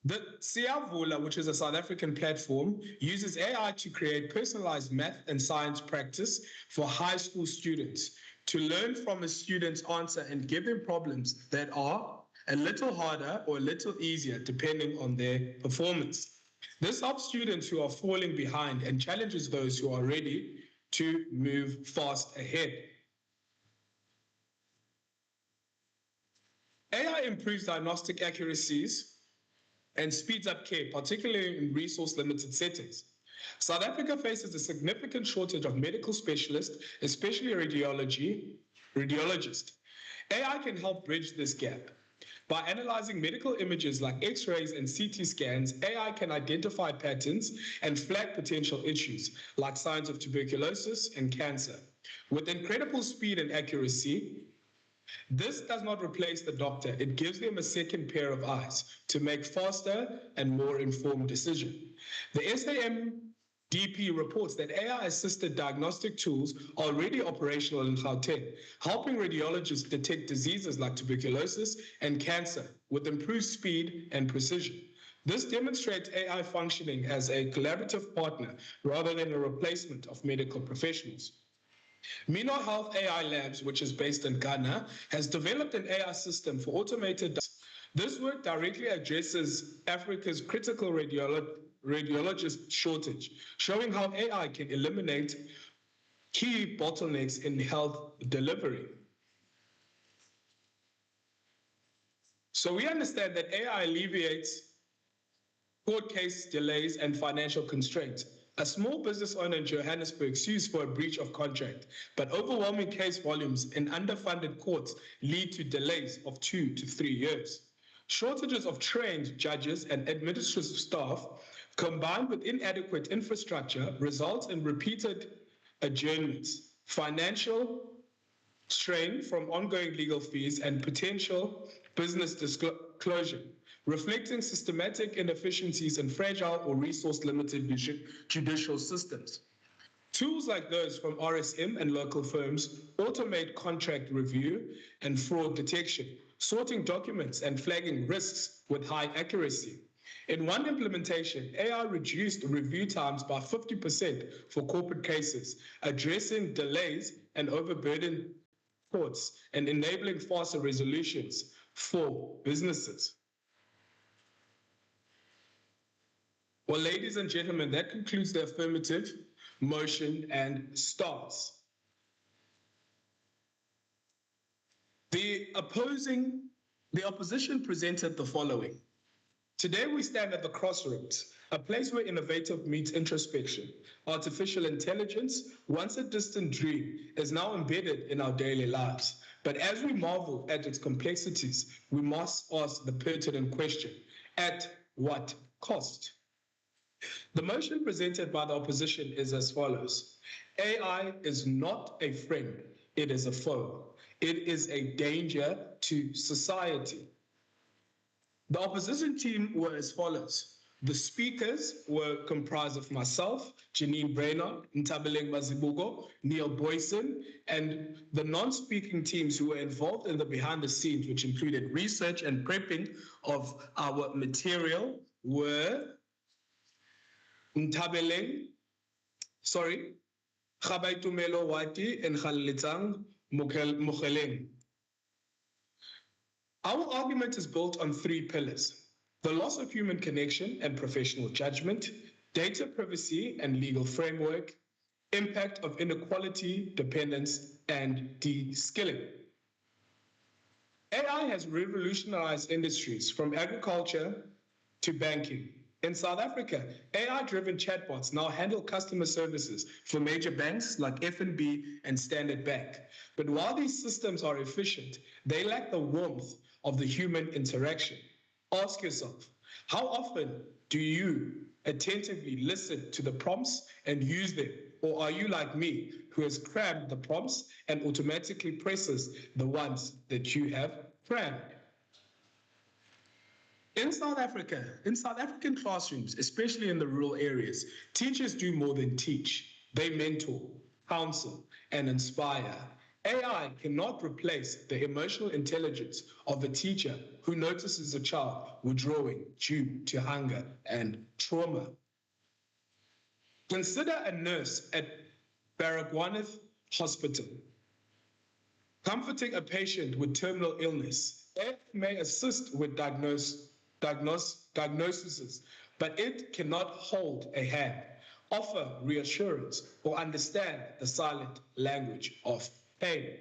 The Siyavula, which is a South African platform, uses AI to create personalized math and science practice for high school students to learn from a student's answer and give them problems that are a little harder or a little easier depending on their performance. This helps students who are falling behind and challenges those who are ready to move fast ahead. AI improves diagnostic accuracies and speeds up care, particularly in resource-limited settings. South Africa faces a significant shortage of medical specialists, especially radiologists. AI can help bridge this gap. By analyzing medical images like X-rays and CT scans, AI can identify patterns and flag potential issues like signs of tuberculosis and cancer. With incredible speed and accuracy, this does not replace the doctor. It gives them a second pair of eyes to make faster and more informed decisions. The SAMDP reports that AI-assisted diagnostic tools are already operational in Gauteng, helping radiologists detect diseases like tuberculosis and cancer with improved speed and precision. This demonstrates AI functioning as a collaborative partner rather than a replacement of medical professionals. Mino Health AI Labs, which is based in Ghana, has developed an AI system for automated. This work directly addresses Africa's critical radiologist shortage, showing how AI can eliminate key bottlenecks in health delivery. So we understand that AI alleviates court case delays and financial constraints. A small business owner in Johannesburg sues for a breach of contract, but overwhelming case volumes in underfunded courts lead to delays of 2 to 3 years. Shortages of trained judges and administrative staff, combined with inadequate infrastructure, results in repeated adjournments, financial strain from ongoing legal fees, and potential business closure, reflecting systematic inefficiencies in fragile or resource-limited judicial systems. Tools like those from RSM and local firms automate contract review and fraud detection, sorting documents and flagging risks with high accuracy. In one implementation, AI reduced review times by 50% for corporate cases, addressing delays and overburdened courts and enabling faster resolutions for businesses. Well, ladies and gentlemen, that concludes the affirmative motion and starts. The opposition presented the following. Today we stand at the crossroads, a place where innovative meets introspection. Artificial intelligence, once a distant dream, is now embedded in our daily lives. But as we marvel at its complexities, we must ask the pertinent question, at what cost? The motion presented by the opposition is as follows. AI is not a friend, it is a foe. It is a danger to society. The opposition team were as follows. The speakers were comprised of myself, Janine Brainerd, Ntabeleng Mazibuko, Neil Boyson, and the non-speaking teams who were involved in the behind the scenes, which included research and prepping of our material, were Ntabeleng, Gabaitumelo Wati and Khalitsang Mukheleng. Our argument is built on three pillars: the loss of human connection and professional judgment, data privacy and legal framework, impact of inequality, dependence, and de-skilling. AI has revolutionized industries from agriculture to banking. In South Africa, AI-driven chatbots now handle customer services for major banks like FNB and Standard Bank. But while these systems are efficient, they lack the warmth of the human interaction. Ask yourself, how often do you attentively listen to the prompts and use them? Or are you like me, who has crammed the prompts and automatically presses the ones that you have crammed? In South African classrooms, especially in the rural areas, teachers do more than teach. They mentor, counsel, and inspire. AI cannot replace the emotional intelligence of a teacher who notices a child withdrawing due to hunger and trauma. Consider a nurse at Baragwanath Hospital comforting a patient with terminal illness. It may assist with diagnosis, but it cannot hold a hand, offer reassurance, or understand the silent language of pain.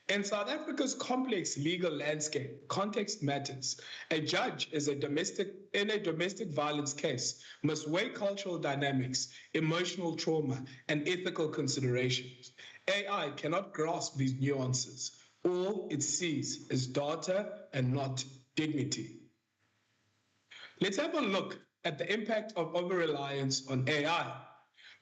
In South Africa's complex legal landscape, context matters. A judge in a domestic violence case must weigh cultural dynamics, emotional trauma, and ethical considerations. AI cannot grasp these nuances. All it sees is data and not dignity. Let's have a look at the impact of over-reliance on AI.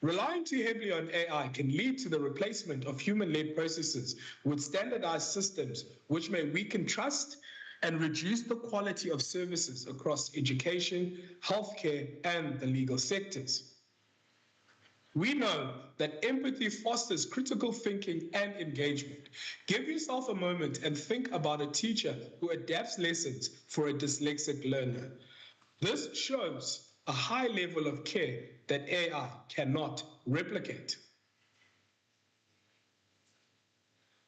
Relying too heavily on AI can lead to the replacement of human-led processes with standardized systems, which may weaken trust and reduce the quality of services across education, healthcare, and the legal sectors. We know that empathy fosters critical thinking and engagement. Give yourself a moment and think about a teacher who adapts lessons for a dyslexic learner. This shows a high level of care that AI cannot replicate.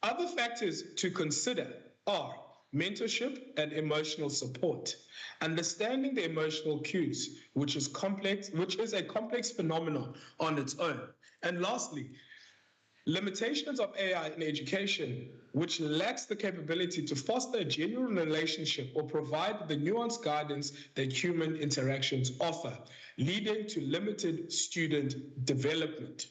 Other factors to consider are mentorship and emotional support, understanding the emotional cues, which is a complex phenomenon on its own. And lastly, limitations of AI in education, which lacks the capability to foster a genuine relationship or provide the nuanced guidance that human interactions offer, leading to limited student development.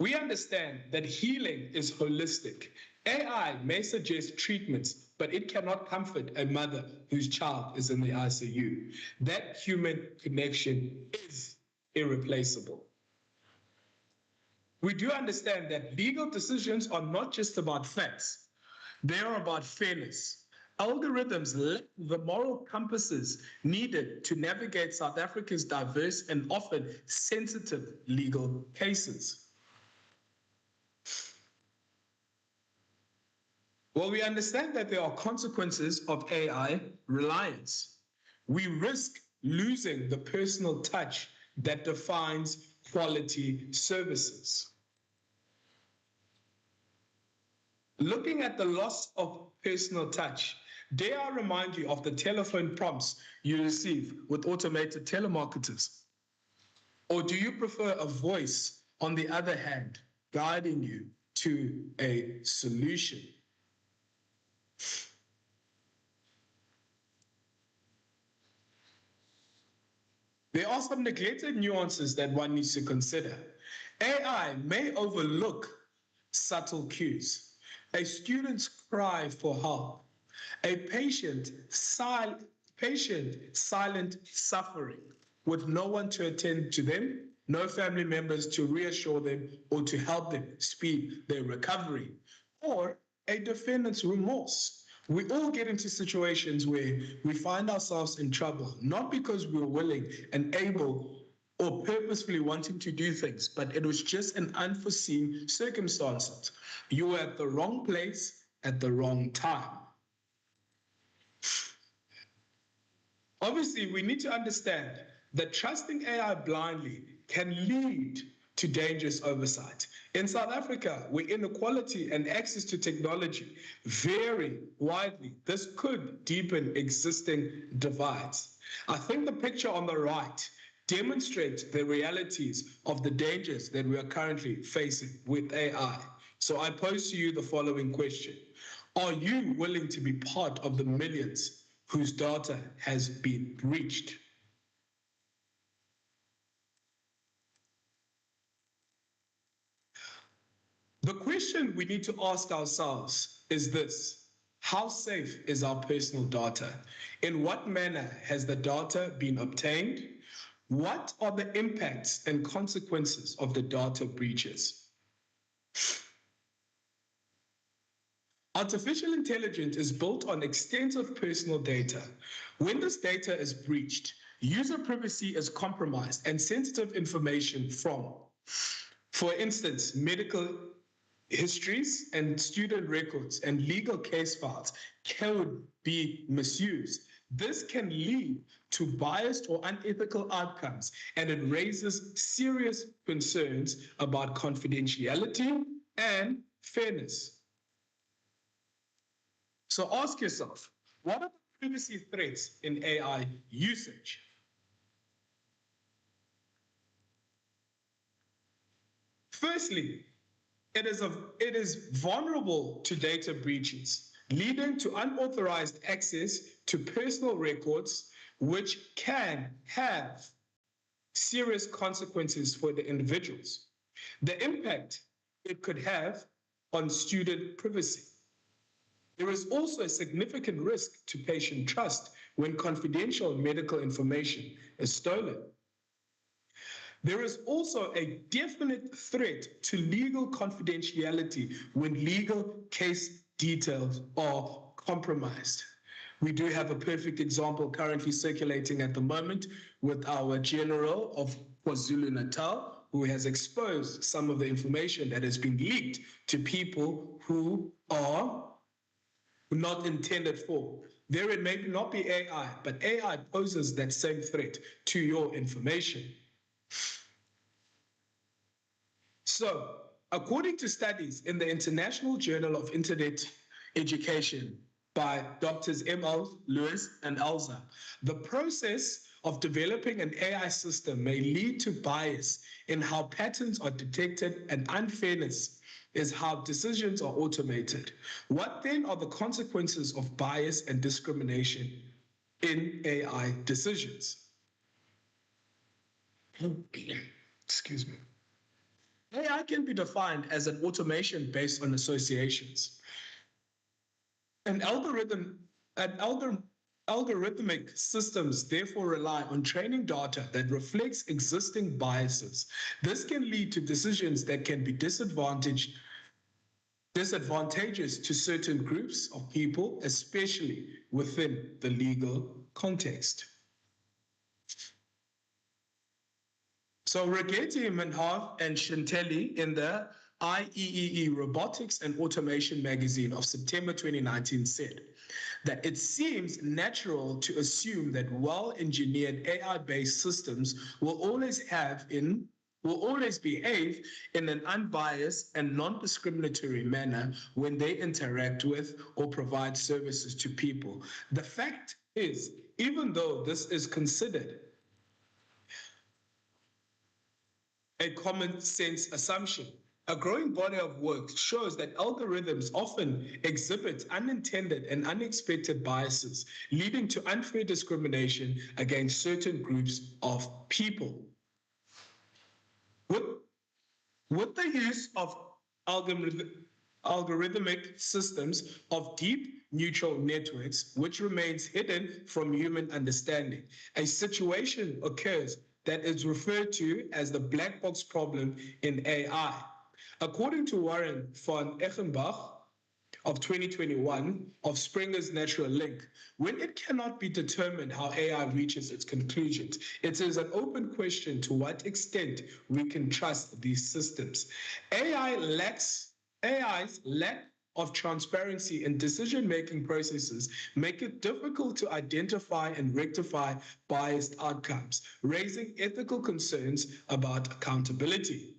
We understand that healing is holistic. AI may suggest treatments, but it cannot comfort a mother whose child is in the ICU. That human connection is irreplaceable. We do understand that legal decisions are not just about facts. They are about fairness. Algorithms lack the moral compasses needed to navigate South Africa's diverse and often sensitive legal cases. Well, we understand that there are consequences of AI reliance. We risk losing the personal touch that defines quality services. Looking at the loss of personal touch, dare I remind you of the telephone prompts you receive with automated telemarketers? Or do you prefer a voice, on the other hand, guiding you to a solution? There are some neglected nuances that one needs to consider. AI may overlook subtle cues. A student's cry for help, a patient silent suffering with no one to attend to them, no family members to reassure them or to help them speed their recovery, or a defendant's remorse. We all get into situations where we find ourselves in trouble, not because we're willing and able or purposefully wanting to do things, but it was just an unforeseen circumstance. You were at the wrong place at the wrong time. Obviously, we need to understand that trusting AI blindly can lead to dangerous oversight. In South Africa, where inequality and access to technology vary widely, this could deepen existing divides. I think the picture on the right demonstrates the realities of the dangers that we are currently facing with AI. So I pose to you the following question. Are you willing to be part of the millions whose data has been breached? The question we need to ask ourselves is this: how safe is our personal data? In what manner has the data been obtained? What are the impacts and consequences of the data breaches? Artificial intelligence is built on extensive personal data. When this data is breached, user privacy is compromised and sensitive information from, for instance, medical histories and student records and legal case files can be misused. This can lead to biased or unethical outcomes, and it raises serious concerns about confidentiality and fairness. So ask yourself, what are the privacy threats in AI usage? Firstly, it is vulnerable to data breaches, leading to unauthorized access to personal records, which can have serious consequences for the individuals. The impact it could have on student privacy. There is also a significant risk to patient trust when confidential medical information is stolen. There is also a definite threat to legal confidentiality when legal case details are compromised. We do have a perfect example currently circulating at the moment with our General of KwaZulu-Natal, who has exposed some of the information that has been leaked to people who are not intended for. There it may not be AI, but AI poses that same threat to your information. So, according to studies in the International Journal of Internet Education by Drs. M.L. Lewis and Elza, the process of developing an AI system may lead to bias in how patterns are detected and unfairness is how decisions are automated. What then are the consequences of bias and discrimination in AI decisions? Excuse me. AI can be defined as an automation based on associations. Algorithmic systems therefore rely on training data that reflects existing biases. This can lead to decisions that can be disadvantageous to certain groups of people, especially within the legal context. So Rigetti, Minhar, and Chantelli in the IEEE Robotics and Automation magazine of September 2019 said that it seems natural to assume that well-engineered AI-based systems will always behave in an unbiased and non-discriminatory manner when they interact with or provide services to people. The fact is, even though this is considered a common sense assumption, a growing body of work shows that algorithms often exhibit unintended and unexpected biases, leading to unfair discrimination against certain groups of people. With the use of algorithmic systems of deep neural networks, which remains hidden from human understanding, a situation occurs that is referred to as the black box problem in AI. According to Warren von Echenbach of 2021 of Springer's Natural Link, when it cannot be determined how AI reaches its conclusions, it is an open question to what extent we can trust these systems. AIs lack of transparency in decision-making processes make it difficult to identify and rectify biased outcomes, raising ethical concerns about accountability.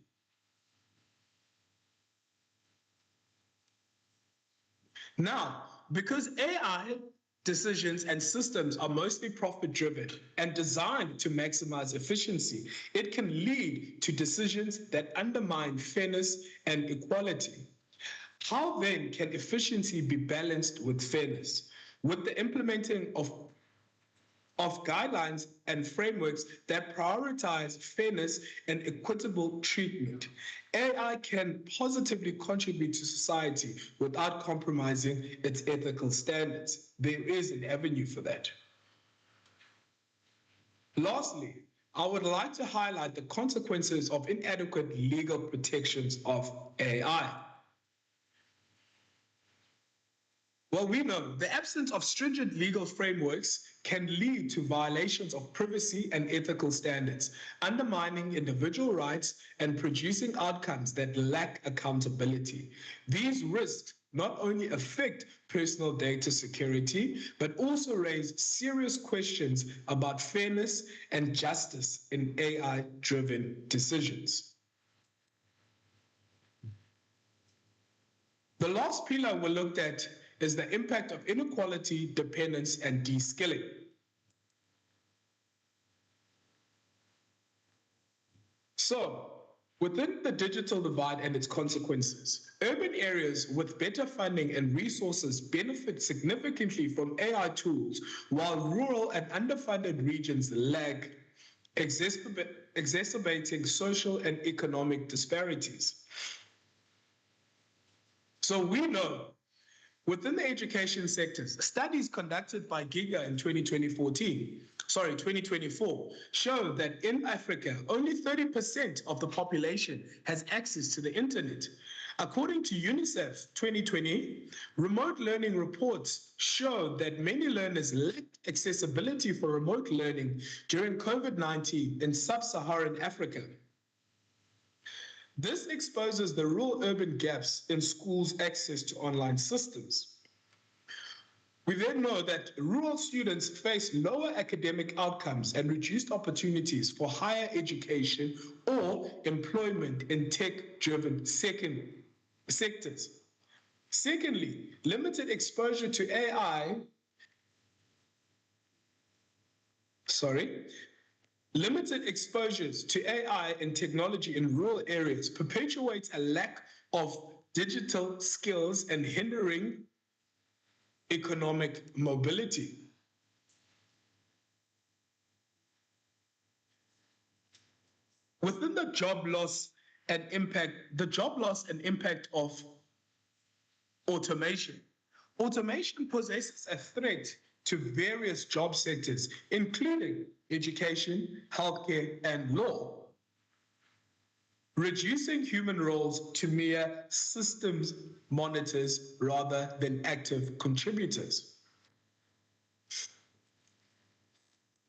Now, because AI decisions and systems are mostly profit-driven and designed to maximize efficiency, it can lead to decisions that undermine fairness and equality. How then can efficiency be balanced with fairness? With the implementing of guidelines and frameworks that prioritize fairness and equitable treatment. AI can positively contribute to society without compromising its ethical standards. There is an avenue for that. Lastly, I would like to highlight the consequences of inadequate legal protections of AI. Well, we know the absence of stringent legal frameworks can lead to violations of privacy and ethical standards, undermining individual rights and producing outcomes that lack accountability. These risks not only affect personal data security, but also raise serious questions about fairness and justice in AI-driven decisions. The last pillar we looked at is the impact of inequality, dependence, and de-skilling. So, within the digital divide and its consequences, urban areas with better funding and resources benefit significantly from AI tools, while rural and underfunded regions lag, exacerbating social and economic disparities. So we know within the education sectors, studies conducted by GIGA in 2024 show that in Africa, only 30% of the population has access to the internet. According to UNICEF 2020, remote learning reports show that many learners lacked accessibility for remote learning during COVID-19 in sub-Saharan Africa. This exposes the rural-urban gaps in schools' access to online systems. We then know that rural students face lower academic outcomes and reduced opportunities for higher education or employment in tech-driven sectors. Secondly, limited exposure to AI Limited exposures to AI and technology in rural areas perpetuates a lack of digital skills and hindering economic mobility. Within the job loss and impact of automation. Automation poses a threat to various job sectors, including education, healthcare, and law, reducing human roles to mere systems monitors rather than active contributors.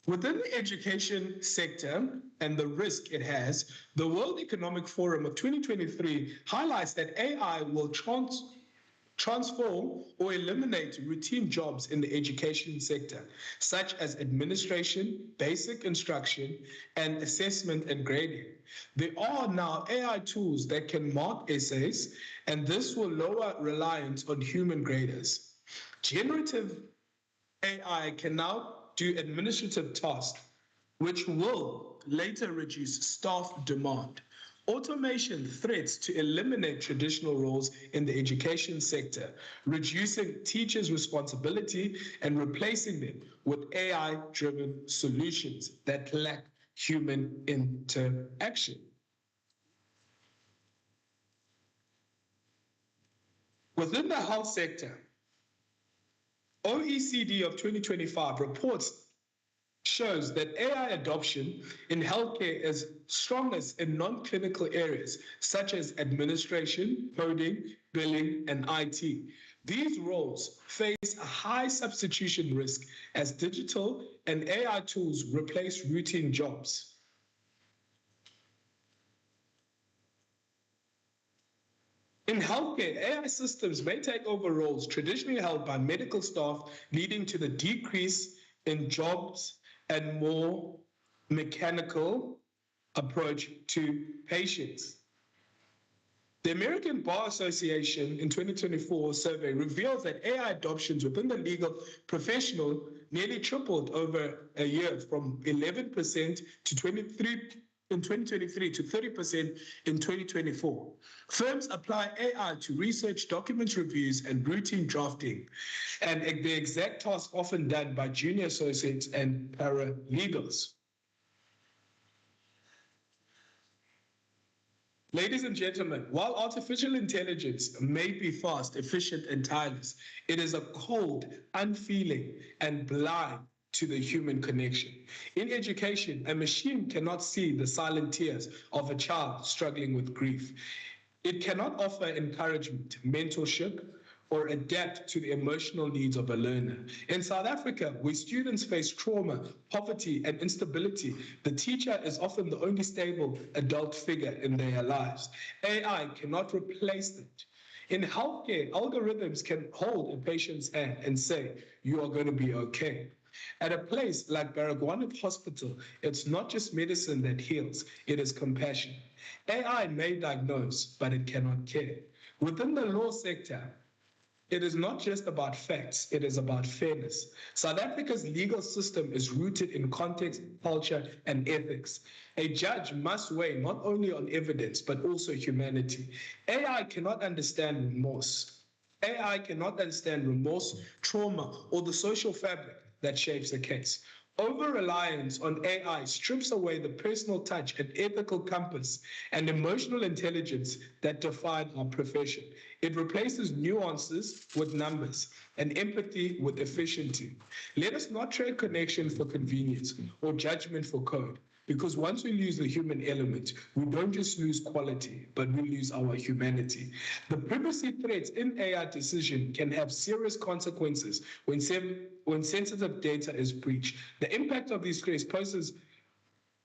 Within the education sector and the risk it has, the World Economic Forum of 2023 highlights that AI will transform or eliminate routine jobs in the education sector, such as administration, basic instruction, and assessment and grading. There are now AI tools that can mark essays, and this will lower reliance on human graders. Generative AI can now do administrative tasks, which will later reduce staff demand. Automation threats to eliminate traditional roles in the education sector, reducing teachers' responsibility and replacing them with AI-driven solutions that lack human interaction. Within the health sector, OECD of 2025 reports shows that AI adoption in healthcare is strongest in non-clinical areas such as administration, coding, billing, and IT. These roles face a high substitution risk as digital and AI tools replace routine jobs. In healthcare, AI systems may take over roles traditionally held by medical staff, leading to the decrease in jobs and more mechanical approach to patients. The American Bar Association in 2024 survey reveals that AI adoptions within the legal professional nearly tripled over a year, from 11% to 23 in 2023 to 30% in 2024. Firms apply AI to research, documents reviews, and routine drafting, and the exact task often done by junior associates and paralegals. Ladies and gentlemen, while artificial intelligence may be fast, efficient, and tireless, it is a cold, unfeeling, and blind to the human connection. In education, a machine cannot see the silent tears of a child struggling with grief. It cannot offer encouragement, mentorship, or adapt to the emotional needs of a learner. In South Africa, where students face trauma, poverty, and instability, the teacher is often the only stable adult figure in their lives. AI cannot replace that. In healthcare, algorithms can hold a patient's hand and say, "You are going to be okay." At a place like Baragwanath Hospital, it's not just medicine that heals, it is compassion. AI may diagnose, but it cannot care. Within the law sector, it is not just about facts, it is about fairness. South Africa's legal system is rooted in context, culture, and ethics. A judge must weigh not only on evidence, but also humanity. AI cannot understand remorse. AI cannot understand remorse, trauma, or the social fabric that shapes a case. Over-reliance on AI strips away the personal touch and ethical compass and emotional intelligence that define our profession. It replaces nuances with numbers and empathy with efficiency. Let us not trade connection for convenience or judgment for code, because once we lose the human element, we don't just lose quality, but we lose our humanity. The privacy threats in AI decision can have serious consequences when sensitive data is breached. The impact of these threats poses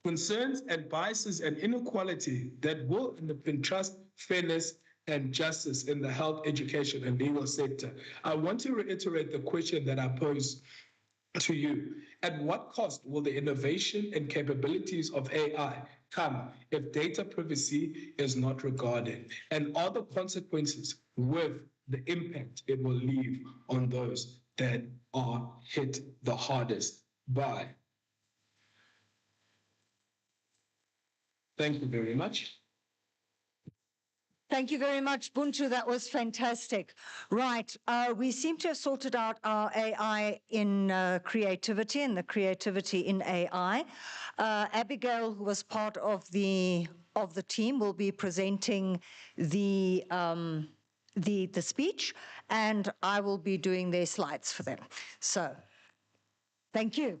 concerns and biases and inequality that will underpin trust, fairness, and justice in the health, education, and legal sector. I want to reiterate the question that I posed to you. At what cost will the innovation and capabilities of AI come if data privacy is not regarded? And are the consequences with the impact it will leave on those that are hit the hardest by? Thank you very much. Thank you very much, Buntu. That was fantastic. Right, we seem to have sorted out our AI in creativity and the creativity in AI. Abigail, who was part of the team, will be presenting the speech, and I will be doing their slides for them. So, thank you.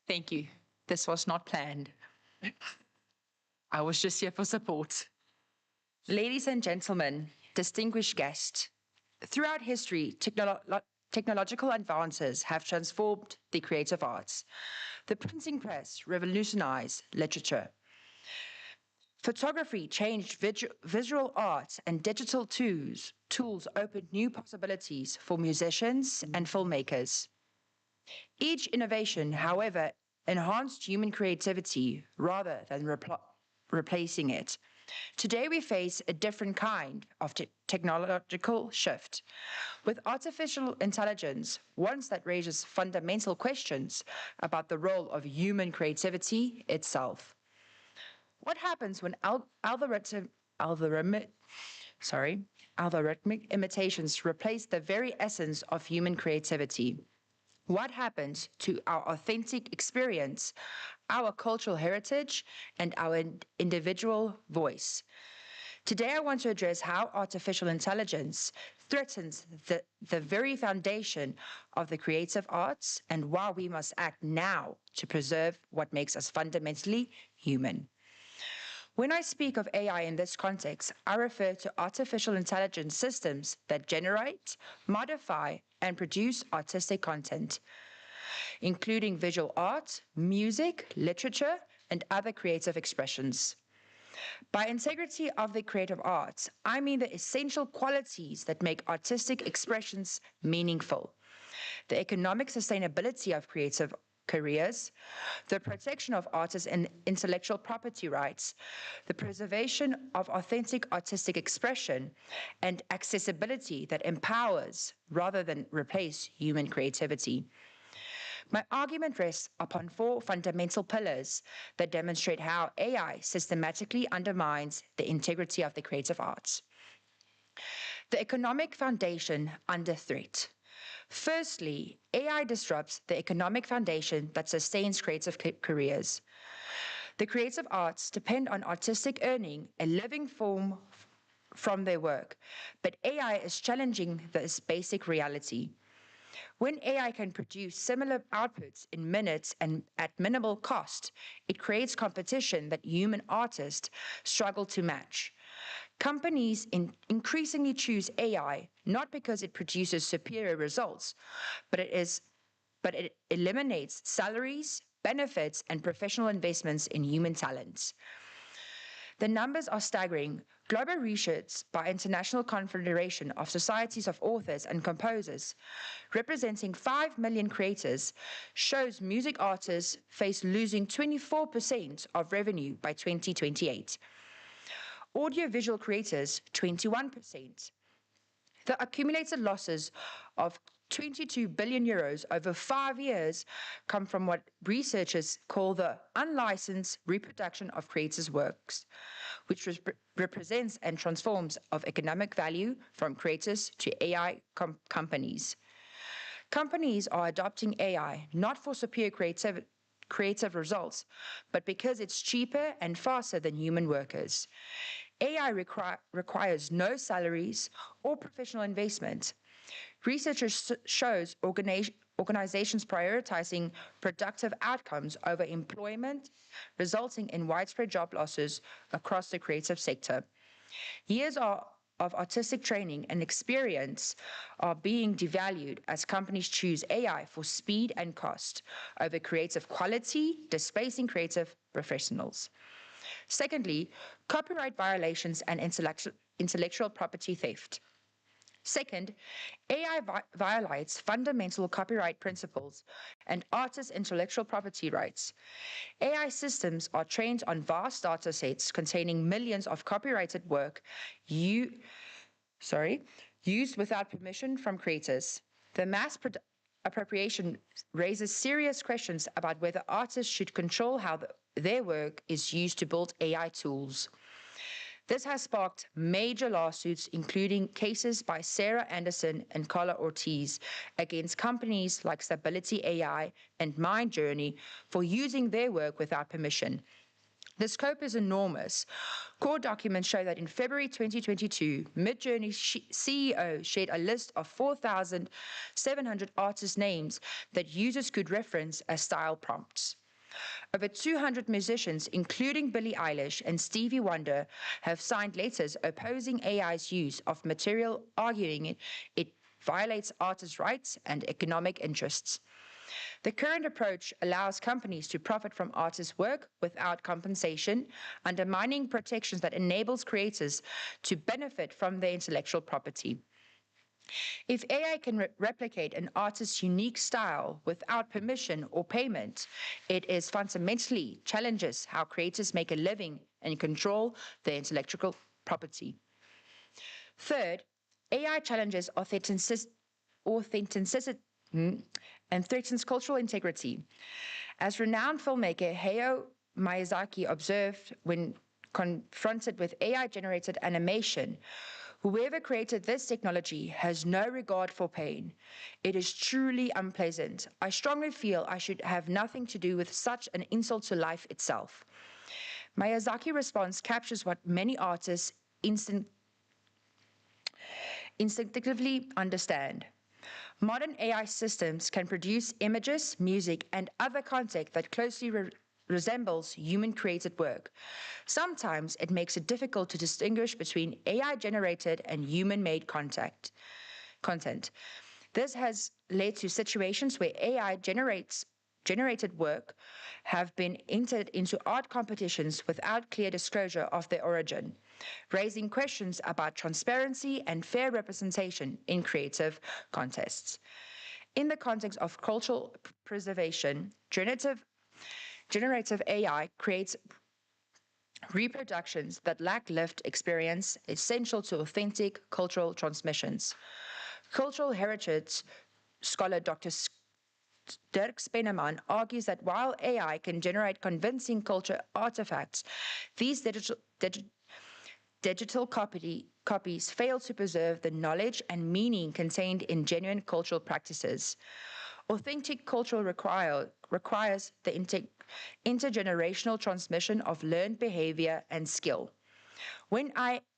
Thank you. This was not planned. I was just here for support. Ladies and gentlemen, distinguished guests, throughout history, technological advances have transformed the creative arts. The printing press revolutionized literature. Photography changed visual arts, and digital tools opened new possibilities for musicians and filmmakers. Each innovation, however, enhanced human creativity rather than replacing it. Today we face a different kind of technological shift. With artificial intelligence, one that raises fundamental questions about the role of human creativity itself. What happens when algorithmic imitations replace the very essence of human creativity? What happens to our authentic experience, our cultural heritage, and our individual voice? Today, I want to address how artificial intelligence threatens the very foundation of the creative arts and why we must act now to preserve what makes us fundamentally human. When I speak of AI in this context, I refer to artificial intelligence systems that generate, modify, and produce artistic content. including visual art, music, literature, and other creative expressions. By integrity of the creative arts, I mean the essential qualities that make artistic expressions meaningful. The economic sustainability of creative careers, the protection of artists' and intellectual property rights, the preservation of authentic artistic expression, and accessibility that empowers rather than replace human creativity. My argument rests upon 4 fundamental pillars that demonstrate how AI systematically undermines the integrity of the creative arts. The economic foundation under threat. Firstly, AI disrupts the economic foundation that sustains creative careers. The creative arts depend on artistic earning a living form from their work, but AI is challenging this basic reality. When AI can produce similar outputs in minutes and at minimal cost, it creates competition that human artists struggle to match. Companies increasingly choose AI not because it produces superior results, but it eliminates salaries, benefits, and professional investments in human talents. The numbers are staggering. Global research by International Confederation of Societies of Authors and Composers, representing 5 million creators, shows music artists face losing 24% of revenue by 2028. Audiovisual creators, 21%. The accumulated losses of 22 billion euros over 5 years come from what researchers call the unlicensed reproduction of creators' works, which represents and transforms of economic value from creators to AI companies. Companies are adopting AI not for superior creative results, but because it's cheaper and faster than human workers. AI requires no salaries or professional investment. Research shows organizations prioritizing productive outcomes over employment, resulting in widespread job losses across the creative sector. Years of artistic training and experience are being devalued as companies choose AI for speed and cost over creative quality, displacing creative professionals. Secondly, copyright violations and intellectual property theft. Second, AI violates fundamental copyright principles and artists' intellectual property rights. AI systems are trained on vast data sets containing millions of copyrighted work used without permission from creators. The mass appropriation raises serious questions about whether artists should control how their work is used to build AI tools. This has sparked major lawsuits, including cases by Sarah Anderson and Carla Ortiz against companies like Stability AI and Mindjourney for using their work without permission. The scope is enormous. Court documents show that in February 2022, Midjourney's CEO shared a list of 4,700 artists' names that users could reference as style prompts. Over 200 musicians, including Billie Eilish and Stevie Wonder, have signed letters opposing AI's use of material, arguing it violates artists' rights and economic interests. The current approach allows companies to profit from artists' work without compensation, undermining protections that enables creators to benefit from their intellectual property. If AI can replicate an artist's unique style without permission or payment, it fundamentally challenges how creators make a living and control their intellectual property. Third, AI challenges authenticity and threatens cultural integrity. As renowned filmmaker Hayao Miyazaki observed when confronted with AI-generated animation, whoever created this technology has no regard for pain. It is truly unpleasant. I strongly feel I should have nothing to do with such an insult to life itself. Miyazaki's response captures what many artists instinctively understand. Modern AI systems can produce images, music, and other content that closely resembles human-created work. Sometimes it makes it difficult to distinguish between AI-generated and human-made content. This has led to situations where AI generated work have been entered into art competitions without clear disclosure of their origin, raising questions about transparency and fair representation in creative contests. In the context of cultural preservation, generative AI creates reproductions that lack lived experience essential to authentic cultural transmissions. Cultural heritage scholar Dr. Dirk Spenneman argues that while AI can generate convincing culture artifacts, these digital copies fail to preserve the knowledge and meaning contained in genuine cultural practices. Authentic culture requires the intergenerational transmission of learned behavior and skill. When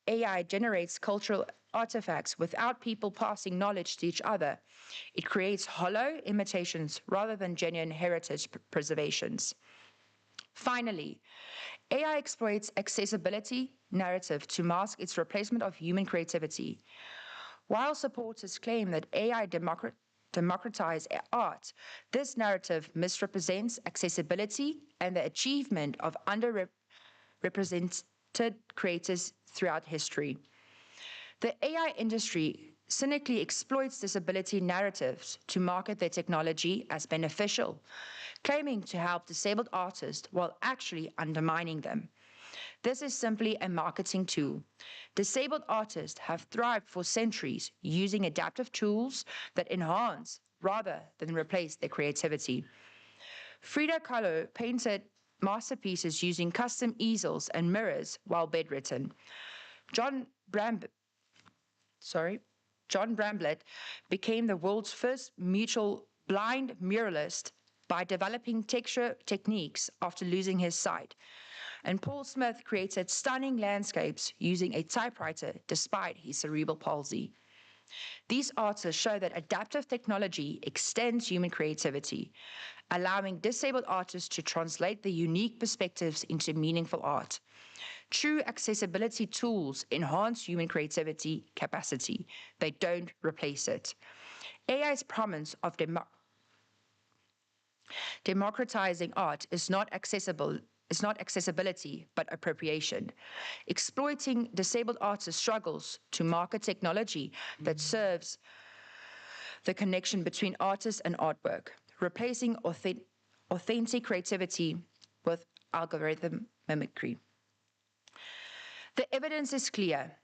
AI generates cultural artifacts without people passing knowledge to each other, it creates hollow imitations rather than genuine heritage preservations. Finally, AI exploits accessibility narrative to mask its replacement of human creativity. While supporters claim that AI democratize art, this narrative misrepresents accessibility and the achievement of underrepresented creators throughout history. The AI industry cynically exploits disability narratives to market their technology as beneficial, claiming to help disabled artists while actually undermining them. This is simply a marketing tool. Disabled artists have thrived for centuries using adaptive tools that enhance rather than replace their creativity. Frida Kahlo painted masterpieces using custom easels and mirrors while bedridden. John Bramblett became the world's first mutual blind muralist by developing texture techniques after losing his sight. And Paul Smith created stunning landscapes using a typewriter despite his cerebral palsy. These artists show that adaptive technology extends human creativity, allowing disabled artists to translate the unique perspectives into meaningful art. True accessibility tools enhance human creativity capacity. They don't replace it. AI's promise of democratizing art is not accessibility, but appropriation. Exploiting disabled artists' struggles to market technology that serves the connection between artists and artwork, replacing authentic creativity with algorithm mimicry. The evidence is clear.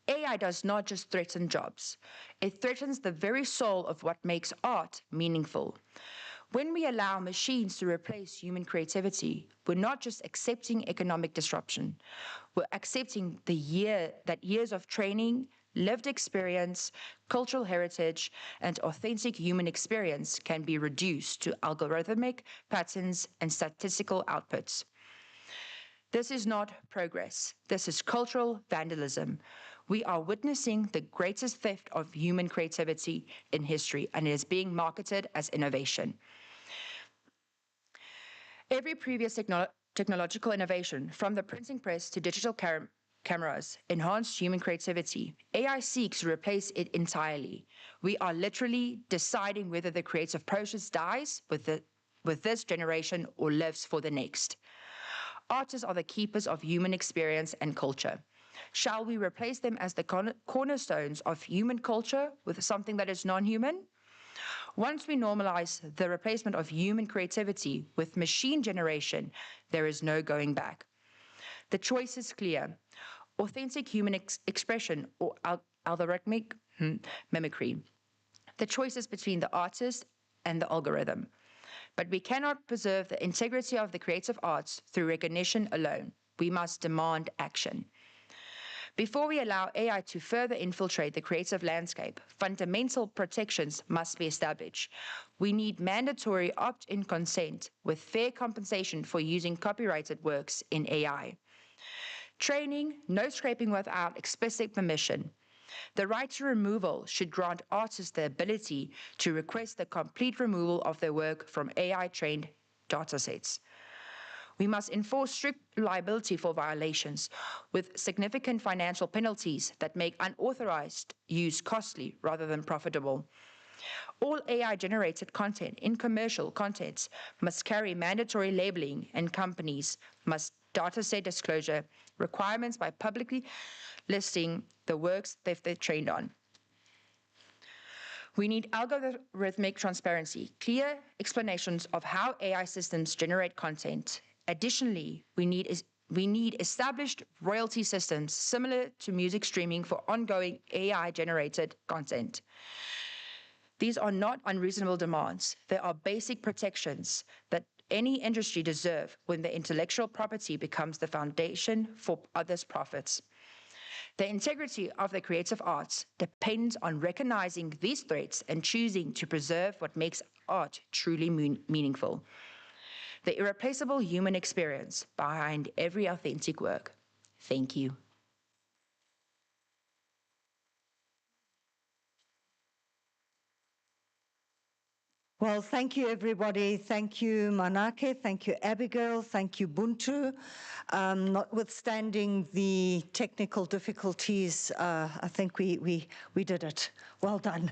AI does not just threaten jobs. It threatens the very soul of what makes art meaningful. When we allow machines to replace human creativity, we're not just accepting economic disruption. We're accepting that years of training, lived experience, cultural heritage, and authentic human experience can be reduced to algorithmic patterns and statistical outputs. This is not progress. This is cultural vandalism. We are witnessing the greatest theft of human creativity in history, and it is being marketed as innovation. Every previous technological innovation, from the printing press to digital cameras, enhanced human creativity. AI seeks to replace it entirely. We are literally deciding whether the creative process dies with this generation or lives for the next. Artists are the keepers of human experience and culture. Shall we replace them as the cornerstones of human culture with something that is non-human? Once we normalize the replacement of human creativity with machine generation, there is no going back. The choice is clear: authentic human expression or algorithmic mimicry. The choice is between the artist and the algorithm. But we cannot preserve the integrity of the creative arts through recognition alone. We must demand action. Before we allow AI to further infiltrate the creative landscape, fundamental protections must be established. We need mandatory opt-in consent with fair compensation for using copyrighted works in AI. Training, no scraping without explicit permission. The right to removal should grant artists the ability to request the complete removal of their work from AI-trained datasets. We must enforce strict liability for violations with significant financial penalties that make unauthorized use costly rather than profitable. All AI-generated content in commercial contents must carry mandatory labeling, and companies must dataset disclosure requirements by publicly listing the works they've trained on. We need algorithmic transparency, clear explanations of how AI systems generate content. Additionally, we need established royalty systems similar to music streaming for ongoing AI-generated content. These are not unreasonable demands. They are basic protections that any industry deserve when the intellectual property becomes the foundation for others' profits. The integrity of the creative arts depends on recognizing these threats and choosing to preserve what makes art truly meaningful. The irreplaceable human experience behind every authentic work. Thank you. Well, thank you, everybody. Thank you, Manake. Thank you, Abigail. Thank you, Buntu. Notwithstanding the technical difficulties, I think we did it. Well done.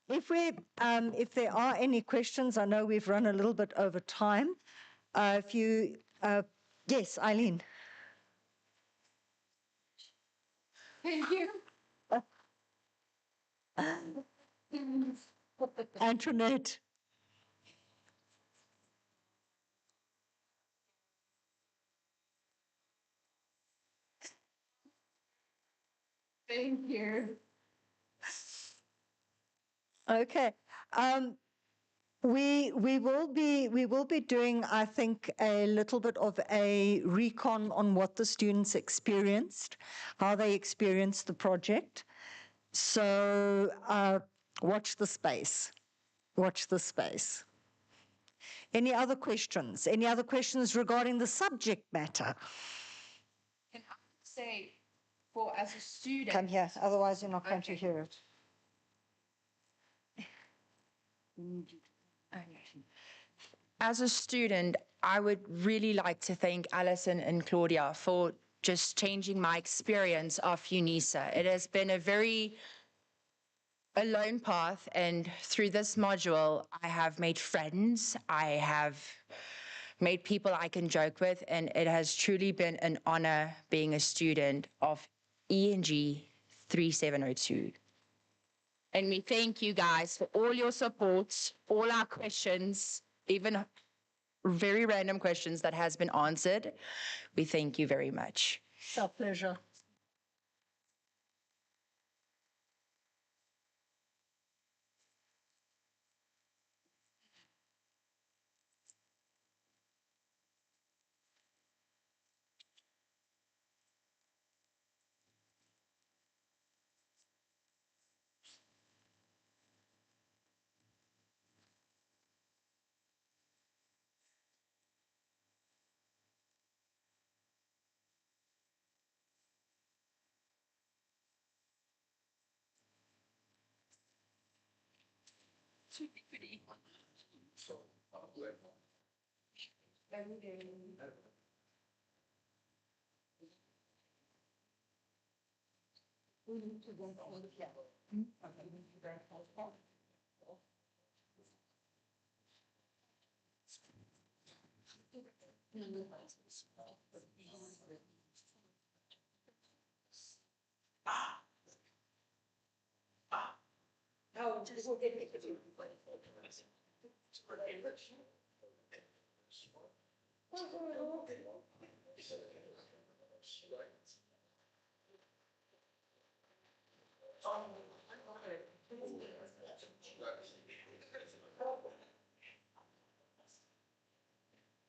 If there are any questions, I know we've run a little bit over time. Yes, Eileen. Thank you. Antoinette. Thank you. Okay. We will be doing, I think, a little bit of a recon on what the students experienced, how they experienced the project. So watch the space. Watch the space. Any other questions? Any other questions regarding the subject matter? Can I say, as a student... Come here, otherwise you're not going to hear it. As a student, I would really like to thank Alison and Claudia for just changing my experience of Unisa. It has been a very alone path, and through this module, I have made friends, I have made people I can joke with, and it has truly been an honor being a student of ENG 3702. And we thank you guys for all your support, all our questions, even very random questions that has been answered. We thank you very much. It's our pleasure.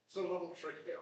It's a little tricky.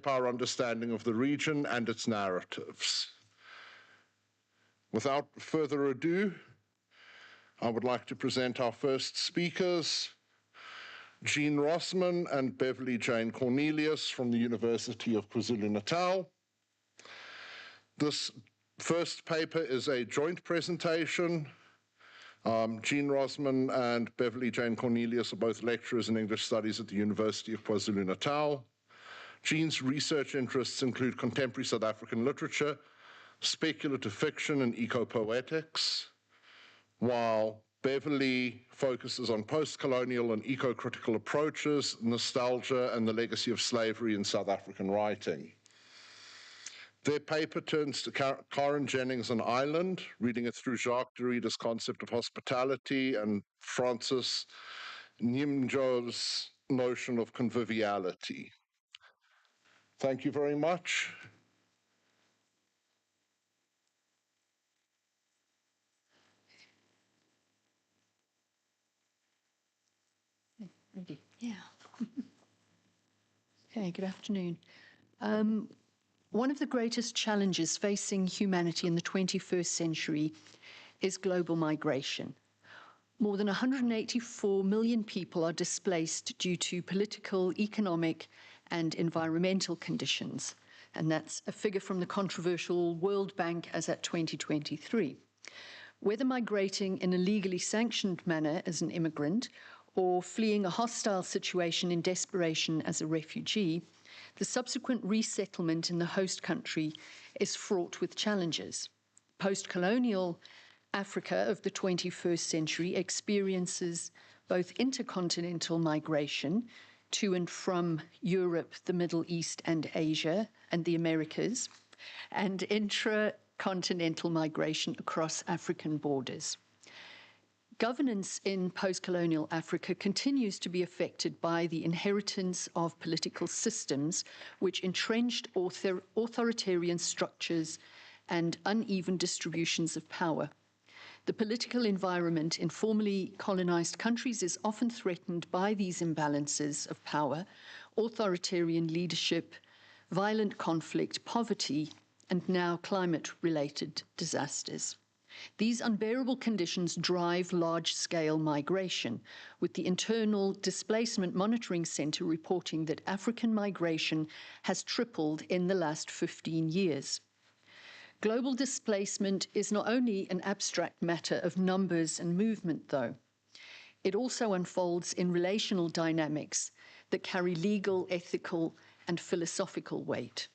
our understanding of the region and its narratives. Without further ado, I would like to present our first speakers, Jean Rossman and Beverly Jane Cornelius from the University of KwaZulu-Natal. This first paper is a joint presentation. Jean Rossman and Beverly Jane Cornelius are both lecturers in English Studies at the University of KwaZulu-Natal. Jean's research interests include contemporary South African literature, speculative fiction, and eco-poetics, while Beverly focuses on post-colonial and eco-critical approaches, nostalgia, and the legacy of slavery in South African writing. Their paper turns to Karen Jennings' An Island, reading it through Jacques Derrida's concept of hospitality and Francis Njimjo's notion of conviviality. Thank you very much. Ready? Yeah. Okay, good afternoon. One of the greatest challenges facing humanity in the 21st century is global migration. More than 184 million people are displaced due to political, economic, and environmental conditions. And that's a figure from the controversial World Bank as at 2023. Whether migrating in a legally sanctioned manner as an immigrant or fleeing a hostile situation in desperation as a refugee, the subsequent resettlement in the host country is fraught with challenges. Post-colonial Africa of the 21st century experiences both intercontinental migration to and from Europe, the Middle East, and Asia, and the Americas, and intracontinental migration across African borders. Governance in post-colonial Africa continues to be affected by the inheritance of political systems which entrenched authoritarian structures and uneven distributions of power. The political environment in formerly colonized countries is often threatened by these imbalances of power, authoritarian leadership, violent conflict, poverty, and now climate-related disasters. These unbearable conditions drive large-scale migration, with the Internal Displacement Monitoring Center reporting that African migration has tripled in the last 15 years. Global displacement is not only an abstract matter of numbers and movement, though. It also unfolds in relational dynamics that carry legal, ethical, and philosophical weight.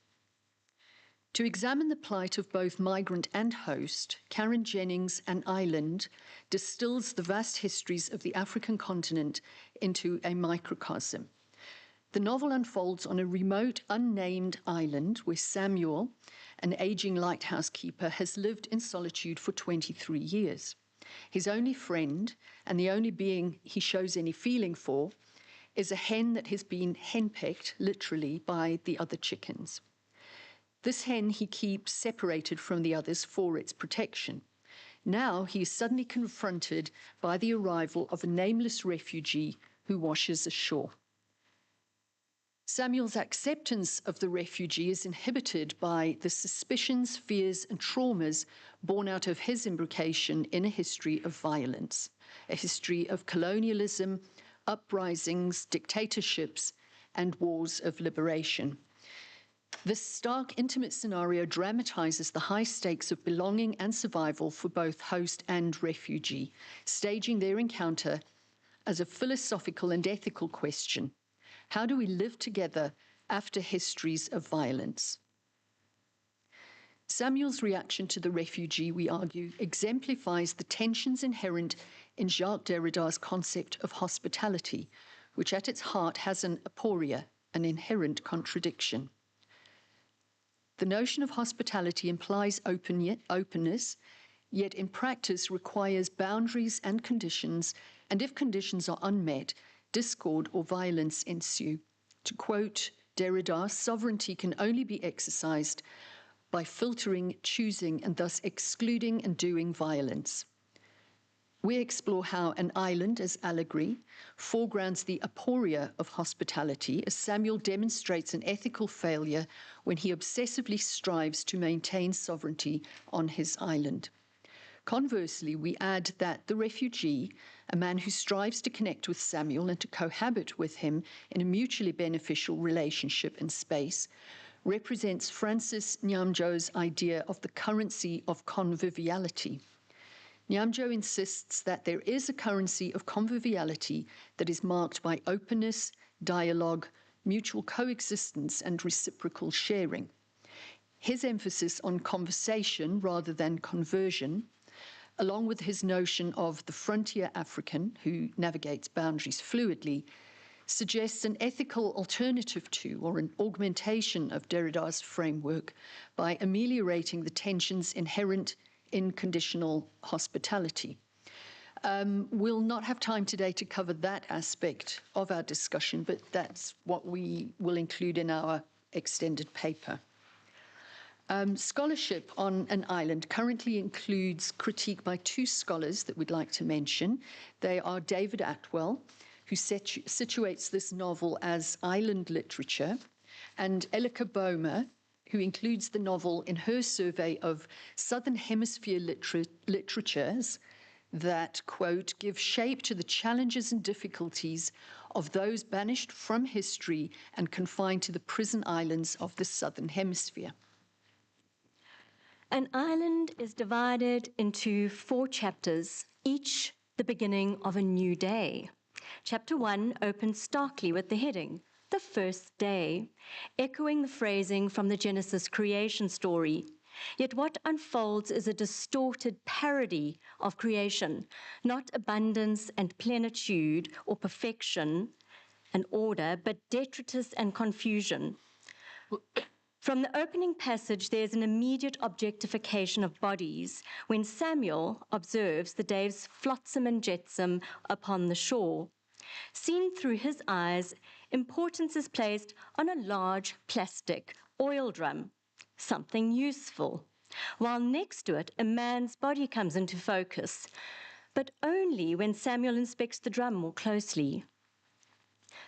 To examine the plight of both migrant and host, Karen Jennings' An Island distills the vast histories of the African continent into a microcosm. The novel unfolds on a remote, unnamed island where Samuel, an aging lighthouse keeper, has lived in solitude for 23 years. His only friend, and the only being he shows any feeling for, is a hen that has been henpecked, literally, by the other chickens. This hen he keeps separated from the others for its protection. Now he is suddenly confronted by the arrival of a nameless refugee who washes ashore. Samuel's acceptance of the refugee is inhibited by the suspicions, fears, and traumas born out of his imbrication in a history of violence, a history of colonialism, uprisings, dictatorships, and wars of liberation. This stark, intimate scenario dramatizes the high stakes of belonging and survival for both host and refugee, staging their encounter as a philosophical and ethical question. How do we live together after histories of violence? Samuel's reaction to the refugee, we argue, exemplifies the tensions inherent in Jacques Derrida's concept of hospitality, which at its heart has an aporia, an inherent contradiction. The notion of hospitality implies openness, yet in practice requires boundaries and conditions, and if conditions are unmet, discord or violence ensue. To quote Derrida, sovereignty can only be exercised by filtering, choosing, and thus excluding and doing violence. We explore how an island as allegory foregrounds the aporia of hospitality as Samuel demonstrates an ethical failure when he obsessively strives to maintain sovereignty on his island. Conversely, we add that the refugee, a man who strives to connect with Samuel and to cohabit with him in a mutually beneficial relationship and space, represents Francis Nyamjo's idea of the currency of conviviality. Nyamjo insists that there is a currency of conviviality that is marked by openness, dialogue, mutual coexistence, and reciprocal sharing. His emphasis on conversation rather than conversion, along with his notion of the frontier African who navigates boundaries fluidly, suggests an ethical alternative to or an augmentation of Derrida's framework by ameliorating the tensions inherent in conditional hospitality. We'll not have time today to cover that aspect of our discussion, but that's what we will include in our extended paper. Scholarship on an island currently includes critique by two scholars that we'd like to mention. They are David Atwell, who situates this novel as island literature, and Elika Bomer, who includes the novel in her survey of Southern Hemisphere literatures that, quote, give shape to the challenges and difficulties of those banished from history and confined to the prison islands of the Southern Hemisphere. An island is divided into 4 chapters, each the beginning of a new day. Chapter 1 opens starkly with the heading, The First Day, echoing the phrasing from the Genesis creation story. Yet what unfolds is a distorted parody of creation, not abundance and plenitude or perfection and order, but detritus and confusion. From the opening passage, there's an immediate objectification of bodies when Samuel observes the days flotsam and jetsam upon the shore. Seen through his eyes, importance is placed on a large plastic oil drum, something useful, while next to it a man's body comes into focus, but only when Samuel inspects the drum more closely.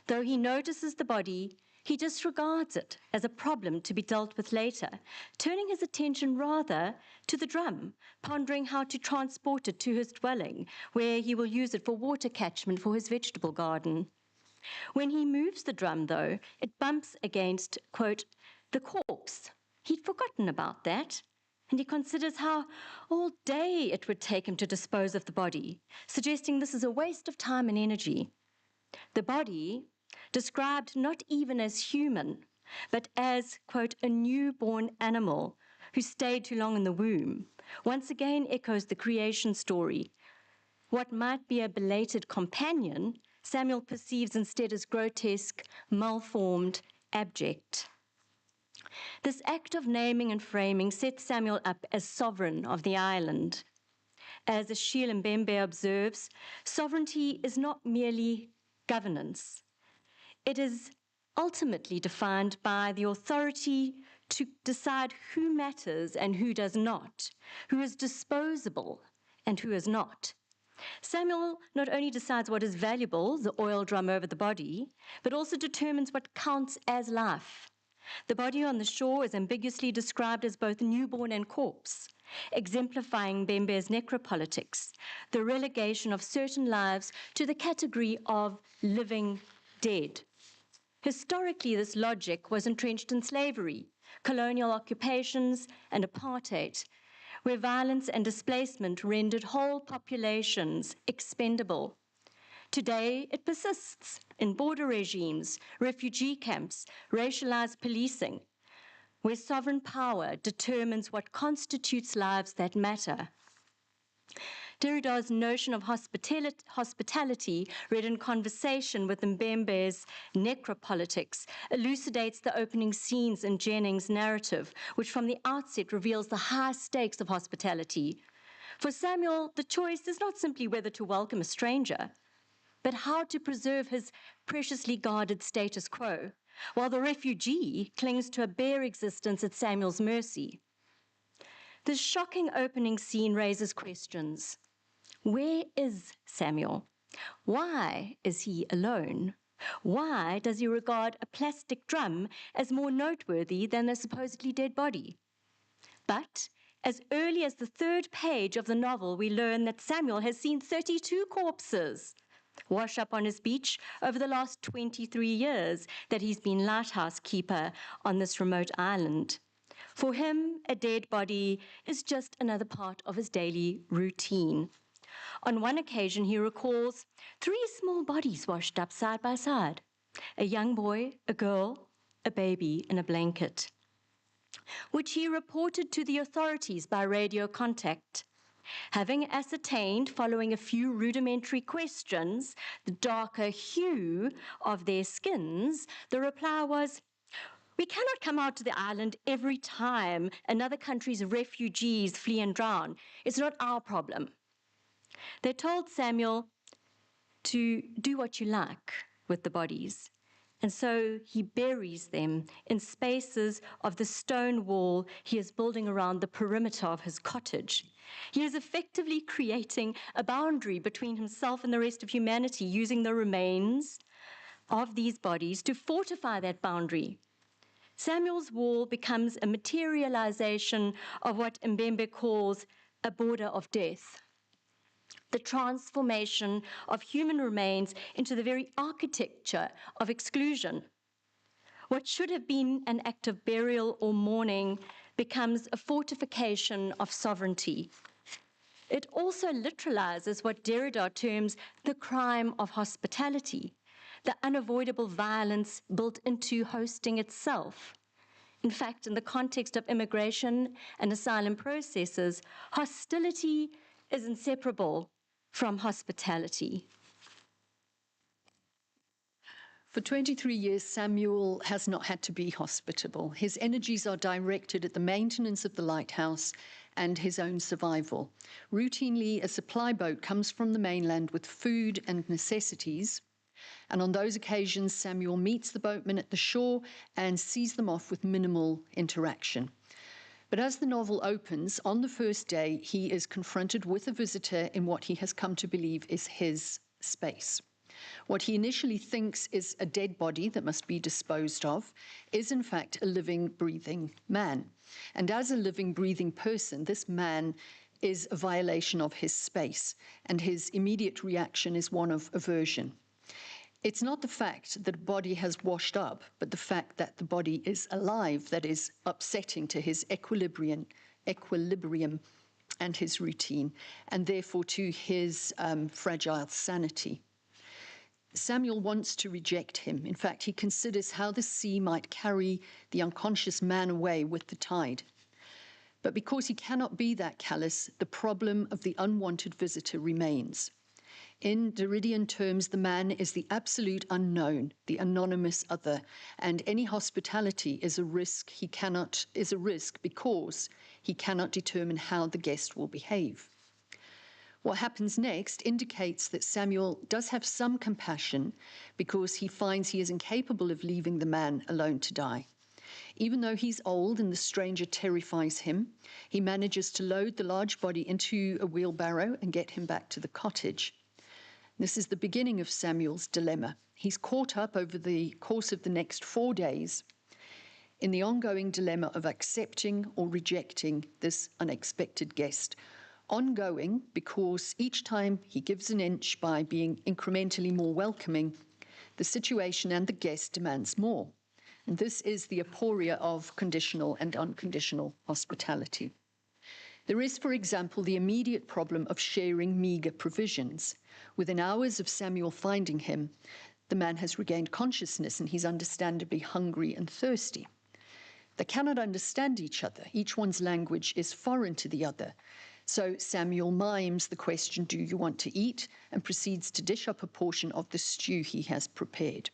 Though he notices the body, he disregards it as a problem to be dealt with later, turning his attention rather to the drum, pondering how to transport it to his dwelling, where he will use it for water catchment for his vegetable garden. When he moves the drum, though, it bumps against, quote, the corpse. He'd forgotten about that, and he considers how all day it would take him to dispose of the body, suggesting this is a waste of time and energy. The body, described not even as human, but as, quote, a newborn animal who stayed too long in the womb, once again echoes the creation story. What might be a belated companion, Samuel perceives instead as grotesque, malformed, abject. This act of naming and framing sets Samuel up as sovereign of the island. As Achille Mbembe observes, sovereignty is not merely governance. It is ultimately defined by the authority to decide who matters and who does not, who is disposable and who is not. Samuel not only decides what is valuable, the oil drum over the body, but also determines what counts as life. The body on the shore is ambiguously described as both newborn and corpse, exemplifying Mbembe's necropolitics, the relegation of certain lives to the category of living dead. Historically, this logic was entrenched in slavery, colonial occupations, and apartheid, where violence and displacement rendered whole populations expendable. Today, it persists in border regimes, refugee camps, racialized policing, where sovereign power determines what constitutes lives that matter. Derrida's notion of hospitality, read in conversation with Mbembe's necropolitics, elucidates the opening scenes in Jennings' narrative, which from the outset reveals the high stakes of hospitality. For Samuel, the choice is not simply whether to welcome a stranger, but how to preserve his preciously guarded status quo, while the refugee clings to a bare existence at Samuel's mercy. This shocking opening scene raises questions. Where is Samuel? Why is he alone? Why does he regard a plastic drum as more noteworthy than a supposedly dead body? But as early as the 3rd page of the novel, we learn that Samuel has seen 32 corpses wash up on his beach over the last 23 years that he's been lighthouse keeper on this remote island. For him, a dead body is just another part of his daily routine. On one occasion, he recalls 3 small bodies washed up side by side: a young boy, a girl, a baby in a blanket, which he reported to the authorities by radio contact. Having ascertained, following a few rudimentary questions, the darker hue of their skins, the reply was, "We cannot come out to the island every time another country's refugees flee and drown. It's not our problem." They told Samuel to do what you like with the bodies, and so he buries them in spaces of the stone wall he is building around the perimeter of his cottage. He is effectively creating a boundary between himself and the rest of humanity, using the remains of these bodies to fortify that boundary. Samuel's wall becomes a materialization of what Mbembe calls a border of death, the transformation of human remains into the very architecture of exclusion. What should have been an act of burial or mourning becomes a fortification of sovereignty. It also literalizes what Derrida terms the crime of hospitality, the unavoidable violence built into hosting itself. In fact, in the context of immigration and asylum processes, hostility is inseparable from hospitality. For 23 years, Samuel has not had to be hospitable. His energies are directed at the maintenance of the lighthouse and his own survival. Routinely, a supply boat comes from the mainland with food and necessities, and on those occasions, Samuel meets the boatmen at the shore and sees them off with minimal interaction. But as the novel opens, on the first day, he is confronted with a visitor in what he has come to believe is his space. What he initially thinks is a dead body that must be disposed of is in fact a living, breathing man. And as a living, breathing person, this man is a violation of his space, and his immediate reaction is one of aversion. It's not the fact that a body has washed up, but the fact that the body is alive that is upsetting to his equilibrium and his routine, and therefore to his fragile sanity. Samuel wants to reject him. In fact, he considers how the sea might carry the unconscious man away with the tide. But because he cannot be that callous, the problem of the unwanted visitor remains. In Derridian terms, the man is the absolute unknown, the anonymous other, and any hospitality is a risk because he cannot determine how the guest will behave. What happens next indicates that Samuel does have some compassion because he finds he is incapable of leaving the man alone to die. Even though he's old and the stranger terrifies him, he manages to load the large body into a wheelbarrow and get him back to the cottage. This is the beginning of Samuel's dilemma. He's caught up over the course of the next 4 days in the ongoing dilemma of accepting or rejecting this unexpected guest. Ongoing because each time he gives an inch by being incrementally more welcoming, the situation and the guest demands more. And this is the aporia of conditional and unconditional hospitality. There is, for example, the immediate problem of sharing meager provisions. Within hours of Samuel finding him, the man has regained consciousness and he's understandably hungry and thirsty. They cannot understand each other. Each one's language is foreign to the other. So Samuel mimes the question, "Do you want to eat?" and proceeds to dish up a portion of the stew he has prepared.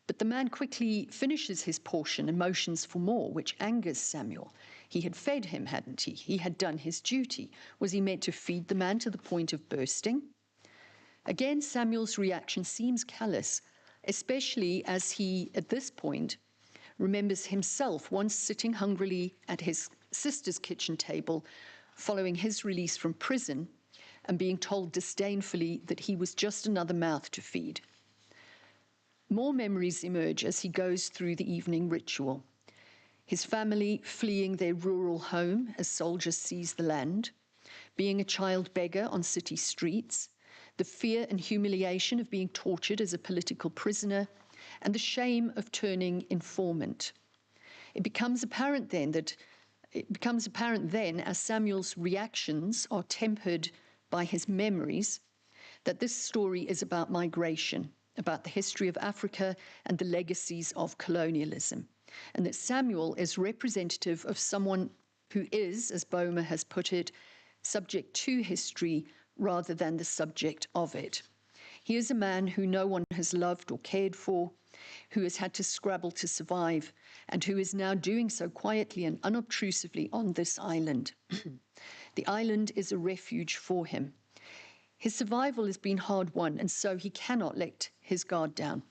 But the man quickly finishes his portion and motions for more, which angers Samuel. He had fed him, hadn't he? He had done his duty. Was he meant to feed the man to the point of bursting? Again, Samuel's reaction seems callous, especially as he, at this point, remembers himself once sitting hungrily at his sister's kitchen table following his release from prison and being told disdainfully that he was just another mouth to feed. More memories emerge as he goes through the evening ritual. His family fleeing their rural home as soldiers seize the land, being a child beggar on city streets, the fear and humiliation of being tortured as a political prisoner, and the shame of turning informant. It becomes apparent then, as Samuel's reactions are tempered by his memories, that this story is about migration, about the history of Africa and the legacies of colonialism, and that Samuel is representative of someone who is, as Boma has put it, subject to history rather than the subject of it. He is a man who no one has loved or cared for, who has had to scrabble to survive, and who is now doing so quietly and unobtrusively on this island. The island is a refuge for him. His survival has been hard won, and so he cannot let his guard down.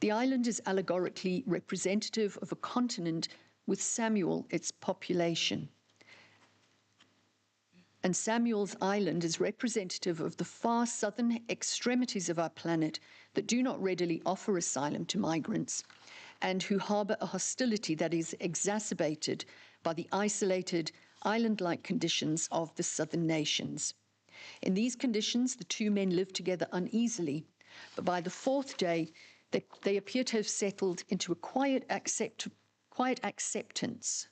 The island is allegorically representative of a continent with Samuel, its population. And Samuel's island is representative of the far southern extremities of our planet that do not readily offer asylum to migrants and who harbor a hostility that is exacerbated by the isolated, island-like conditions of the southern nations. In these conditions, the two men live together uneasily, but by the fourth day, they appear to have settled into a quiet acceptance.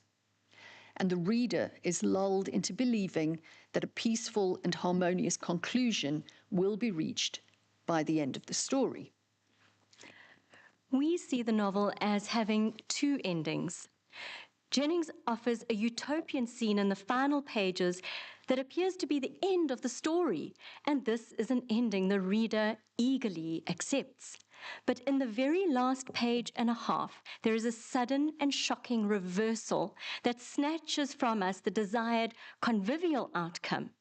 And the reader is lulled into believing that a peaceful and harmonious conclusion will be reached by the end of the story. We see the novel as having two endings. Jennings offers a utopian scene in the final pages that appears to be the end of the story, and this is an ending the reader eagerly accepts. But in the very last page and a half, there is a sudden and shocking reversal that snatches from us the desired convivial outcome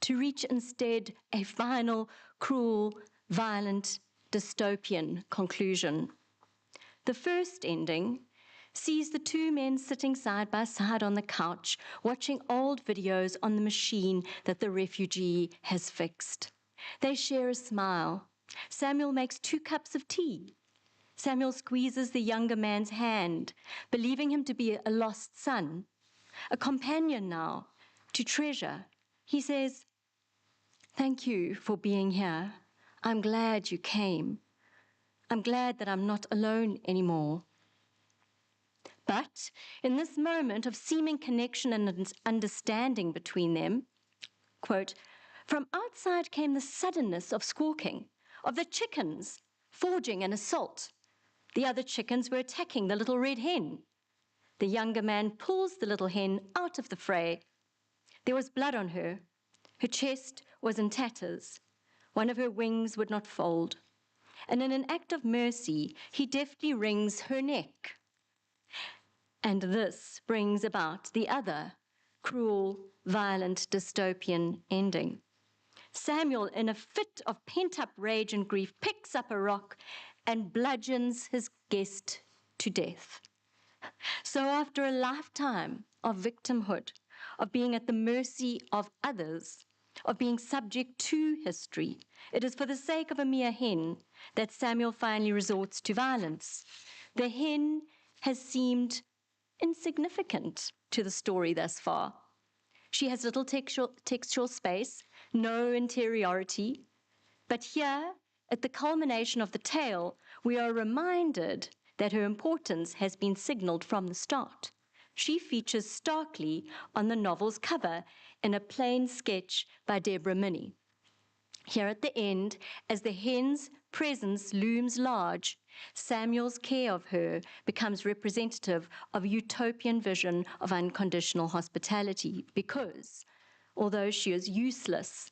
to reach instead a final, cruel, violent, dystopian conclusion. The first ending sees the two men sitting side by side on the couch, watching old videos on the machine that the refugee has fixed. They share a smile. Samuel makes 2 cups of tea. Samuel squeezes the younger man's hand, believing him to be a lost son, a companion now, to treasure. He says, "Thank you for being here. I'm glad you came. I'm glad that I'm not alone anymore." But in this moment of seeming connection and understanding between them, quote, "From outside came the suddenness of squawking, of the chickens forging an assault. The other chickens were attacking the little red hen. The younger man pulls the little hen out of the fray. There was blood on her. Her chest was in tatters. One of her wings would not fold. And in an act of mercy, he deftly wrings her neck. And this brings about the other cruel, violent, dystopian ending. Samuel, in a fit of pent-up rage and grief, picks up a rock and bludgeons his guest to death. So after a lifetime of victimhood, of being at the mercy of others, of being subject to history, it is for the sake of a mere hen that Samuel finally resorts to violence. The hen has seemed insignificant to the story thus far. She has little textual space, no interiority, but here, at the culmination of the tale, we are reminded that her importance has been signaled from the start. She features starkly on the novel's cover in a plain sketch by Deborah Minnie. Here at the end, as the hen's presence looms large, Samuel's care of her becomes representative of a utopian vision of unconditional hospitality because, although she is useless,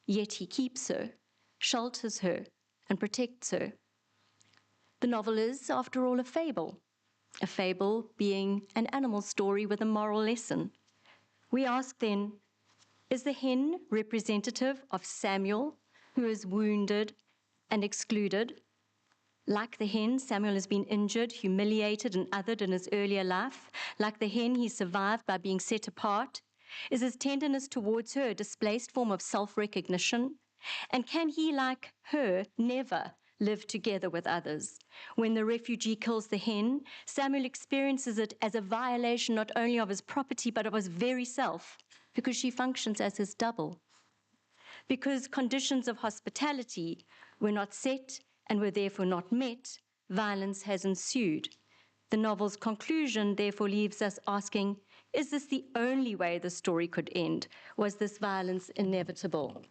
yet he keeps her, shelters her, and protects her. The novel is, after all, a fable being an animal story with a moral lesson. We ask then, is the hen representative of Samuel, who is wounded and excluded? Like the hen, Samuel has been injured, humiliated, and othered in his earlier life. Like the hen, he survived by being set apart. Is his tenderness towards her a displaced form of self-recognition? And can he, like her, never live together with others? When the refugee kills the hen, Samuel experiences it as a violation not only of his property but of his very self, because she functions as his double. Because conditions of hospitality were not set and were therefore not met, violence has ensued. The novel's conclusion therefore leaves us asking, is this the only way the story could end? Was this violence inevitable?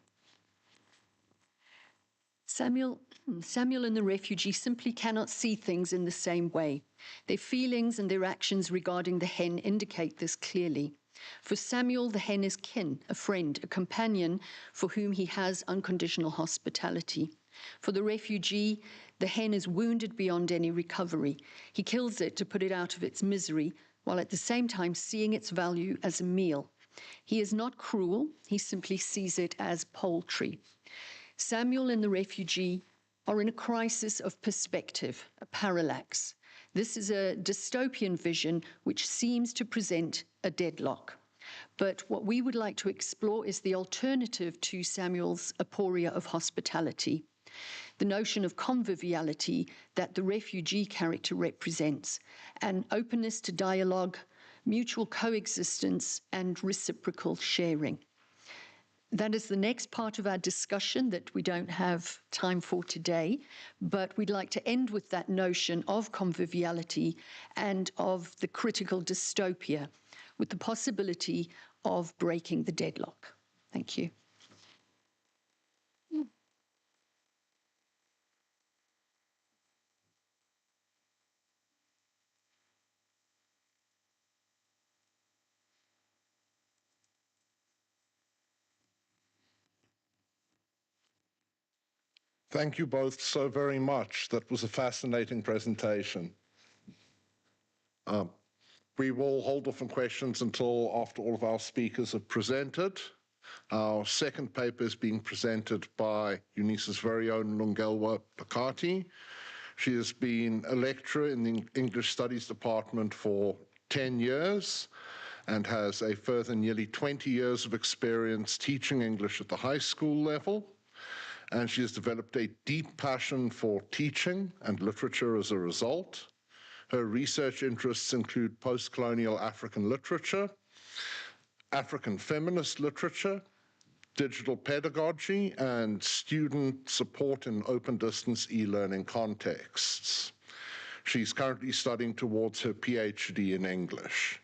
Samuel and the refugee simply cannot see things in the same way. Their feelings and their actions regarding the hen indicate this clearly. For Samuel, the hen is kin, a friend, a companion for whom he has unconditional hospitality. For the refugee, the hen is wounded beyond any recovery. He kills it to put it out of its misery, while at the same time seeing its value as a meal. He is not cruel, he simply sees it as poultry. Samuel and the refugee are in a crisis of perspective, a parallax. This is a dystopian vision which seems to present a deadlock. But what we would like to explore is the alternative to Samuel's aporia of hospitality, the notion of conviviality that the refugee character represents, an openness to dialogue, mutual coexistence, and reciprocal sharing. That is the next part of our discussion that we don't have time for today, but we'd like to end with that notion of conviviality and of the critical dystopia, with the possibility of breaking the deadlock. Thank you. Thank you both so very much. That was a fascinating presentation. We will hold off on questions until after all of our speakers have presented. Our second paper is being presented by Unisa's very own Lungelwa Pakati. She has been a lecturer in the English Studies Department for 10 years and has a further nearly 20 years of experience teaching English at the high school level. And she has developed a deep passion for teaching and literature as a result. Her research interests include post-colonial African literature, African feminist literature, digital pedagogy, and student support in open distance e-learning contexts. She's currently studying towards her PhD in English.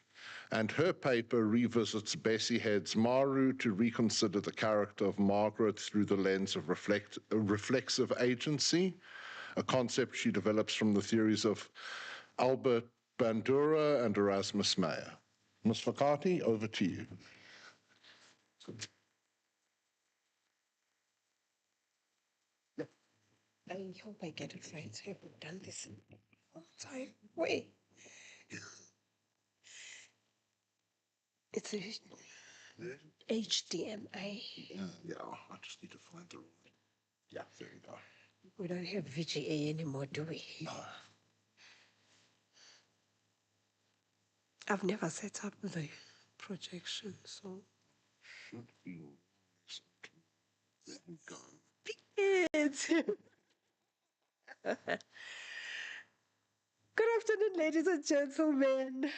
And her paper revisits Bessie Head's Maru to reconsider the character of Margaret through the lens of reflexive agency, a concept she develops from the theories of Albert Bandura and Erasmus Mayer. Ms. Fakati, over to you. I hope I get it right. I haven't done this in a long time. Wait. It's a HDMI. Yeah, I just need to find the right. Yeah, there we go. We don't have VGA anymore, do we? No. I've never set up the projection, so. Should be. There we go. Good afternoon, ladies and gentlemen.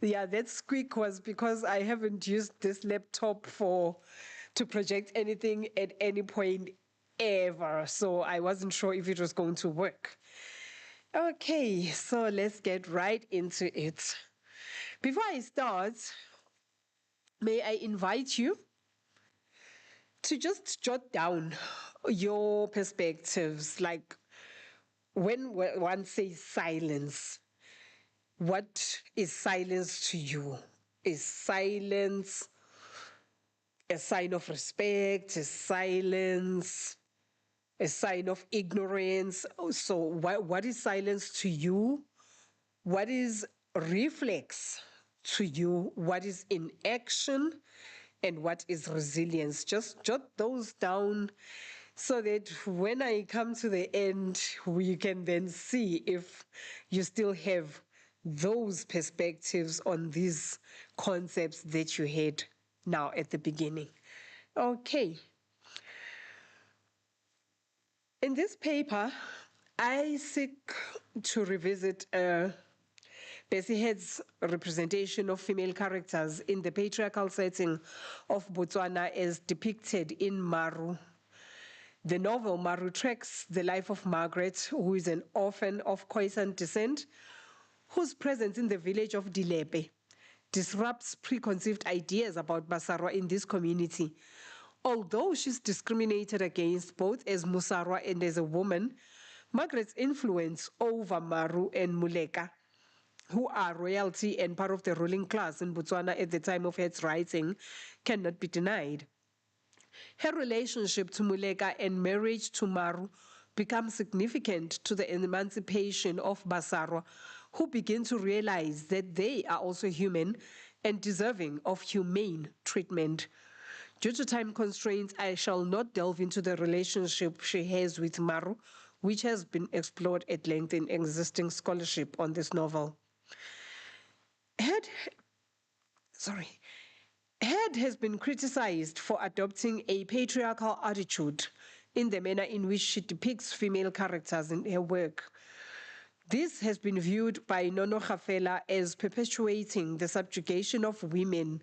Yeah, that squeak was because I haven't used this laptop to project anything at any point ever, so I wasn't sure if it was going to work. Okay, so let's get right into it. Before I start, may I invite you to just jot down your perspectives, like when one says silence, what is silence to you? Is silence a sign of respect? Is silence a sign of ignorance? So what is silence to you? What is reflex to you? What is inaction? And what is resilience? Just jot those down so that when I come to the end, we can then see if you still have those perspectives on these concepts that you had now at the beginning. Okay. In this paper, I seek to revisit Bessie Head's representation of female characters in the patriarchal setting of Botswana as depicted in Maru. The novel Maru tracks the life of Margaret, who is an orphan of Khoisan descent, whose presence in the village of Dilepe disrupts preconceived ideas about Basarwa in this community. Although she's discriminated against both as Musarwa and as a woman, Margaret's influence over Maru and Muleka, who are royalty and part of the ruling class in Botswana at the time of Head's writing, cannot be denied. Her relationship to Muleka and marriage to Maru become significant to the emancipation of Basarwa, who begin to realize that they are also human and deserving of humane treatment. Due to time constraints, I shall not delve into the relationship she has with Maru, which has been explored at length in existing scholarship on this novel. Head has been criticized for adopting a patriarchal attitude in the manner in which she depicts female characters in her work. This has been viewed by Nono Gafela as perpetuating the subjugation of women.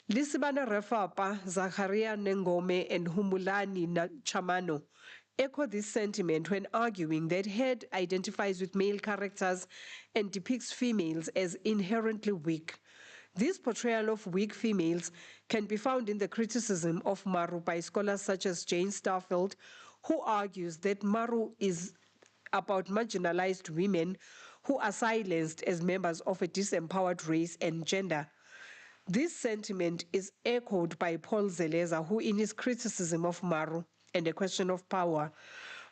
Lisibana Refapa, Zakaria Nengome, and Humulani Chamano echo this sentiment when arguing that Head identifies with male characters and depicts females as inherently weak. This portrayal of weak females can be found in the criticism of Maru by scholars such as Jane Starfield, who argues that Maru is about marginalized women who are silenced as members of a disempowered race and gender. This sentiment is echoed by Paul Zeleza, who in his criticism of Maru and A Question of Power,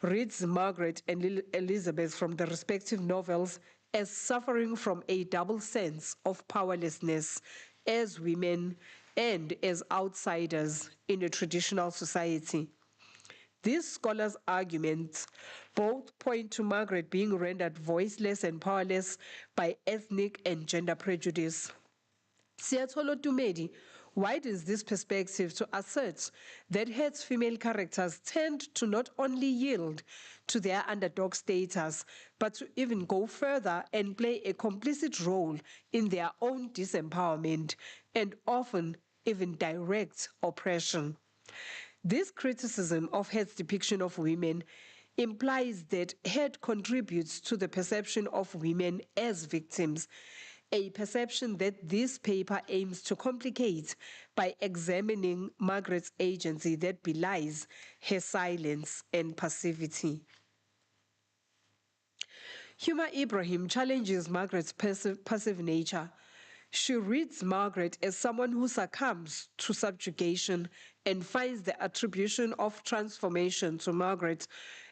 reads Margaret and Elizabeth from the respective novels as suffering from a double sense of powerlessness as women and as outsiders in a traditional society. These scholars' arguments both point to Margaret being rendered voiceless and powerless by ethnic and gender prejudice. Siatolo Tumedi widens this perspective to assert that Head's female characters tend to not only yield to their underdog status, but to even go further and play a complicit role in their own disempowerment and often even direct oppression. This criticism of Head's depiction of women implies that Head contributes to the perception of women as victims, a perception that this paper aims to complicate by examining Margaret's agency that belies her silence and passivity. Huma Ibrahim challenges Margaret's passive nature. She reads Margaret as someone who succumbs to subjugation and finds the attribution of transformation to Margaret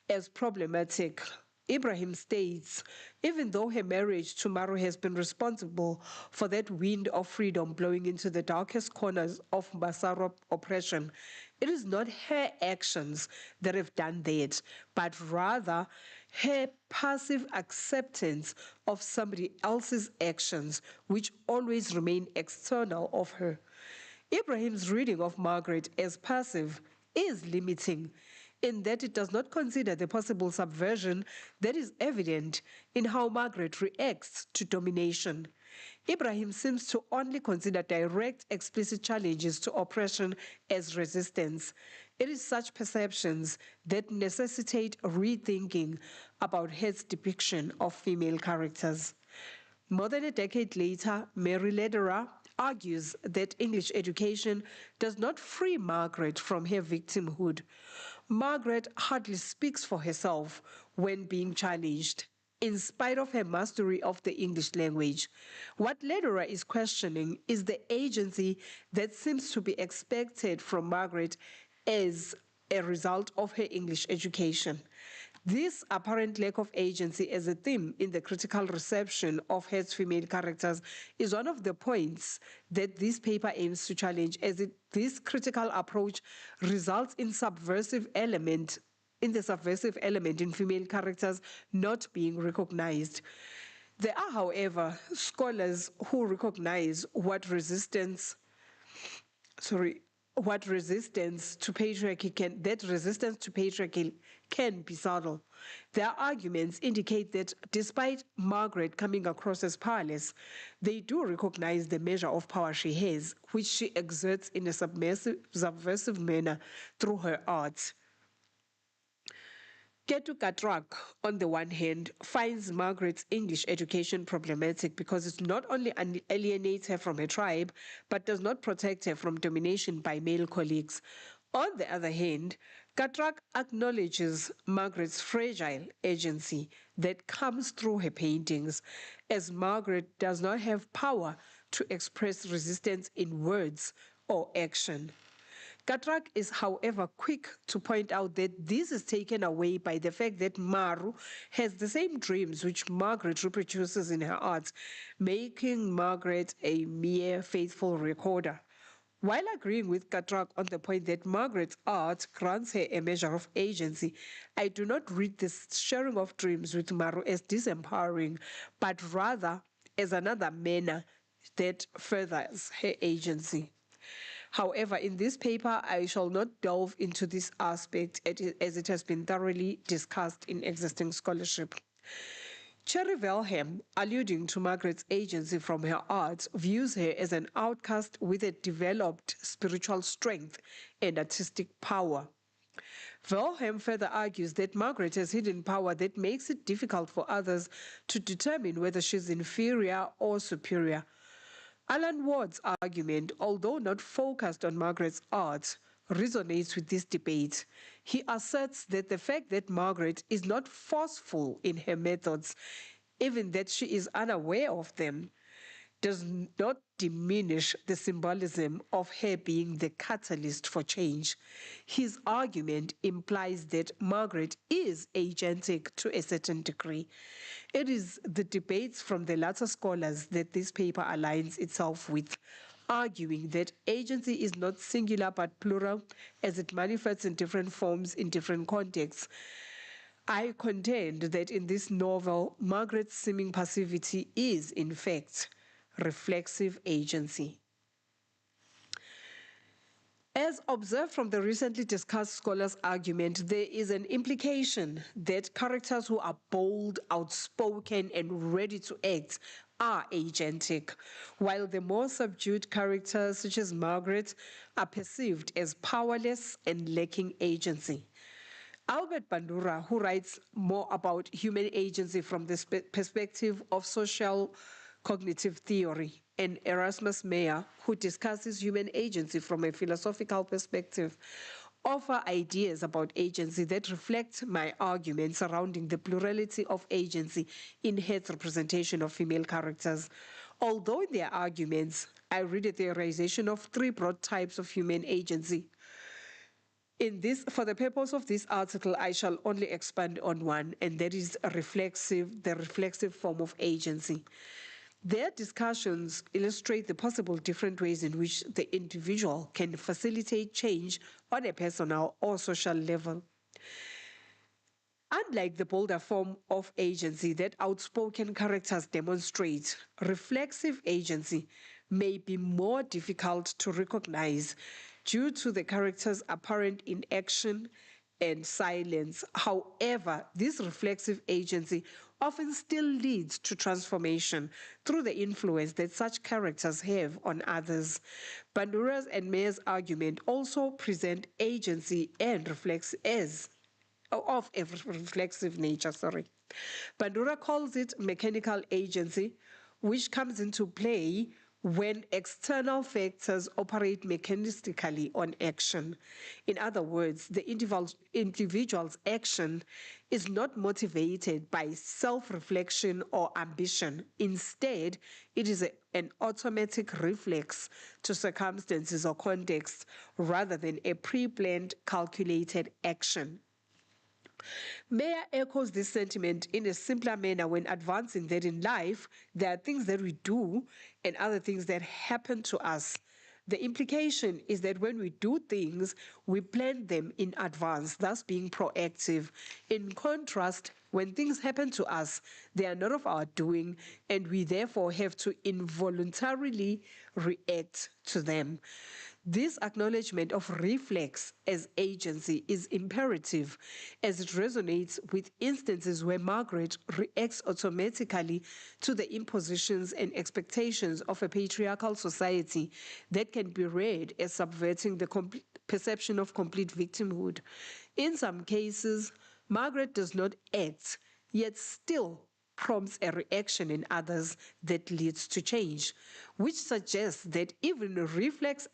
as problematic. Ibrahim states, even though her marriage to Maru has been responsible for that wind of freedom blowing into the darkest corners of Basarwa oppression, it is not her actions that have done that, but rather her passive acceptance of somebody else's actions, which always remain external of her. Ibrahim's reading of Margaret as passive is limiting, in that it does not consider the possible subversion that is evident in how Margaret reacts to domination. Ibrahim seems to only consider direct, explicit challenges to oppression as resistance. It is such perceptions that necessitate rethinking about Head's depiction of female characters. More than a decade later, Mary Lederer argues that English education does not free Margaret from her victimhood. Margaret hardly speaks for herself when being challenged, in spite of her mastery of the English language. What Lederer is questioning is the agency that seems to be expected from Margaret as a result of her English education. This apparent lack of agency as a theme in the critical reception of Head's female characters is one of the points that this paper aims to challenge, as this critical approach results in the subversive element in female characters not being recognized. There are, however, scholars who recognize what resistance to patriarchy can be subtle. Their arguments indicate that despite Margaret coming across as powerless, they do recognize the measure of power she has, which she exerts in a subversive manner through her art. Ketu Katrak, on the one hand, finds Margaret's English education problematic because it not only alienates her from her tribe, but does not protect her from domination by male colleagues. On the other hand, Katrak acknowledges Margaret's fragile agency that comes through her paintings, as Margaret does not have power to express resistance in words or action. Katrak is, however, quick to point out that this is taken away by the fact that Maru has the same dreams which Margaret reproduces in her art, making Margaret a mere faithful recorder. While agreeing with Katrak on the point that Margaret's art grants her a measure of agency, I do not read this sharing of dreams with Maru as disempowering, but rather as another manner that furthers her agency. However, in this paper, I shall not delve into this aspect as it has been thoroughly discussed in existing scholarship. Cherry Velhem, alluding to Margaret's agency from her art, views her as an outcast with a developed spiritual strength and artistic power. Velhem further argues that Margaret has hidden power that makes it difficult for others to determine whether she's inferior or superior. Alan Ward's argument, although not focused on Margaret's art, resonates with this debate. He asserts that the fact that Margaret is not forceful in her methods, even that she is unaware of them, does not diminish the symbolism of her being the catalyst for change. His argument implies that Margaret is agentic to a certain degree. It is the debates from the latter scholars that this paper aligns itself with, arguing that agency is not singular but plural, as it manifests in different forms in different contexts. I contend that in this novel, Margaret's seeming passivity is, in fact, reflexive agency. As observed from the recently discussed scholars' argument, there is an implication that characters who are bold, outspoken, and ready to act are agentic, while the more subdued characters, such as Margaret, are perceived as powerless and lacking agency. Albert Bandura, who writes more about human agency from the perspective of social cognitive theory, and Erasmus Meyer, who discusses human agency from a philosophical perspective, offer ideas about agency that reflect my argument surrounding the plurality of agency in Heath's representation of female characters. Although in their arguments, I read a theorization of three broad types of human agency. For the purpose of this article, I shall only expand on one, and that is the reflexive form of agency. Their discussions illustrate the possible different ways in which the individual can facilitate change on a personal or social level. Unlike the bolder form of agency that outspoken characters demonstrate, reflexive agency may be more difficult to recognize due to the character's apparent inaction and silence. However, this reflexive agency often still leads to transformation through the influence that such characters have on others. Bandura's and Mayer's argument also present agency and of a reflexive nature. Bandura calls it mechanical agency, which comes into play when external factors operate mechanistically on action. In other words, the individual's action is not motivated by self-reflection or ambition. Instead, it is an automatic reflex to circumstances or contexts rather than a pre-planned, calculated action. Meyer echoes this sentiment in a simpler manner when advancing that in life, there are things that we do and other things that happen to us. The implication is that when we do things, we plan them in advance, thus being proactive. In contrast, when things happen to us, they are not of our doing, and we therefore have to involuntarily react to them. This acknowledgement of reflex as agency is imperative, as it resonates with instances where Margaret reacts automatically to the impositions and expectations of a patriarchal society that can be read as subverting the perception of complete victimhood. In some cases, Margaret does not act, yet still prompts a reaction in others that leads to change, which suggests that even reflex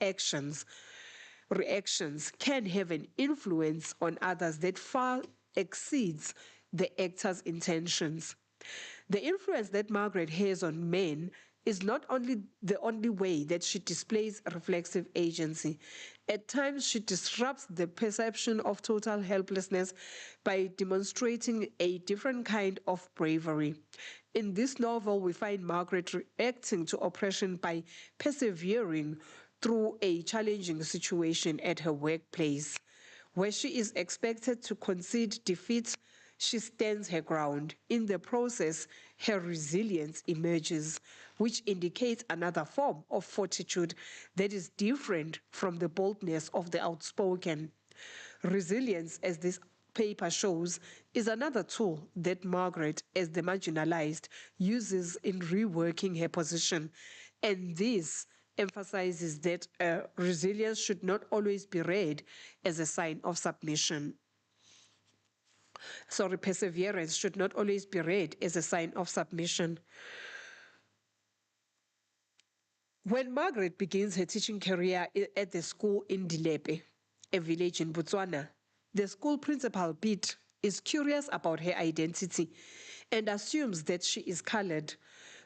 reactions can have an influence on others that far exceeds the actor's intentions. The influence that Margaret has on men is not only the only way that she displays reflexive agency. At times, she disrupts the perception of total helplessness by demonstrating a different kind of bravery. In this novel, we find Margaret reacting to oppression by persevering through a challenging situation at her workplace. Where she is expected to concede defeat, she stands her ground. In the process, her resilience emerges, which indicates another form of fortitude that is different from the boldness of the outspoken. Resilience, as this paper shows, is another tool that Margaret, as the marginalized, uses in reworking her position. And this emphasizes that resilience should not always be read as a sign of submission. Perseverance should not always be read as a sign of submission. When Margaret begins her teaching career at the school in Dilepe, a village in Botswana, the school principal, Piet, is curious about her identity and assumes that she is colored.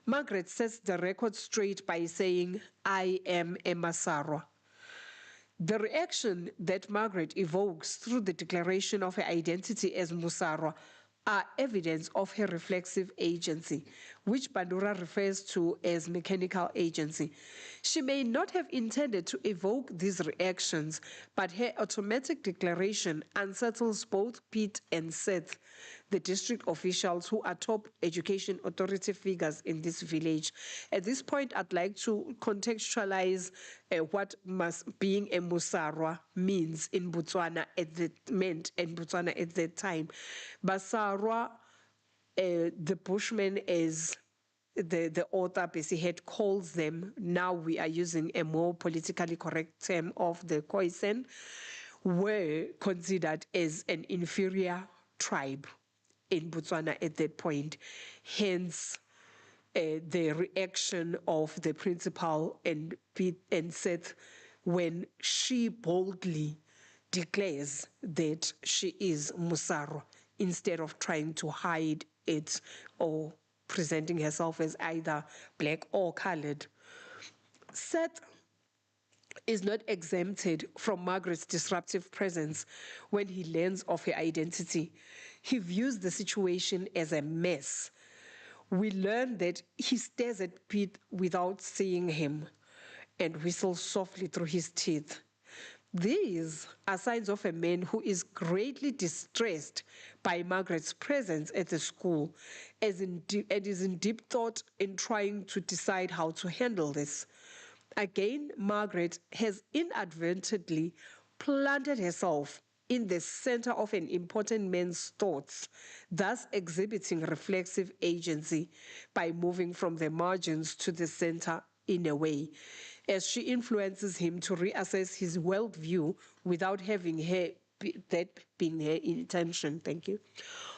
Margaret sets the record straight by saying, "I am a Masarwa." The reaction that Margaret evokes through the declaration of her identity as Musarwa are evidence of her reflexive agency, which Bandura refers to as mechanical agency. She may not have intended to evoke these reactions, but her automatic declaration unsettles both Pete and Seth, the district officials who are top education authority figures in this village. At this point, I'd like to contextualize what being a Musarwa means in Botswana at that time. Basarwa, the Bushman, as the author Besihet calls them, now we are using a more politically correct term of the Khoisan, were considered as an inferior tribe in Botswana at that point. Hence, the reaction of the principal and Seth when she boldly declares that she is Musarwa instead of trying to hide it or presenting herself as either black or colored. Seth is not exempted from Margaret's disruptive presence when he learns of her identity. He views the situation as a mess. We learn that he stares at Pete without seeing him and whistles softly through his teeth. These are signs of a man who is greatly distressed by Margaret's presence at the school and is in deep thought in trying to decide how to handle this. Again, Margaret has inadvertently planted herself in the center of an important man's thoughts, thus exhibiting reflexive agency by moving from the margins to the center in a way, as she influences him to reassess his worldview without having that being her intention. Thank you.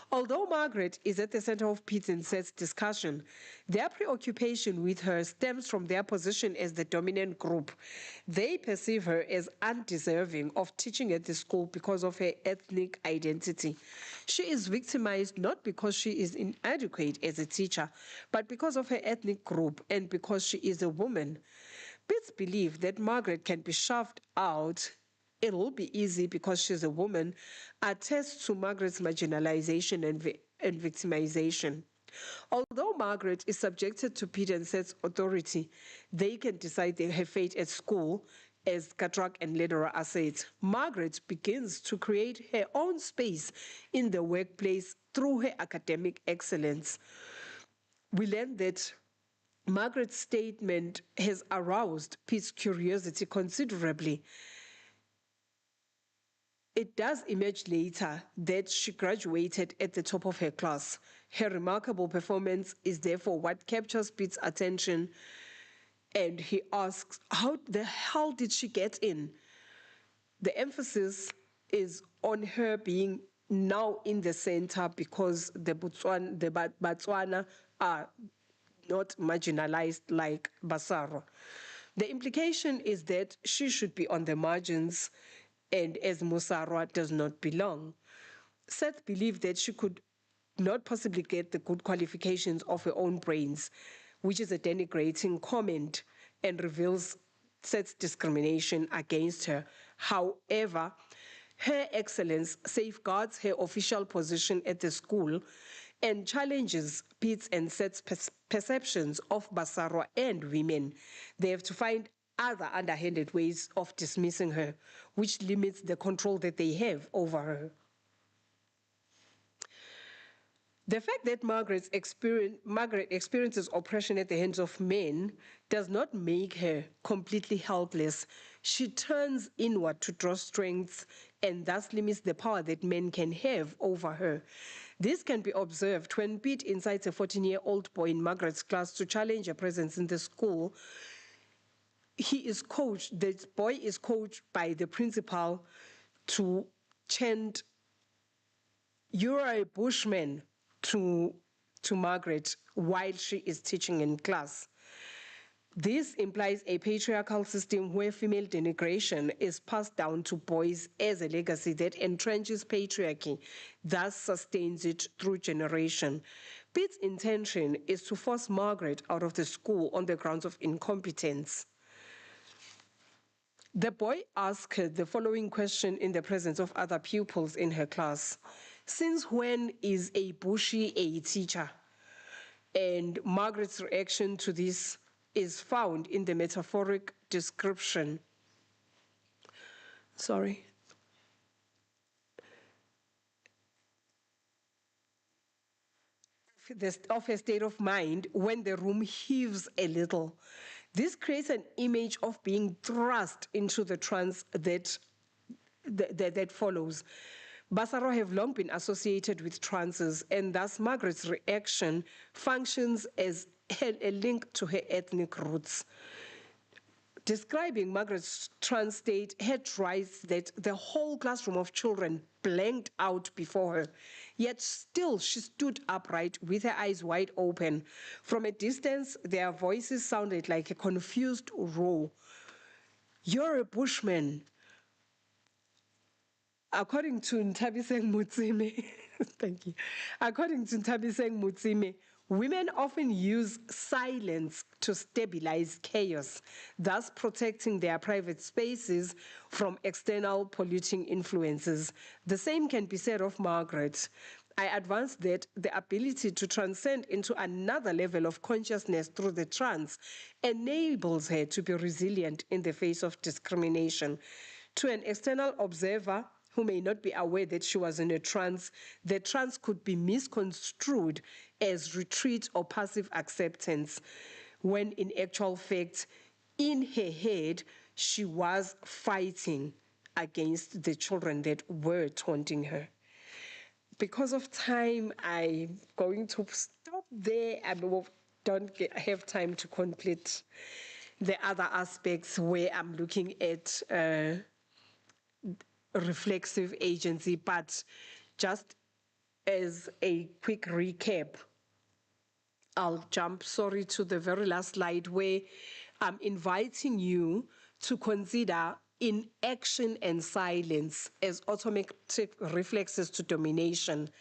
Although Margaret is at the center of Pete and Seth's discussion, their preoccupation with her stems from their position as the dominant group. They perceive her as undeserving of teaching at the school because of her ethnic identity. She is victimized not because she is inadequate as a teacher, but because of her ethnic group and because she is a woman. Pete's belief that Margaret can be shoved out, it'll be easy because she's a woman, attests to Margaret's marginalization and victimization. Although Margaret is subjected to Pete and Seth's authority, they can decide her fate at school, as Katrak and Lederer are said. Margaret begins to create her own space in the workplace through her academic excellence. We learn that Margaret's statement has aroused Pete's curiosity considerably. It does emerge later that she graduated at the top of her class. Her remarkable performance is therefore what captures Pete's attention, and he asks, how the hell did she get in? The emphasis is on her being now in the center because the Botswana are not marginalized like Basaro. The implication is that she should be on the margins, and as Musarwa does not belong. Seth believed that she could not possibly get the good qualifications of her own brains, which is a denigrating comment and reveals Seth's discrimination against her. However, her excellence safeguards her official position at the school and challenges Pete's and Seth's perceptions of Basarwa and women. They have to find other underhanded ways of dismissing her, which limits the control that they have over her. The fact that Margaret experiences oppression at the hands of men does not make her completely helpless. She turns inward to draw strength and thus limits the power that men can have over her. This can be observed when Pete incites a 14-year-old boy in Margaret's class to challenge her presence in the school. The boy is coached by the principal to chant, "You are a bushman," to Margaret while she is teaching in class. This implies a patriarchal system where female denigration is passed down to boys as a legacy that entrenches patriarchy, thus sustains it through generation. Pete's intention is to force Margaret out of the school on the grounds of incompetence. The boy asked her the following question in the presence of other pupils in her class: "Since when is a bushy a teacher?" And Margaret's reaction to this is found in the metaphoric description. Of her state of mind when the room heaves a little. This creates an image of being thrust into the trance that follows. Basaro have long been associated with trances, and thus Margaret's reaction functions as a link to her ethnic roots. Describing Margaret's trance state, Head writes that the whole classroom of children blanked out before her, yet still she stood upright with her eyes wide open. From a distance, their voices sounded like a confused roar. "You're a bushman." According to Ntabiseng Mutsime, thank you. According to Ntabiseng Mutsime, women often use silence to stabilize chaos, thus protecting their private spaces from external polluting influences. The same can be said of Margaret. I advance that the ability to transcend into another level of consciousness through the trance enables her to be resilient in the face of discrimination. To an external observer who may not be aware that she was in a trance, the trance could be misconstrued as retreat or passive acceptance, when in actual fact, in her head, she was fighting against the children that were taunting her. Because of time, I'm going to stop there. I don't have time to complete the other aspects where I'm looking at reflexive agency, but just as a quick recap, I'll jump, to the very last slide where I'm inviting you to consider inaction and silence as automatic reflexes to domination,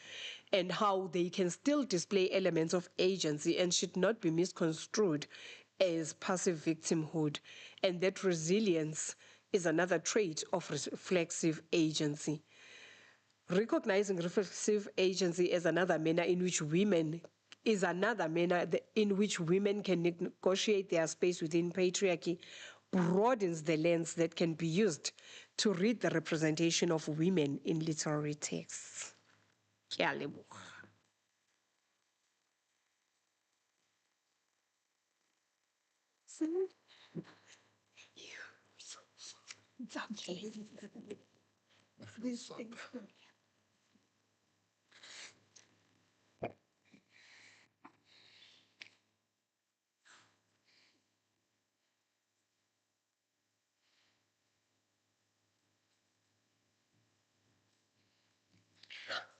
and how they can still display elements of agency and should not be misconstrued as passive victimhood, and that resilience is another trait of reflexive agency. Recognizing reflexive agency as another manner in which women is another manner in which women can negotiate their space within patriarchy, broadens the lens that can be used to read the representation of women in literary texts. Ke a leboga.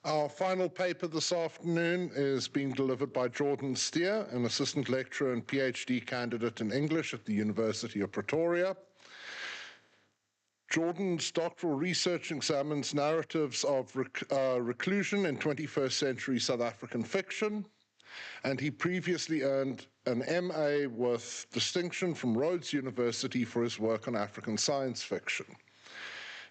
Our final paper this afternoon is being delivered by Jordan Steer, an assistant lecturer and PhD candidate in English at the University of Pretoria. Jordan's doctoral research examines narratives of reclusion in 21st century South African fiction, and he previously earned an MA with distinction from Rhodes University for his work on African science fiction.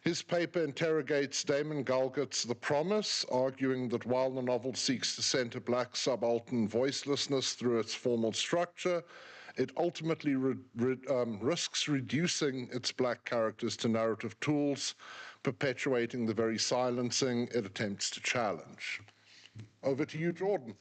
His paper interrogates Damon Galgut's The Promise, arguing that while the novel seeks to center Black subaltern voicelessness through its formal structure, it ultimately risks reducing its Black characters to narrative tools, perpetuating the very silencing it attempts to challenge. Over to you, Jordan.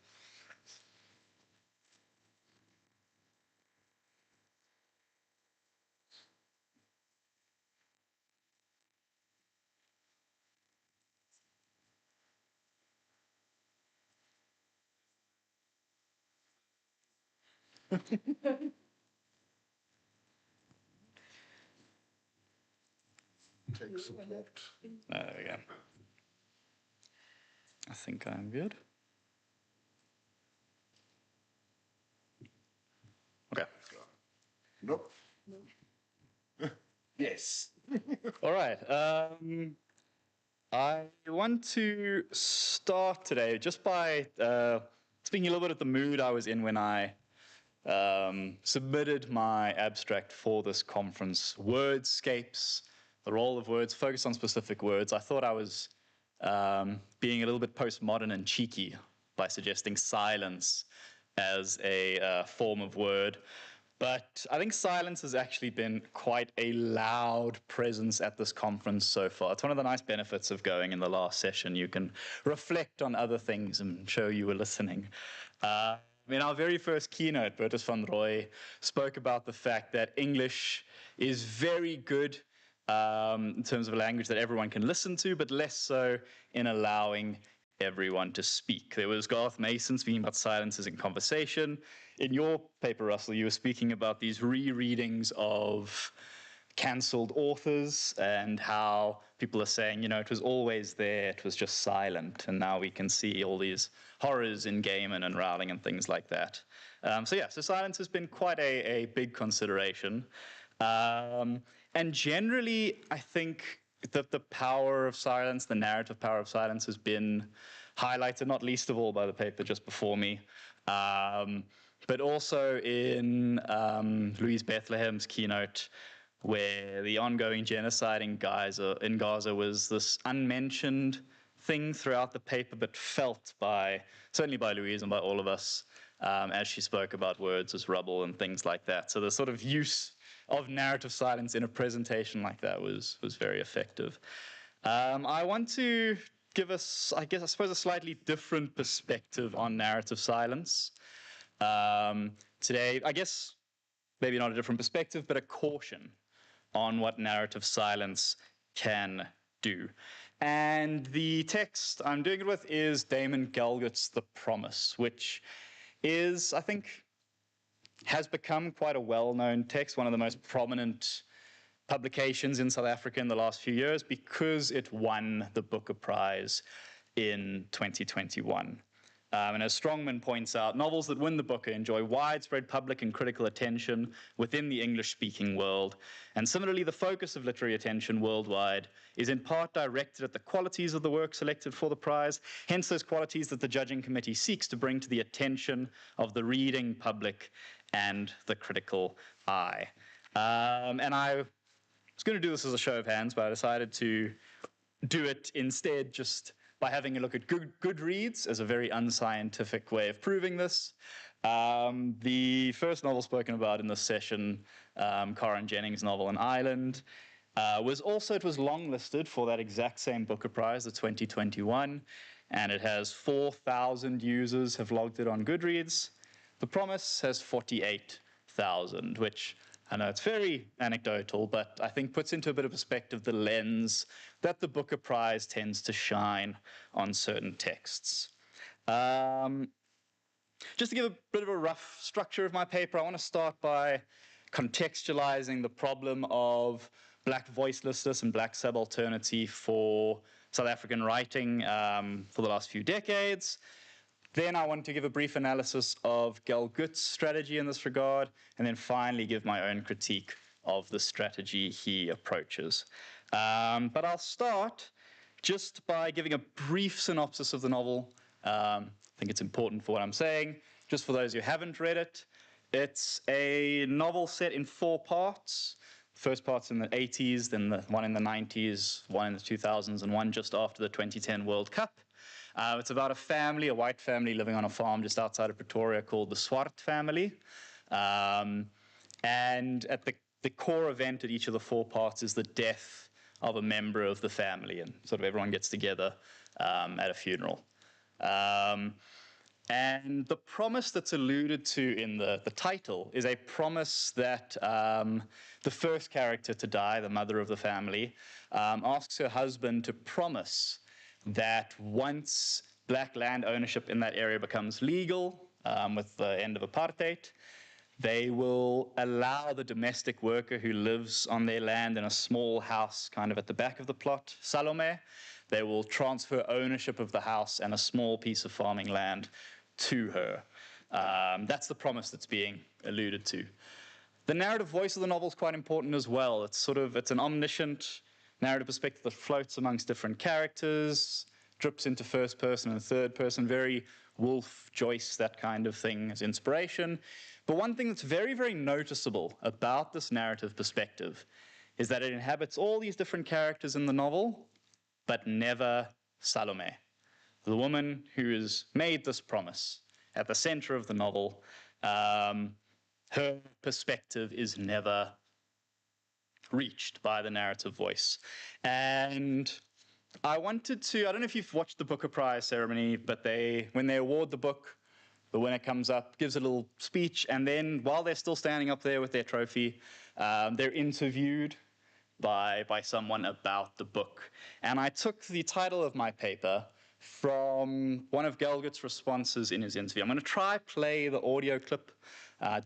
Take support. There we go. I think I'm good. Okay. Nope. Yes. All right. I want to start today just by speaking a little bit of the mood I was in when I submitted my abstract for this conference. Wordscapes, the role of words, focus on specific words. I thought I was being a little bit postmodern and cheeky by suggesting silence as a form of word. But I think silence has actually been quite a loud presence at this conference so far. It's one of the nice benefits of going in the last session. You can reflect on other things and show you were listening. In our very first keynote, Bertus van Rooy spoke about the fact that English is very good in terms of a language that everyone can listen to, but less so in allowing everyone to speak. There was Garth Mason speaking about silences in conversation. In your paper, Russell, you were speaking about these rereadings of cancelled authors and how people are saying, you know, it was always there, it was just silent, and now we can see all these horrors in Gaiman and Rowling and things like that. So silence has been quite a big consideration. And generally, I think that the power of silence, the narrative power of silence, has been highlighted, not least of all by the paper just before me, but also in Louise Bethlehem's keynote, where the ongoing genocide in Gaza was this unmentioned thing throughout the paper, but felt certainly by Louise and by all of us, as she spoke about words as rubble and things like that. So the sort of use of narrative silence in a presentation like that was very effective. I want to give us, I suppose, a slightly different perspective on narrative silence. Today, I guess, maybe not a different perspective, but a caution on what narrative silence can do. And the text I'm doing it with is Damon Galgut's The Promise, which is, I think, has become quite a well-known text, one of the most prominent publications in South Africa in the last few years, because it won the Booker Prize in 2021. And as Strongman points out, novels that win the Booker enjoy widespread public and critical attention within the English-speaking world. And similarly, the focus of literary attention worldwide is in part directed at the qualities of the work selected for the prize, hence those qualities that the judging committee seeks to bring to the attention of the reading public and the critical eye. And I was going to do this as a show of hands, but I decided to do it instead just by having a look at Goodreads as a very unscientific way of proving this. The first novel spoken about in this session, Corin Jennings' novel An Island, it was longlisted for that exact same Booker Prize, the 2021, and it has 4,000 users have logged it on Goodreads. The Promise has 48,000, which I know it's very anecdotal, but I think puts into a bit of perspective the lens that the Booker Prize tends to shine on certain texts. Just to give a bit of a rough structure of my paper, I want to start by contextualizing the problem of Black voicelessness and Black subalternity for South African writing for the last few decades. Then I want to give a brief analysis of Gal Gutt's strategy in this regard, and then finally give my own critique of the strategy he approaches. But I'll start just by giving a brief synopsis of the novel. I think it's important for what I'm saying. Just for those who haven't read it, it's a novel set in 4 parts. The first part's in the 80s, then the one in the 90s, one in the 2000s, and one just after the 2010 World Cup. It's about a family, a white family living on a farm just outside of Pretoria called the Swart family. And at the core event at each of the 4 parts is the death of a member of the family, and sort of everyone gets together at a funeral. And the promise that's alluded to in the title is a promise that the first character to die, the mother of the family, asks her husband to promise that once Black land ownership in that area becomes legal, with the end of apartheid, they will allow the domestic worker who lives on their land in a small house kind of at the back of the plot, Salome, they will transfer ownership of the house and a small piece of farming land to her. That's the promise that's being alluded to. The narrative voice of the novel is quite important as well. It's an omniscient narrative perspective that floats amongst different characters, drips into first person and third person, very Woolf, Joyce, that kind of thing as inspiration. But one thing that's very, very noticeable about this narrative perspective is that it inhabits all these different characters in the novel, but never Salome, the woman who has made this promise at the center of the novel. Her perspective is never reached by the narrative voice. And I wanted to, I don't know if you've watched the Booker Prize ceremony, but when they award the book, the winner comes up, gives a little speech, and then while they're still standing up there with their trophy, they're interviewed by someone about the book. And I took the title of my paper from one of Gal Gutt's responses in his interview. I'm going to try play the audio clip.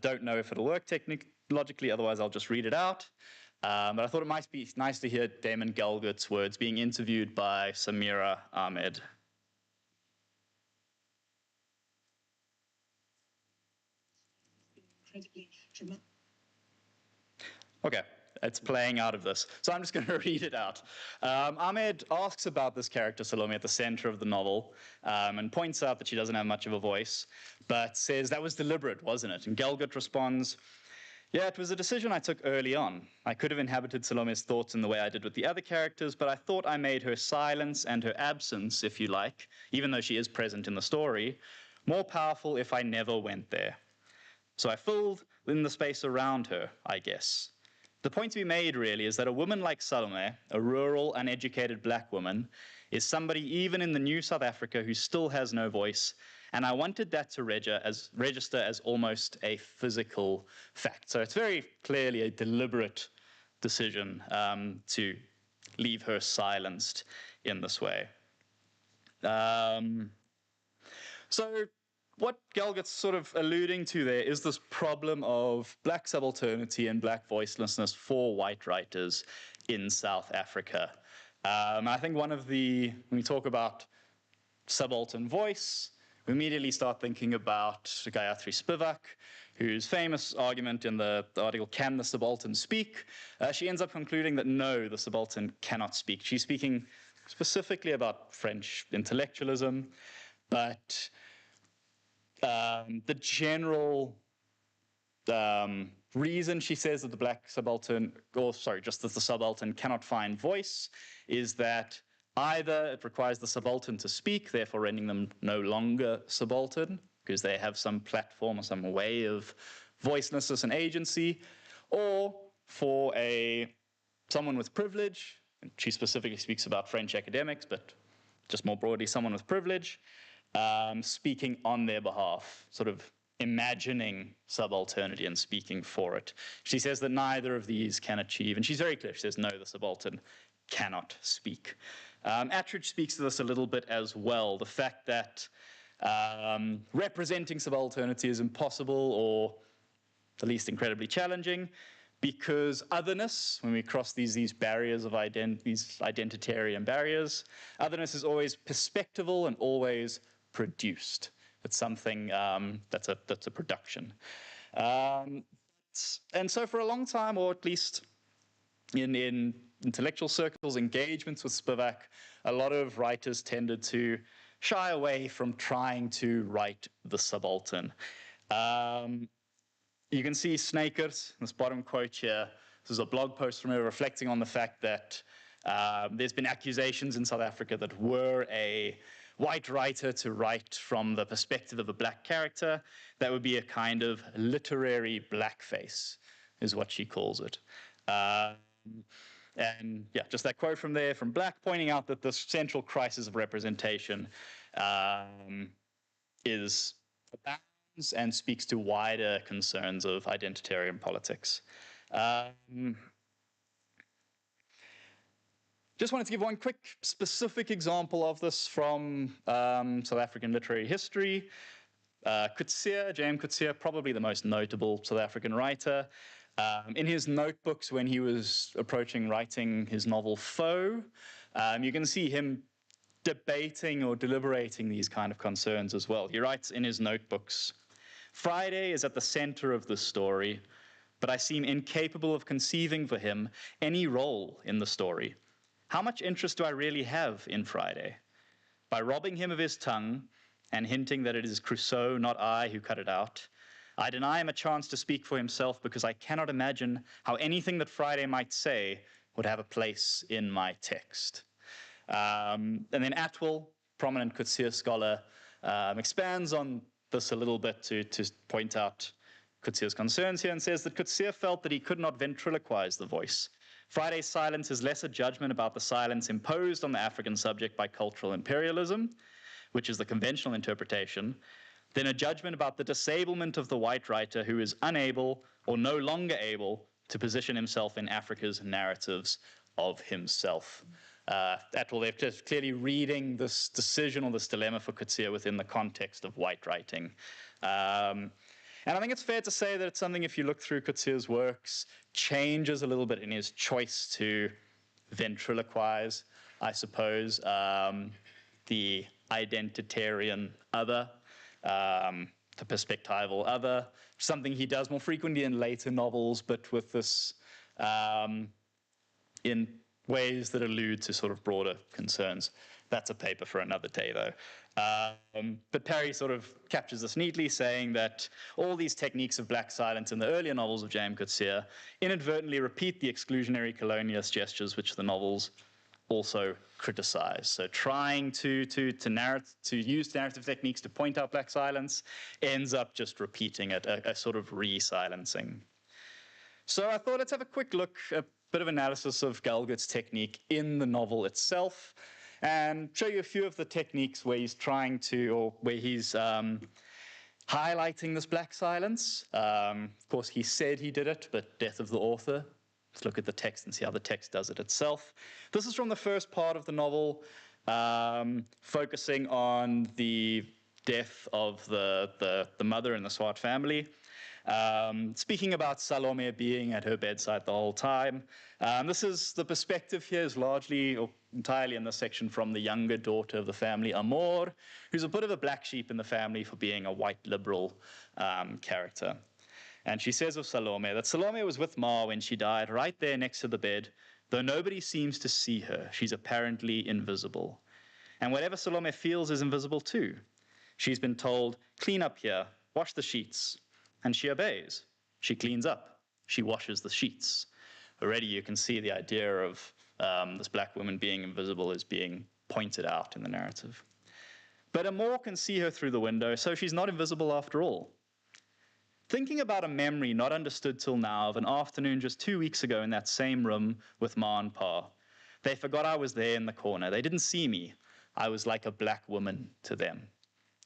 Don't know if it'll work technologically, otherwise I'll just read it out. But I thought it might be nice to hear Damon Gal Gutt's words being interviewed by Samira Ahmed. Okay, it's playing out of this. So I'm just going to read it out. Ahmed asks about this character, Salome, at the center of the novel, and points out that she doesn't have much of a voice, but says that was deliberate, wasn't it? And Gal Gutt responds, yeah, it was a decision I took early on. I could have inhabited Salome's thoughts in the way I did with the other characters, but I thought I made her silence and her absence, if you like, even though she is present in the story, more powerful if I never went there. So I filled in the space around her, I guess. The point to be made, really, is that a woman like Salome, a rural, uneducated Black woman, is somebody even in the new South Africa who still has no voice, and I wanted that to register as almost a physical fact. So it's very clearly a deliberate decision to leave her silenced in this way. So what Gal Gutt's sort of alluding to there is this problem of Black subalternity and Black voicelessness for white writers in South Africa. I think when we talk about subaltern voice, we immediately start thinking about Gayatri Spivak, whose famous argument in the article, Can the Subaltern Speak? She ends up concluding that no, the subaltern cannot speak. She's speaking specifically about French intellectualism, but the general reason she says that the Black subaltern, just that the subaltern cannot find voice, is that Either it requires the subaltern to speak, therefore rendering them no longer subaltern, because they have some platform or some way of voicelessness and agency, or for someone with privilege, and she specifically speaks about French academics, but just more broadly, someone with privilege, speaking on their behalf, sort of imagining subalternity and speaking for it. She says that neither of these can achieve, and she's very clear, she says, no, the subaltern cannot speak. Attridge speaks to this a little bit as well, the fact that representing subalternity is impossible or at least incredibly challenging, because otherness, when we cross these barriers of these identitarian barriers, otherness is always perspectival and always produced. It's something that's a production. And so for a long time, or at least in intellectual circles, engagements with Spivak, a lot of writers tended to shy away from trying to write the subaltern. You can see Snakers, this bottom quote here. This is a blog post from her reflecting on the fact that there's been accusations in South Africa that were a white writer to write from the perspective of a black character, that would be a kind of literary blackface, is what she calls it. And yeah, just that quote from there, from Black, pointing out that the central crisis of representation is abounds and speaks to wider concerns of identitarian politics. Just wanted to give one quick specific example of this from South African literary history. Coetzee, James Coetzee, probably the most notable South African writer. In his notebooks when he was approaching writing his novel Foe, you can see him debating or deliberating these kind of concerns as well. He writes in his notebooks, "Friday is at the center of the story, but I seem incapable of conceiving for him any role in the story. How much interest do I really have in Friday? By robbing him of his tongue and hinting that it is Crusoe, not I, who cut it out, I deny him a chance to speak for himself because I cannot imagine how anything that Friday might say would have a place in my text." And then Atwell, prominent Coetzee scholar, expands on this a little bit to point out Coetzee's concerns here and says that Coetzee felt that he could not ventriloquize the voice. Friday's silence is less a judgment about the silence imposed on the African subject by cultural imperialism, which is the conventional interpretation, than a judgment about the disablement of the white writer who is unable or no longer able to position himself in Africa's narratives of himself. Atwell, they're just clearly reading this decision or this dilemma for Coetzee within the context of white writing. And I think it's fair to say that it's something, if you look through Coetzee's works, changes a little bit in his choice to ventriloquize, I suppose, the identitarian other, the perspectival other, something he does more frequently in later novels, but with this in ways that allude to sort of broader concerns. That's a paper for another day, though. But Parry sort of captures this neatly, saying that all these techniques of black silence in the earlier novels of James Coetzee inadvertently repeat the exclusionary colonialist gestures which the novels also criticize. So trying to use narrative techniques to point out black silence ends up just repeating it, a sort of re-silencing. So I thought let's have a quick look, a bit of analysis of Galgut's technique in the novel itself, and show you a few of the techniques where he's trying to, or where he's highlighting this black silence. Of course, he said he did it, but death of the author. Let's look at the text and see how the text does it itself. This is from the first part of the novel, focusing on the death of the mother in the Swart family. Speaking about Salome being at her bedside the whole time. This is the perspective here is largely or entirely in this section from the younger daughter of the family, Amor, who's a bit of a black sheep in the family for being a white liberal character. And she says of Salome that Salome was with Ma when she died, right there next to the bed, though nobody seems to see her. She's apparently invisible. And whatever Salome feels is invisible too. She's been told, clean up here, wash the sheets. And she obeys. She cleans up. She washes the sheets. Already you can see the idea of this black woman being invisible is being pointed out in the narrative. But Amor can see her through the window, so she's not invisible after all. Thinking about a memory not understood till now of an afternoon just 2 weeks ago in that same room with Ma and Pa. They forgot I was there in the corner. They didn't see me. I was like a black woman to them.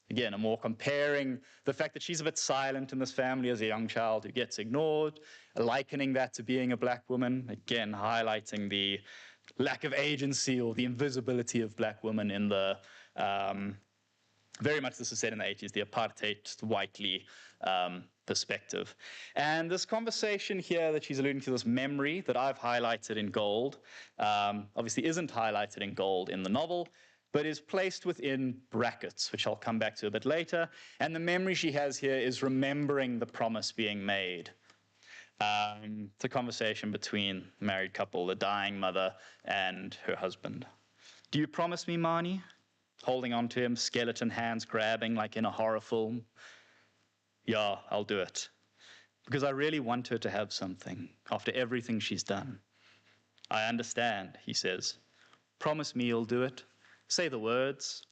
Again, Amor comparing the fact that she's a bit silent in this family as a young child who gets ignored, likening that to being a black woman, again, highlighting the lack of agency or the invisibility of black women in the, very much this is said in the 80s, the apartheid whitely perspective. And this conversation here that she's alluding to, this memory that I've highlighted in gold, obviously isn't highlighted in gold in the novel, but is placed within brackets, which I'll come back to a bit later. And the memory she has here is remembering the promise being made. It's a conversation between the married couple, the dying mother and her husband. Do you promise me, Mani? Holding on to him, skeleton hands grabbing like in a horror film. Yeah, I'll do it. Because I really want her to have something after everything she's done. I understand, he says. Promise me you'll do it. Say the words.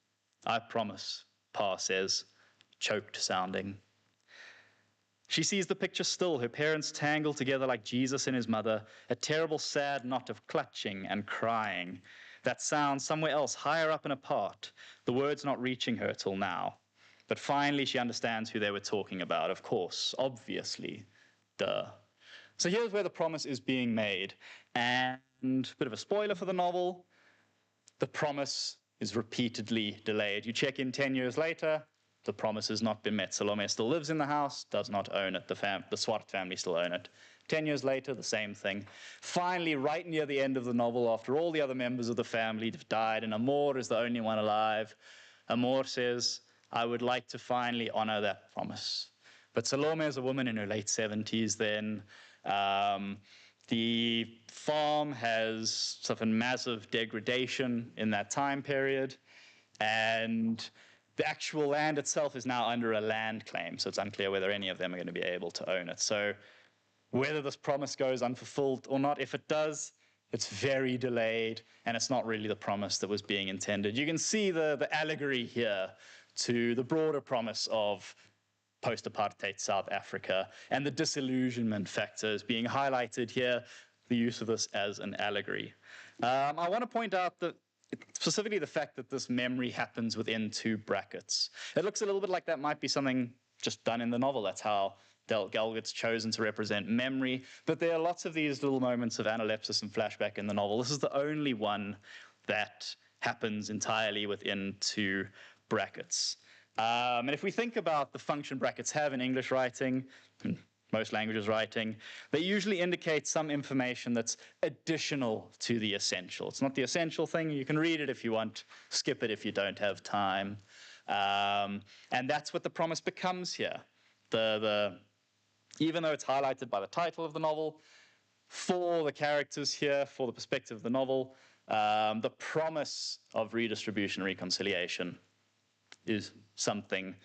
I promise, Pa says, choked sounding. She sees the picture still, her parents tangled together like Jesus and his mother, a terrible sad knot of clutching and crying. That sound somewhere else, higher up and apart, the words not reaching her till now. But finally she understands who they were talking about, of course, obviously, duh. So here's where the promise is being made. And a bit of a spoiler for the novel, the promise is repeatedly delayed. You check in 10 years later, the promise has not been met. Salome still lives in the house, does not own it. The Swart family still own it. 10 years later, the same thing. Finally, right near the end of the novel, after all the other members of the family have died, and Amor is the only one alive, Amor says, I would like to finally honor that promise. But Salome is a woman in her late 70s then. The farm has suffered massive degradation in that time period, and the actual land itself is now under a land claim, so it's unclear whether any of them are going to be able to own it. So whether this promise goes unfulfilled or not, if it does, it's very delayed, and it's not really the promise that was being intended. You can see the allegory here to the broader promise of post-apartheid South Africa and the disillusionment factors being highlighted here, the use of this as an allegory. I want to point out that specifically the fact that this memory happens within 2 brackets. It looks a little bit like that might be something just done in the novel. That's how Galgot's chosen to represent memory, but there are lots of these little moments of analepsis and flashback in the novel. This is the only one that happens entirely within 2 brackets. And if we think about the function brackets have in English writing, most languages writing, they usually indicate some information that's additional to the essential. It's not the essential thing. You can read it if you want, skip it if you don't have time. And that's what the promise becomes here. Even though it's highlighted by the title of the novel, for the characters here, for the perspective of the novel, the promise of redistribution and reconciliation is something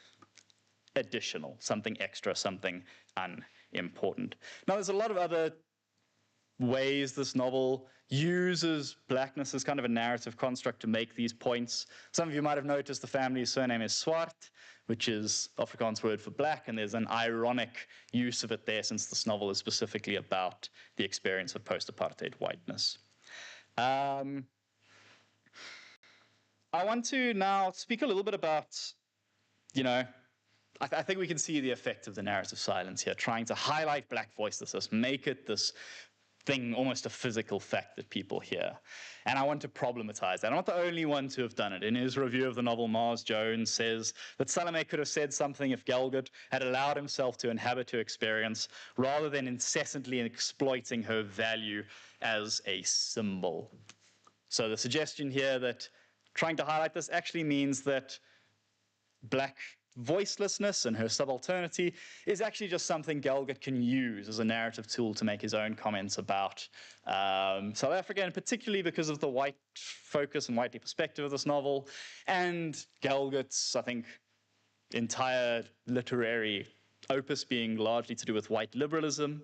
additional, something extra, something unimportant. Now, there's a lot of other ways this novel uses blackness as kind of a narrative construct to make these points. Some of you might have noticed the family's surname is Swart, which is Afrikaans word for black, and there's an ironic use of it there since this novel is specifically about the experience of post-apartheid whiteness. I want to now speak a little bit about, I think we can see the effect of the narrative silence here, trying to highlight black voicelessness, make it this thing, almost a physical fact that people hear. And I want to problematize that. I'm not the only one to have done it. In his review of the novel, Mars Jones says that Salome could have said something if Galgut had allowed himself to inhabit her experience rather than incessantly exploiting her value as a symbol. So the suggestion here that trying to highlight this actually means that black voicelessness and her subalternity is actually just something Galgut can use as a narrative tool to make his own comments about South Africa, and particularly because of the white focus and whitey perspective of this novel, and Galgut's, I think, entire literary opus being largely to do with white liberalism.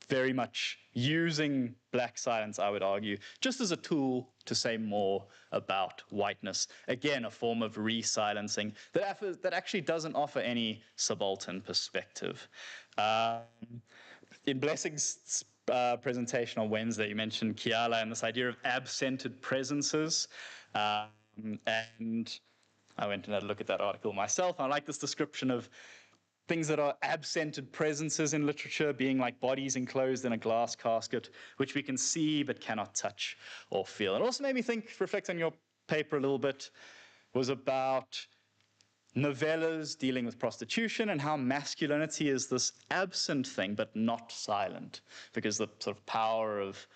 very much using black silence, I would argue, just as a tool to say more about whiteness. Again, a form of re-silencing that actually doesn't offer any subaltern perspective. In Blessing's presentation on Wednesday, you mentioned Kiala and this idea of absented presences. And I went and had a look at that article myself. I like this description of things that are absented presences in literature being like bodies enclosed in a glass casket, which we can see but cannot touch or feel. It also made me think, reflect on your paper a little bit, was about novellas dealing with prostitution and how masculinity is this absent thing but not silent, because the sort of power of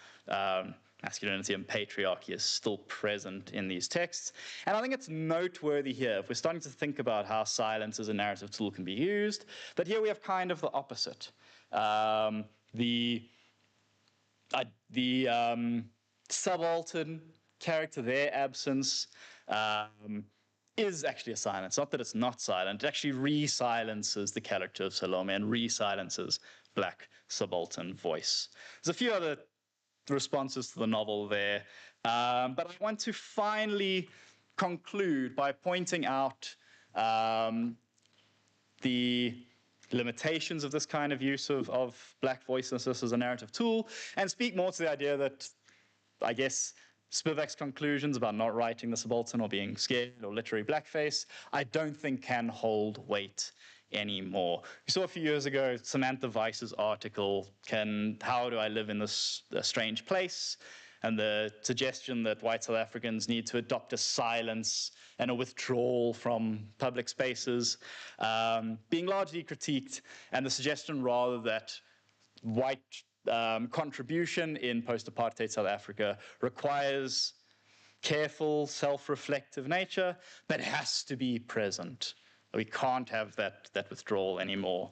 masculinity and patriarchy is still present in these texts. And I think it's noteworthy here, if we're starting to think about how silence as a narrative tool can be used, that here we have kind of the opposite. The subaltern character, their absence, is actually a silence. Not that it's not silent, it actually re-silences the character of Salome and re-silences black subaltern voice. There's a few other responses to the novel there, but I want to finally conclude by pointing out the limitations of this kind of use of black voicelessness as a narrative tool, and speak more to the idea that, I guess, Spivak's conclusions about not writing the subaltern or being scared or literary blackface, I don't think can hold weight anymore. We saw a few years ago Samantha Weiss's article, How Do I Live in This Strange Place? And the suggestion that white South Africans need to adopt a silence and a withdrawal from public spaces, being largely critiqued, and the suggestion rather that white contribution in post-apartheid South Africa requires careful, self-reflective nature, but has to be present. We can't have that withdrawal anymore.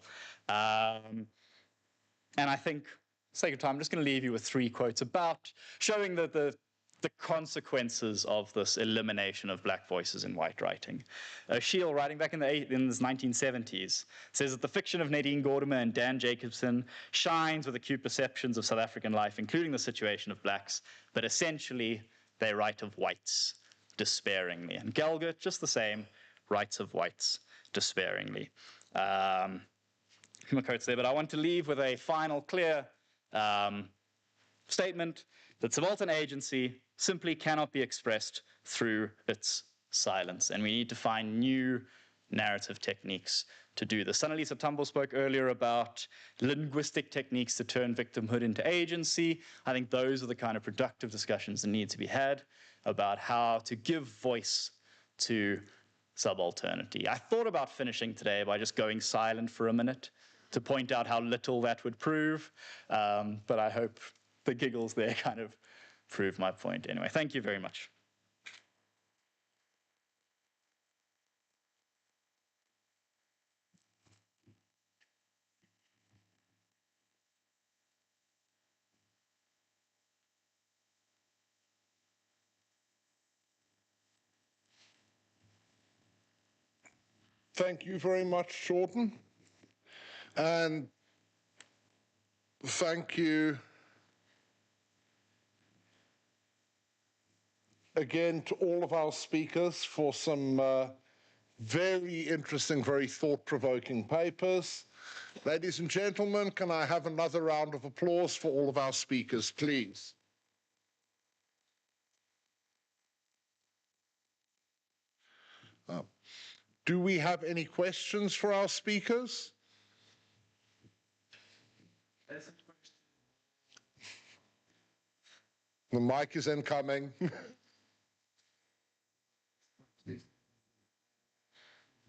And I think, for the sake of time, I'm just going to leave you with 3 quotes about showing the consequences of this elimination of black voices in white writing. Scheel, writing back in the 1970s, says that the fiction of Nadine Gordimer and Dan Jacobson shines with acute perceptions of South African life, including the situation of blacks, but essentially they write of whites despairingly. And Gelgert, just the same, writes of whites despairingly. My quotes there, but I want to leave with a final clear statement that subaltern agency simply cannot be expressed through its silence, and we need to find new narrative techniques to do this. Annalisa Tambo spoke earlier about linguistic techniques to turn victimhood into agency. I think those are the kind of productive discussions that need to be had about how to give voice to subalternity. I thought about finishing today by just going silent for a minute to point out how little that would prove, but I hope the giggles there kind of prove my point. Anyway, thank you very much. Thank you very much, Jordan. And thank you again to all of our speakers for some very interesting, very thought-provoking papers. Ladies and gentlemen, can I have another round of applause for all of our speakers, please? Do we have any questions for our speakers? The mic is incoming. The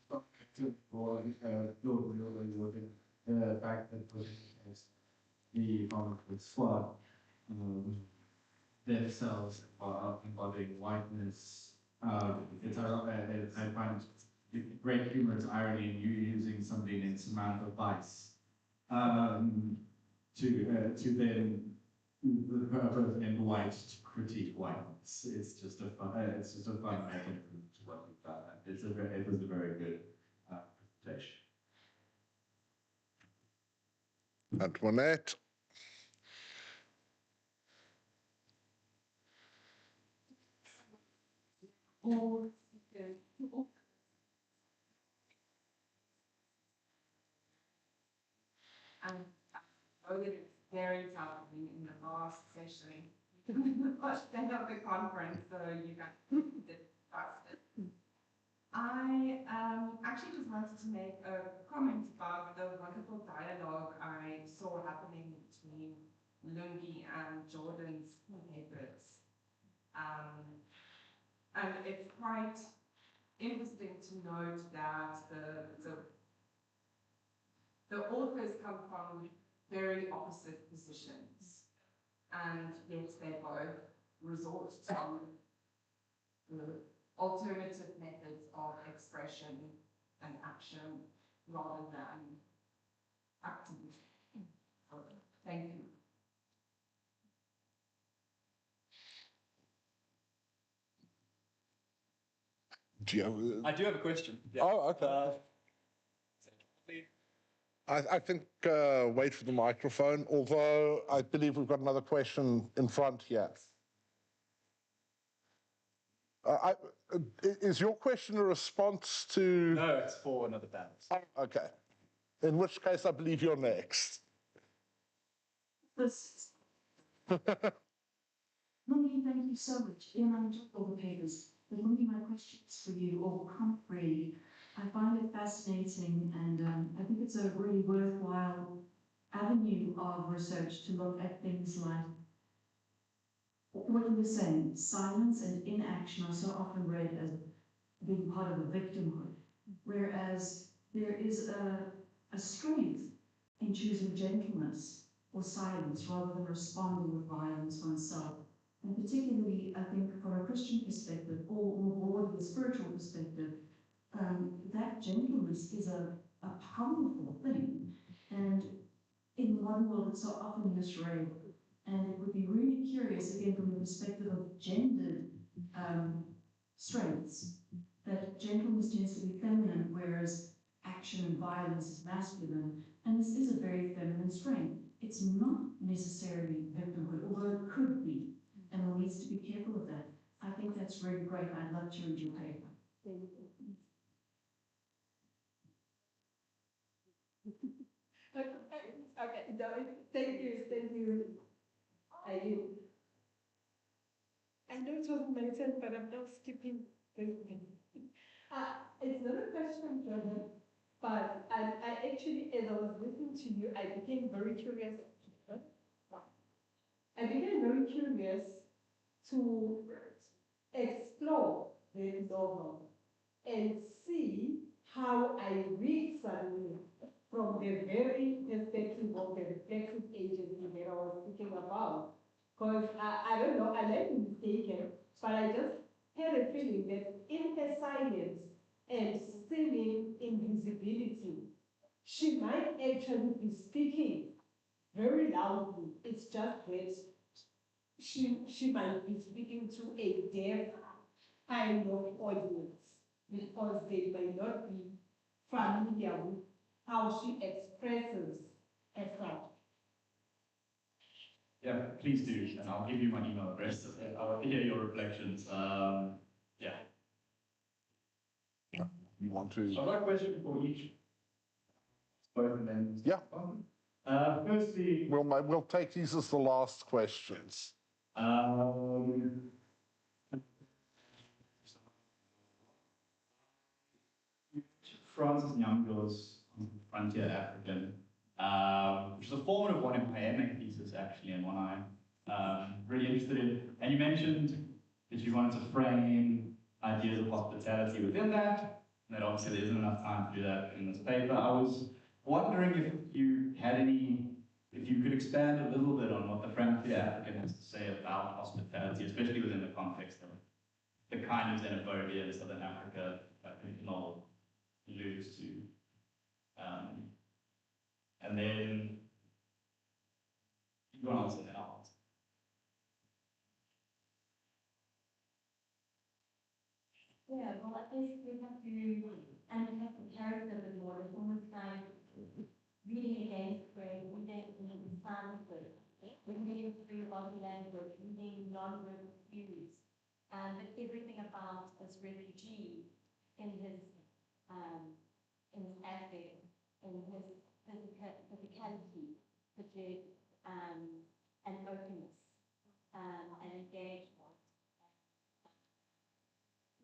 fact that the economic squad themselves are embodying whiteness. I find great humorous irony in you using somebody named Samantha Weiss to then the person in white to critique whiteness. It's just a fun mechanism to what you've done. It was a very good presentation. Antoinette. all speakers, and I know that it's very challenging in the last session, the first day of the conference, so you guys discussed it. I actually just wanted to make a comment about the wonderful dialogue I saw happening between Lungi and Jordan's papers. And it's quite interesting to note that the authors come from very opposite positions, and yet they both resort to alternative methods of expression and action rather than activism. So, thank you. Do you have I do have a question. Yeah. Oh, okay. I think wait for the microphone, although I believe we've got another question in front here. Is your question a response to... No, it's for another panel. Oh, okay. In which case, I believe you're next. Lungi, thank you so much. Ian, I enjoyed all the papers. But Lungi, my questions for you all come free. I find it fascinating, and I think it's a really worthwhile avenue of research to look at things like what you were saying, silence and inaction are so often read as being part of a victimhood, whereas there is a strength in choosing gentleness or silence rather than responding with violence oneself. And particularly, I think, from a Christian perspective, or more broadly, a spiritual perspective, that gentleness is a powerful thing. And in the modern world, it's so often misread. And it would be really curious, again, from the perspective of gendered strengths, that gentleness tends to be feminine, whereas action and violence is masculine. And this is a very feminine strength. It's not necessarily victimhood, although it could be. And one needs to be careful of that. I think that's really great. I'd love to read your paper. Thank you. Okay, no, thank you. I know it wasn't my turn, but I'm now skipping this thing. It's not a question, Jordan, but I actually, as I was listening to you, I became very curious. I became very curious to explore the novel and see how I read something from the very perspective of the reflective agency that I was speaking about. Because I don't know, I might be mistaken, but I just had a feeling that in her silence and seeming invisibility, she might actually be speaking very loudly. It's just that she might be speaking to a deaf kind of audience because they may not be familiar with how she expresses herself. Yeah, please do, and I'll give you my email address. I'll hear your reflections. Yeah. You want to? So I've got a question for each. Both of them. Yeah. Firstly, we'll take these as the last questions. Francis Nyamgo's Frontier African, which is a formative one in my MA thesis actually, and one I'm really interested in. And you mentioned that you wanted to frame ideas of hospitality within that, and that obviously there isn't enough time to do that in this paper. I was wondering if you had if you could expand a little bit on what the Frontier African has to say about hospitality, especially within the context of the kind of xenophobia in Southern Africa that Noel alludes to. And then you want to answer that out. Yeah, well, I think we have to unpack the character a bit more. It's almost like reading against grain, reading in silence, reading through body language, reading non-verbal cues. but everything about this refugee in his ethic, in his physicality, suggests an openness, an engagement.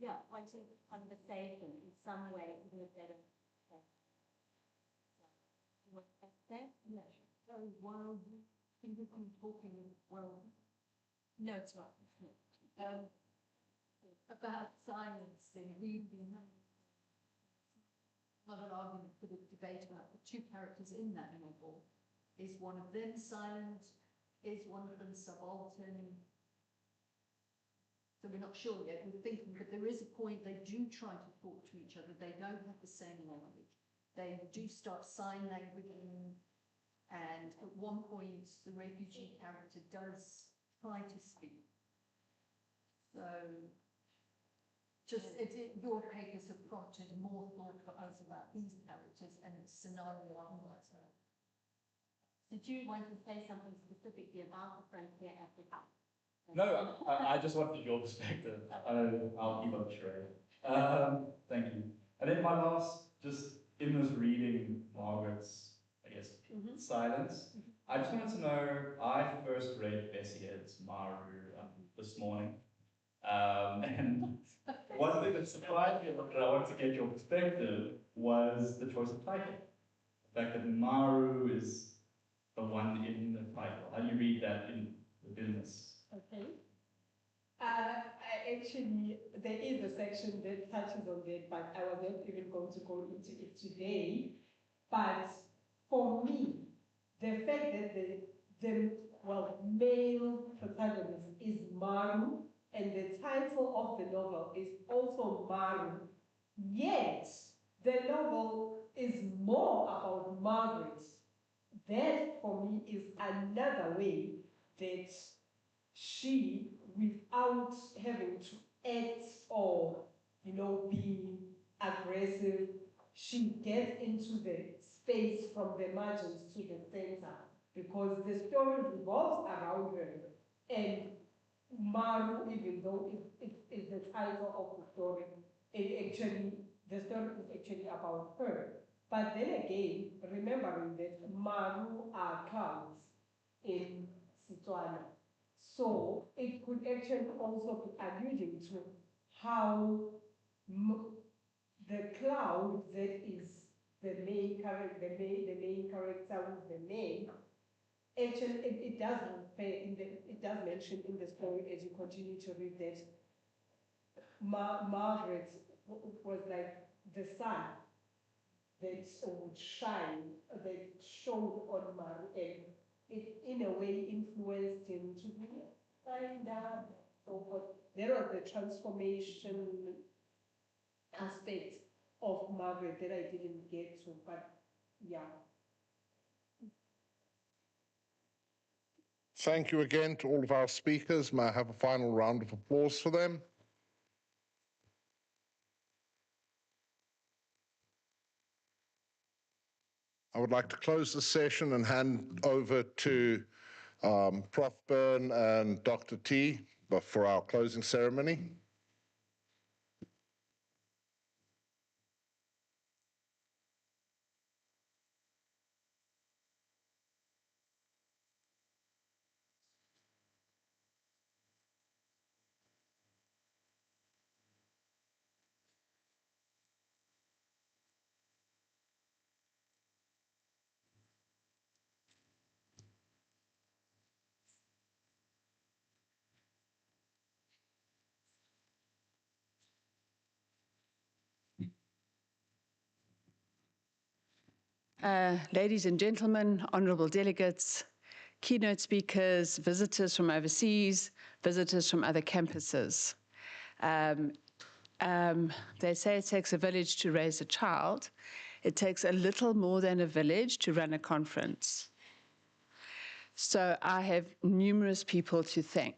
Yeah, wanting conversation in some way, even if that is. What that's that? No. So while you can talking well. No, it's not. About silence and reading. Not an argument for the debate about the two characters in that novel. Is one of them silent? Is one of them subaltern? So we're not sure yet. We're thinking, but there is a point they do try to talk to each other. They don't have the same language. They do start sign languaging, and at one point the refugee character does try to speak. So just your papers have prompted more thought for us about these characters and the scenario. Did you want to say something specifically about the frontier Africa? No, I just wanted your perspective. I'll keep up the charade. Thank you. And then my last, just in this reading, Margaret's, I guess, silence, I just wanted to know, I first read Bessie Head's Maru this morning. And one thing that surprised me, that I wanted to get your perspective, was the choice of title. The fact that Maru is the one in the title. How do you read that in the business? Okay. Actually, there is a section that touches on that, but I was not even going to go into it today. But for me, the fact that the male protagonist is Maru, and the title of the novel is also Maru, yet the novel is more about Margaret. That, for me, is another way that she, without having to act or, being aggressive, she gets into the space from the margins to the center, because the story revolves around her. And Maru, even though it is the title of the story, the story is actually about her. But then again, remembering that Maru are clouds in Setswana. So it could actually also be alluding to how the cloud that is the main character, the main character with the name, actually it does mention in the story as you continue to read that Margaret was like the sun that would shine, that shone on Maru, and it in a way influenced him to be kind of so forth. There was the transformation aspect of Margaret that I didn't get to, but yeah. Thank you again to all of our speakers. May I have a final round of applause for them? I would like to close the session and hand over to Prof. Byrne and Dr. T for our closing ceremony. Ladies and gentlemen, honorable delegates, keynote speakers, visitors from overseas, visitors from other campuses. They say it takes a village to raise a child. It takes a little more than a village to run a conference. So I have numerous people to thank.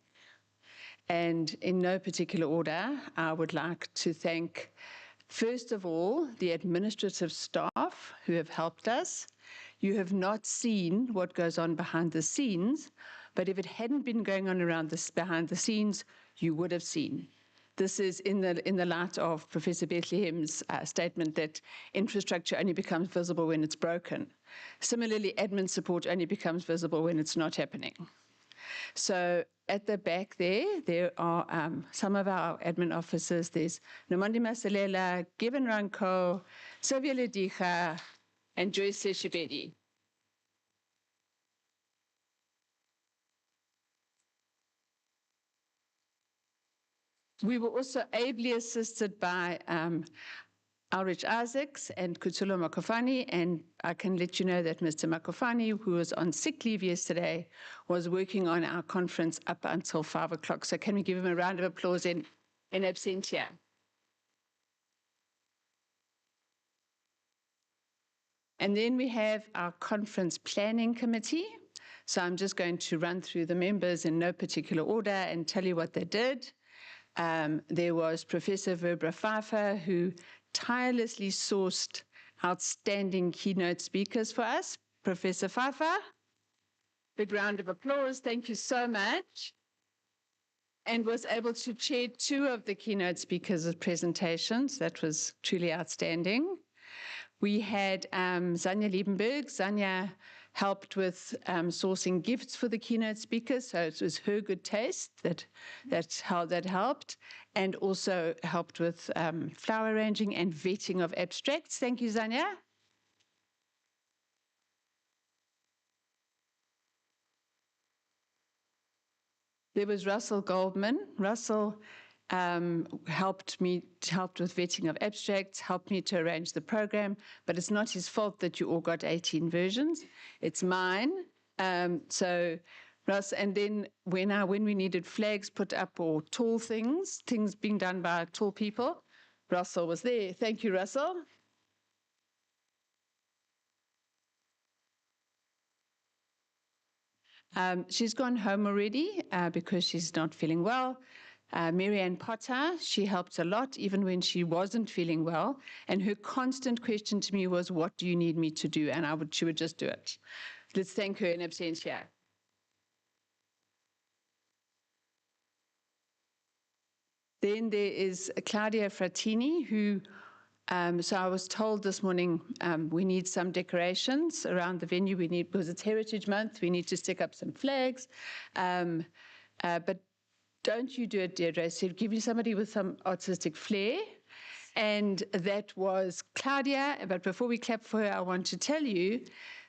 And in no particular order, I would like to thank, first of all, the administrative staff who have helped us. You have not seen what goes on behind the scenes, but if it hadn't been going on around this behind the scenes, you would have seen. This is in the light of Professor Bethlehem's statement that infrastructure only becomes visible when it's broken. Similarly, admin support only becomes visible when it's not happening. So at the back there are some of our admin officers. There's Nomondi Masalela, Given Ranko, Sylvia Lediga, and Joyce Seshibedi. We were also ably assisted by Ulrich Isaacs and Kutsulo Makofani, and I can let you know that Mr. Makofani, who was on sick leave yesterday, was working on our conference up until 5 o'clock. So can we give him a round of applause in absentia? And then we have our conference planning committee. So I'm just going to run through the members in no particular order and tell you what they did. There was Professor Verbra Pfeiffer, who tirelessly sourced outstanding keynote speakers for us. Professor Pfeiffer, big round of applause. Thank you so much. And was able to chair 2 of the keynote speakers' presentations. That was truly outstanding. We had Zanya Liebenberg. Zanya helped with sourcing gifts for the keynote speakers, so it was her good taste that's how that helped, and also helped with flower arranging and vetting of abstracts. Thank you, Zanya. There was Russell Goldman. Russell helped with vetting of abstracts, helped me to arrange the program, but it's not his fault that you all got 18 versions. It's mine. So Russ, and then when we needed flags put up or tall things being done by tall people, Russell was there. Thank you, Russell. She's gone home already because she's not feeling well. Marianne Potter, she helped a lot even when she wasn't feeling well. And her constant question to me was, what do you need me to do? And she would just do it. Let's thank her in absentia. Then there is Claudia Frattini, who, so I was told this morning, we need some decorations around the venue. Because it's Heritage Month, we need to stick up some flags. But don't you do it, Deirdre. I said, give me somebody with some artistic flair. And that was Claudia. But before we clap for her, I want to tell you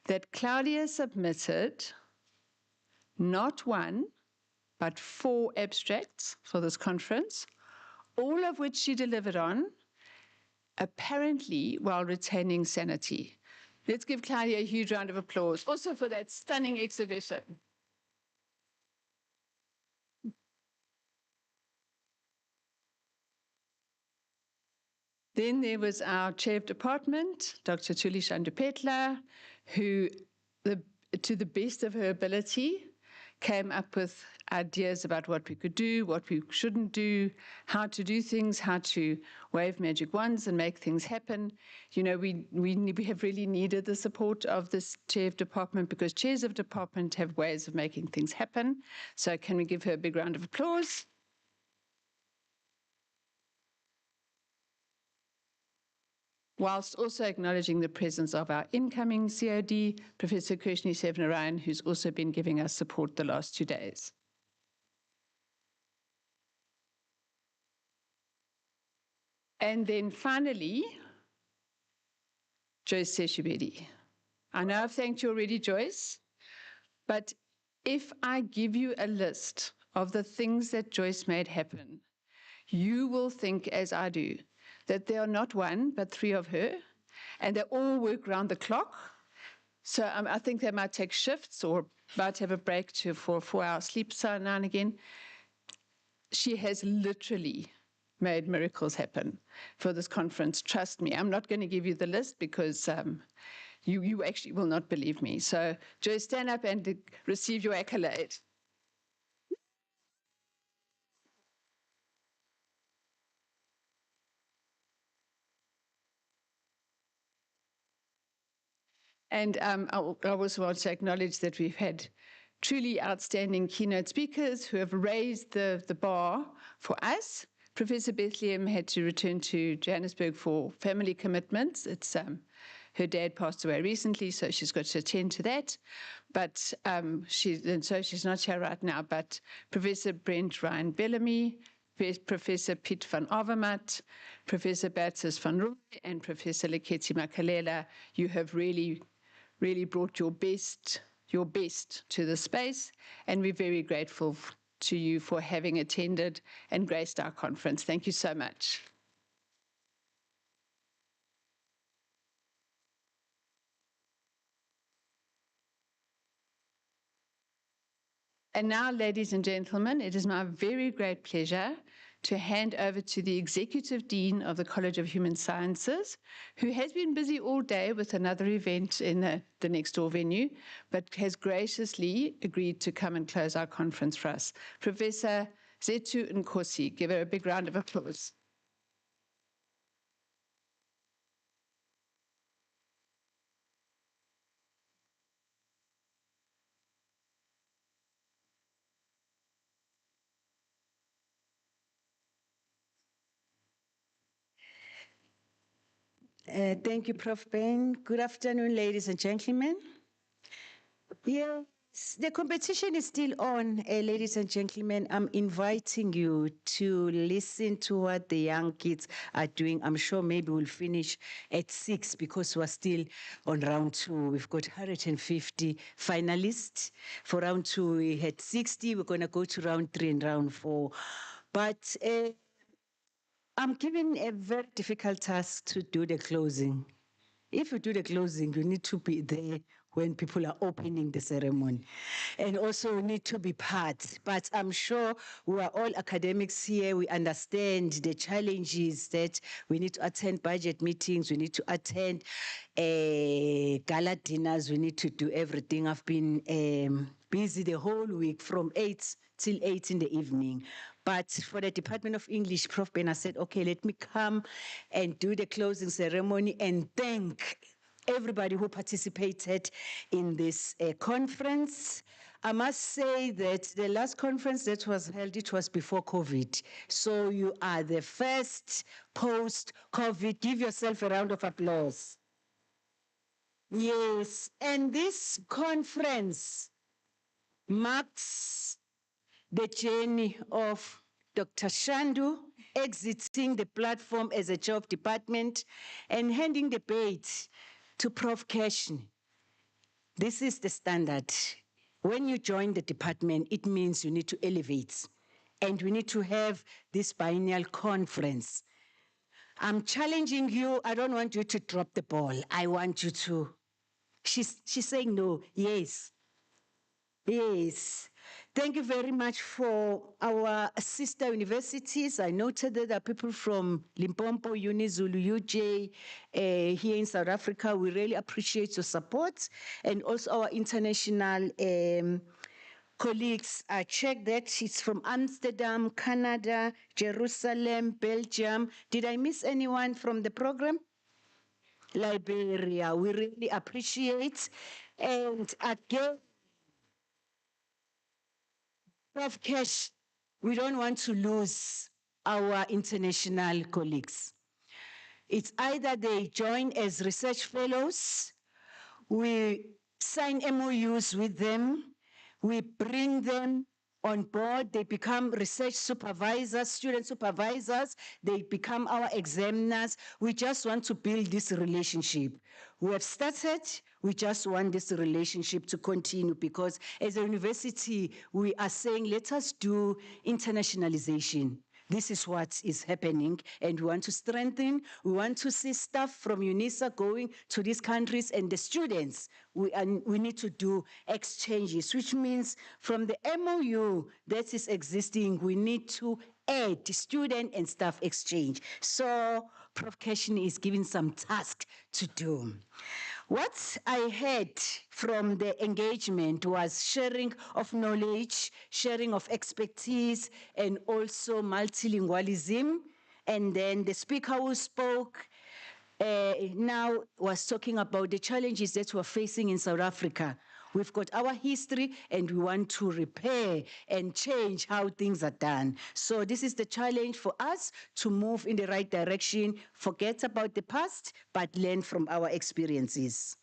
that Claudia submitted not 1, but 4 abstracts for this conference, all of which she delivered on, apparently while retaining sanity. Let's give Claudia a huge round of applause, also for that stunning exhibition. Then there was our chair of department, Dr. Tuli Shandupetla, who, to the best of her ability, came up with ideas about what we could do, what we shouldn't do, how to do things, how to wave magic wands and make things happen. You know, we have really needed the support of this chair of department because chairs of department have ways of making things happen. So can we give her a big round of applause? Whilst also acknowledging the presence of our incoming COD, Professor Kirshni Sevnarayan, who's also been giving us support the last 2 days. And then finally, Joyce Seshibedi. I know I've thanked you already, Joyce, but if I give you a list of the things that Joyce made happen, you will think, as I do, that there are not 1, but 3 of her, and they all work round the clock. So I think they might take shifts or might have a break for a 4-hour sleep now and again. She has literally made miracles happen for this conference. Trust me, I'm not going to give you the list because you actually will not believe me. So Joyce, stand up and receive your accolade. And I also want to acknowledge that we've had truly outstanding keynote speakers who have raised the bar for us, Professor Bethlehem had to return to Johannesburg for family commitments. It's her dad passed away recently, so she's got to attend to that. But so she's not here right now. But Professor Brent Ryan Bellamy, Professor Piet van Avermaet, Professor Bertus van Rooij, and Professor Leketsi Makalela, you have really brought your best to the space, and we're very grateful to you for having attended and graced our conference. Thank you so much. And now, ladies and gentlemen, it is my very great pleasure to hand over to the Executive Dean of the College of Human Sciences, who has been busy all day with another event in the next door venue, but has graciously agreed to come and close our conference for us. Professor Zethu Nkosi, give her a big round of applause. Thank you, Prof. Ben. Good afternoon, ladies and gentlemen. Yes, the competition is still on, ladies and gentlemen. I'm inviting you to listen to what the young kids are doing. I'm sure maybe we'll finish at 6 because we're still on round 2. We've got 150 finalists. For round 2, we had 60. We're going to go to round 3 and round 4. But I'm given a very difficult task to do the closing. If you do the closing, you need to be there when people are opening the ceremony. And also we need to be part. But I'm sure we are all academics here. We understand the challenges that we need to attend budget meetings. We need to attend gala dinners. We need to do everything. I've been busy the whole week from 8 till 8 in the evening. But for the Department of English, Prof. Ben said, okay, let me come and do the closing ceremony and thank everybody who participated in this conference. I must say that the last conference that was held, it was before COVID. So you are the first post-COVID. Give yourself a round of applause. Yes, and this conference marks the journey of Dr. Shandu exiting the platform as a chair of department and handing the bait to Prof. Cashin. This is the standard. When you join the department, it means you need to elevate. And we need to have this biennial conference. I'm challenging you. I don't want you to drop the ball. I want you to. She's saying no. Yes. Yes. Thank you very much for our sister universities. I noted that there are people from Limpopo, UniZulu, UJ, here in South Africa. We really appreciate your support. And also our international colleagues. I checked that it's from Amsterdam, Canada, Jerusalem, Belgium. Did I miss anyone from the program? Liberia, we really appreciate. And again, Prof. Cash, we don't want to lose our international colleagues. It's either they join as research fellows, we sign MOUs with them, we bring them on board, they become research supervisors, student supervisors, they become our examiners. We just want to build this relationship. We have started, we just want this relationship to continue because as a university, we are saying, let us do internationalization. This is what is happening, and we want to strengthen. We want to see staff from Unisa going to these countries, and the students, we need to do exchanges, which means from the MOU that is existing, we need to add student and staff exchange. So Prof. Cashin is given some task to do. What I heard from the engagement was sharing of knowledge, sharing of expertise, and also multilingualism. And then the speaker who spoke now was talking about the challenges that we're facing in South Africa. We've got our history and we want to repair and change how things are done. So this is the challenge for us to move in the right direction, forget about the past, but learn from our experiences.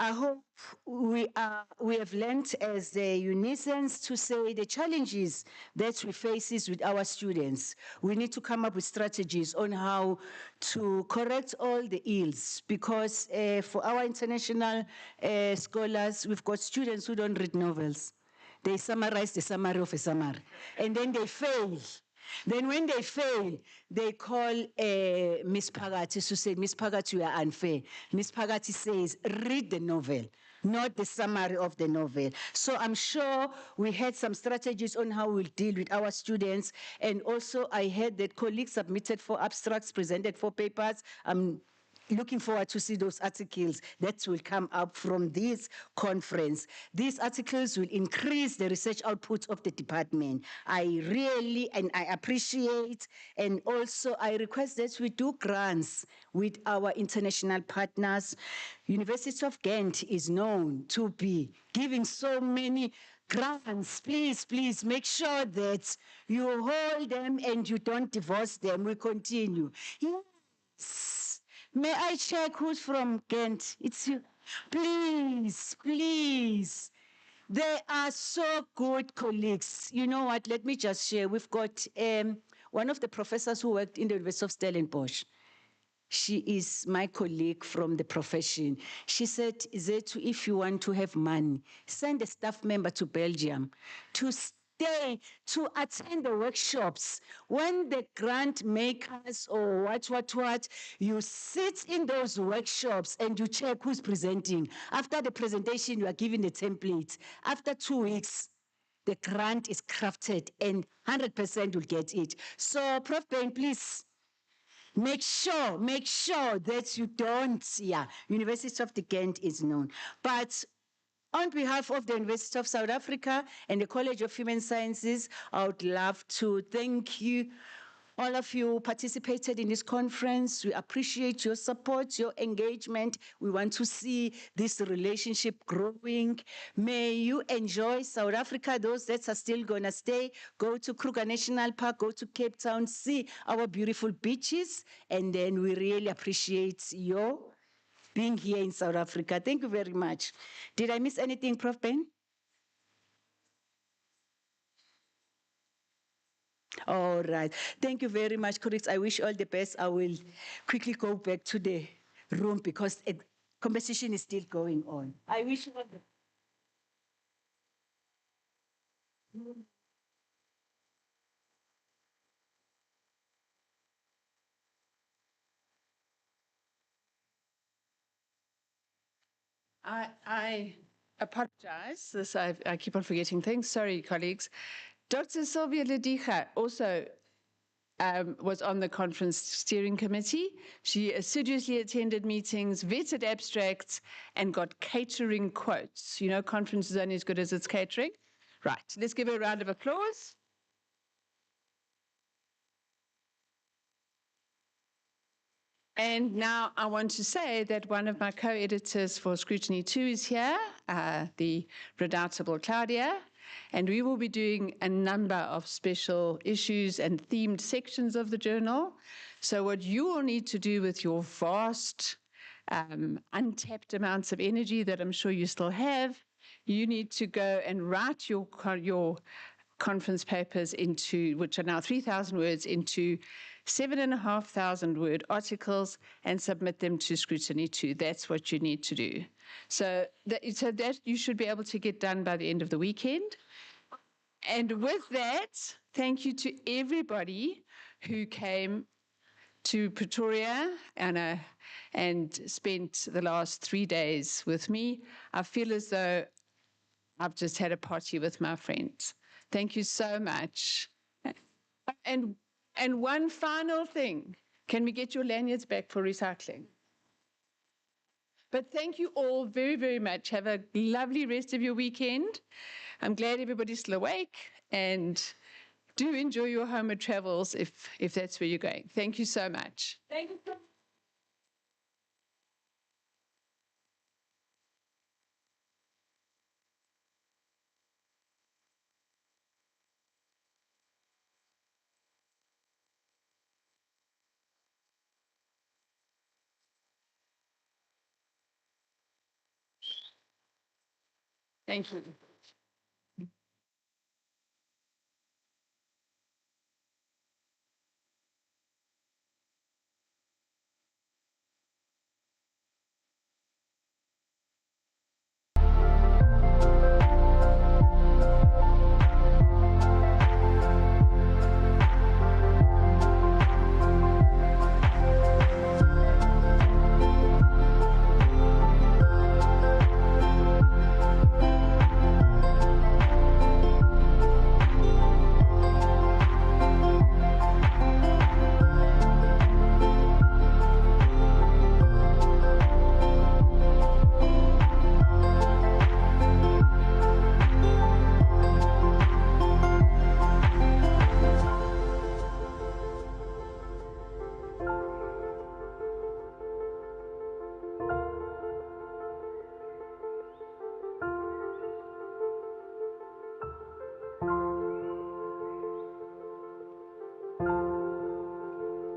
I hope we have learned as the Unisans to say the challenges that we face with our students. We need to come up with strategies on how to correct all the ills, because for our international scholars, we've got students who don't read novels. They summarize the summary of a summary, and then they fail. Then when they fail, they call Miss Pagati to say, Miss Pagati, you are unfair. Miss Pagati says, read the novel, not the summary of the novel. So I'm sure we had some strategies on how we'll deal with our students. And also I heard that colleagues submitted for abstracts, presented for papers. Looking forward to see those articles that will come up from this conference. These articles will increase the research output of the department. I really, and I appreciate, and also I request that we do grants with our international partners. University of Ghent is known to be giving so many grants. Please, please make sure that you hold them and you don't divorce them. We continue. Yes. May I check who's from Ghent? It's you. Please, please. They are so good colleagues. You know what? Let me just share. We've got one of the professors who worked in the University of Stellenbosch. She is my colleague from the profession. She said, Zetu, if you want to have money, send a staff member to Belgium to stay, to attend the workshops. When the grant makers or what, you sit in those workshops and you check who's presenting. After the presentation, you are given the template. After 2 weeks, the grant is crafted and 100% will get it. So, Prof. Bain, please, make sure that you don't, University of the Ghent is known. But on behalf of the University of South Africa and the College of Human Sciences, I would love to thank you. All of you participated in this conference. We appreciate your support, your engagement. We want to see this relationship growing. May you enjoy South Africa. Those that are still going to stay, go to Kruger National Park, go to Cape Town, see our beautiful beaches. And then we really appreciate your being here in South Africa. Thank you very much. Did I miss anything, Prof. Ben? All right. Thank you very much, colleagues. I wish all the best. I will quickly go back to the room because the conversation is still going on. I wish you all the I apologize. I keep on forgetting things. Sorry, colleagues. Dr. Sylvia Ledija also was on the conference steering committee. She assiduously attended meetings, vetted abstracts, and got catering quotes. You know, conference is only as good as its catering. Right, let's give her a round of applause. And now I want to say that one of my co-editors for Scrutiny 2 is here, the redoubtable Claudia, and we will be doing a number of special issues and themed sections of the journal. So what you will need to do with your vast, untapped amounts of energy that I'm sure you still have, you need to go and write your conference papers into, which are now 3,000 words, into 7,500 word articles and submit them to Scrutiny 2. That's what you need to do. So that you should be able to get done by the end of the weekend. And with that, thank you to everybody who came to Pretoria and spent the last 3 days with me. I feel as though I've just had a party with my friends. Thank you so much. And one final thing, can we get your lanyards back for recycling? But thank you all very, very much. Have a lovely rest of your weekend. I'm glad everybody's still awake, and do enjoy your homeward travels if that's where you're going. Thank you so much. Thank you so much. Thank you.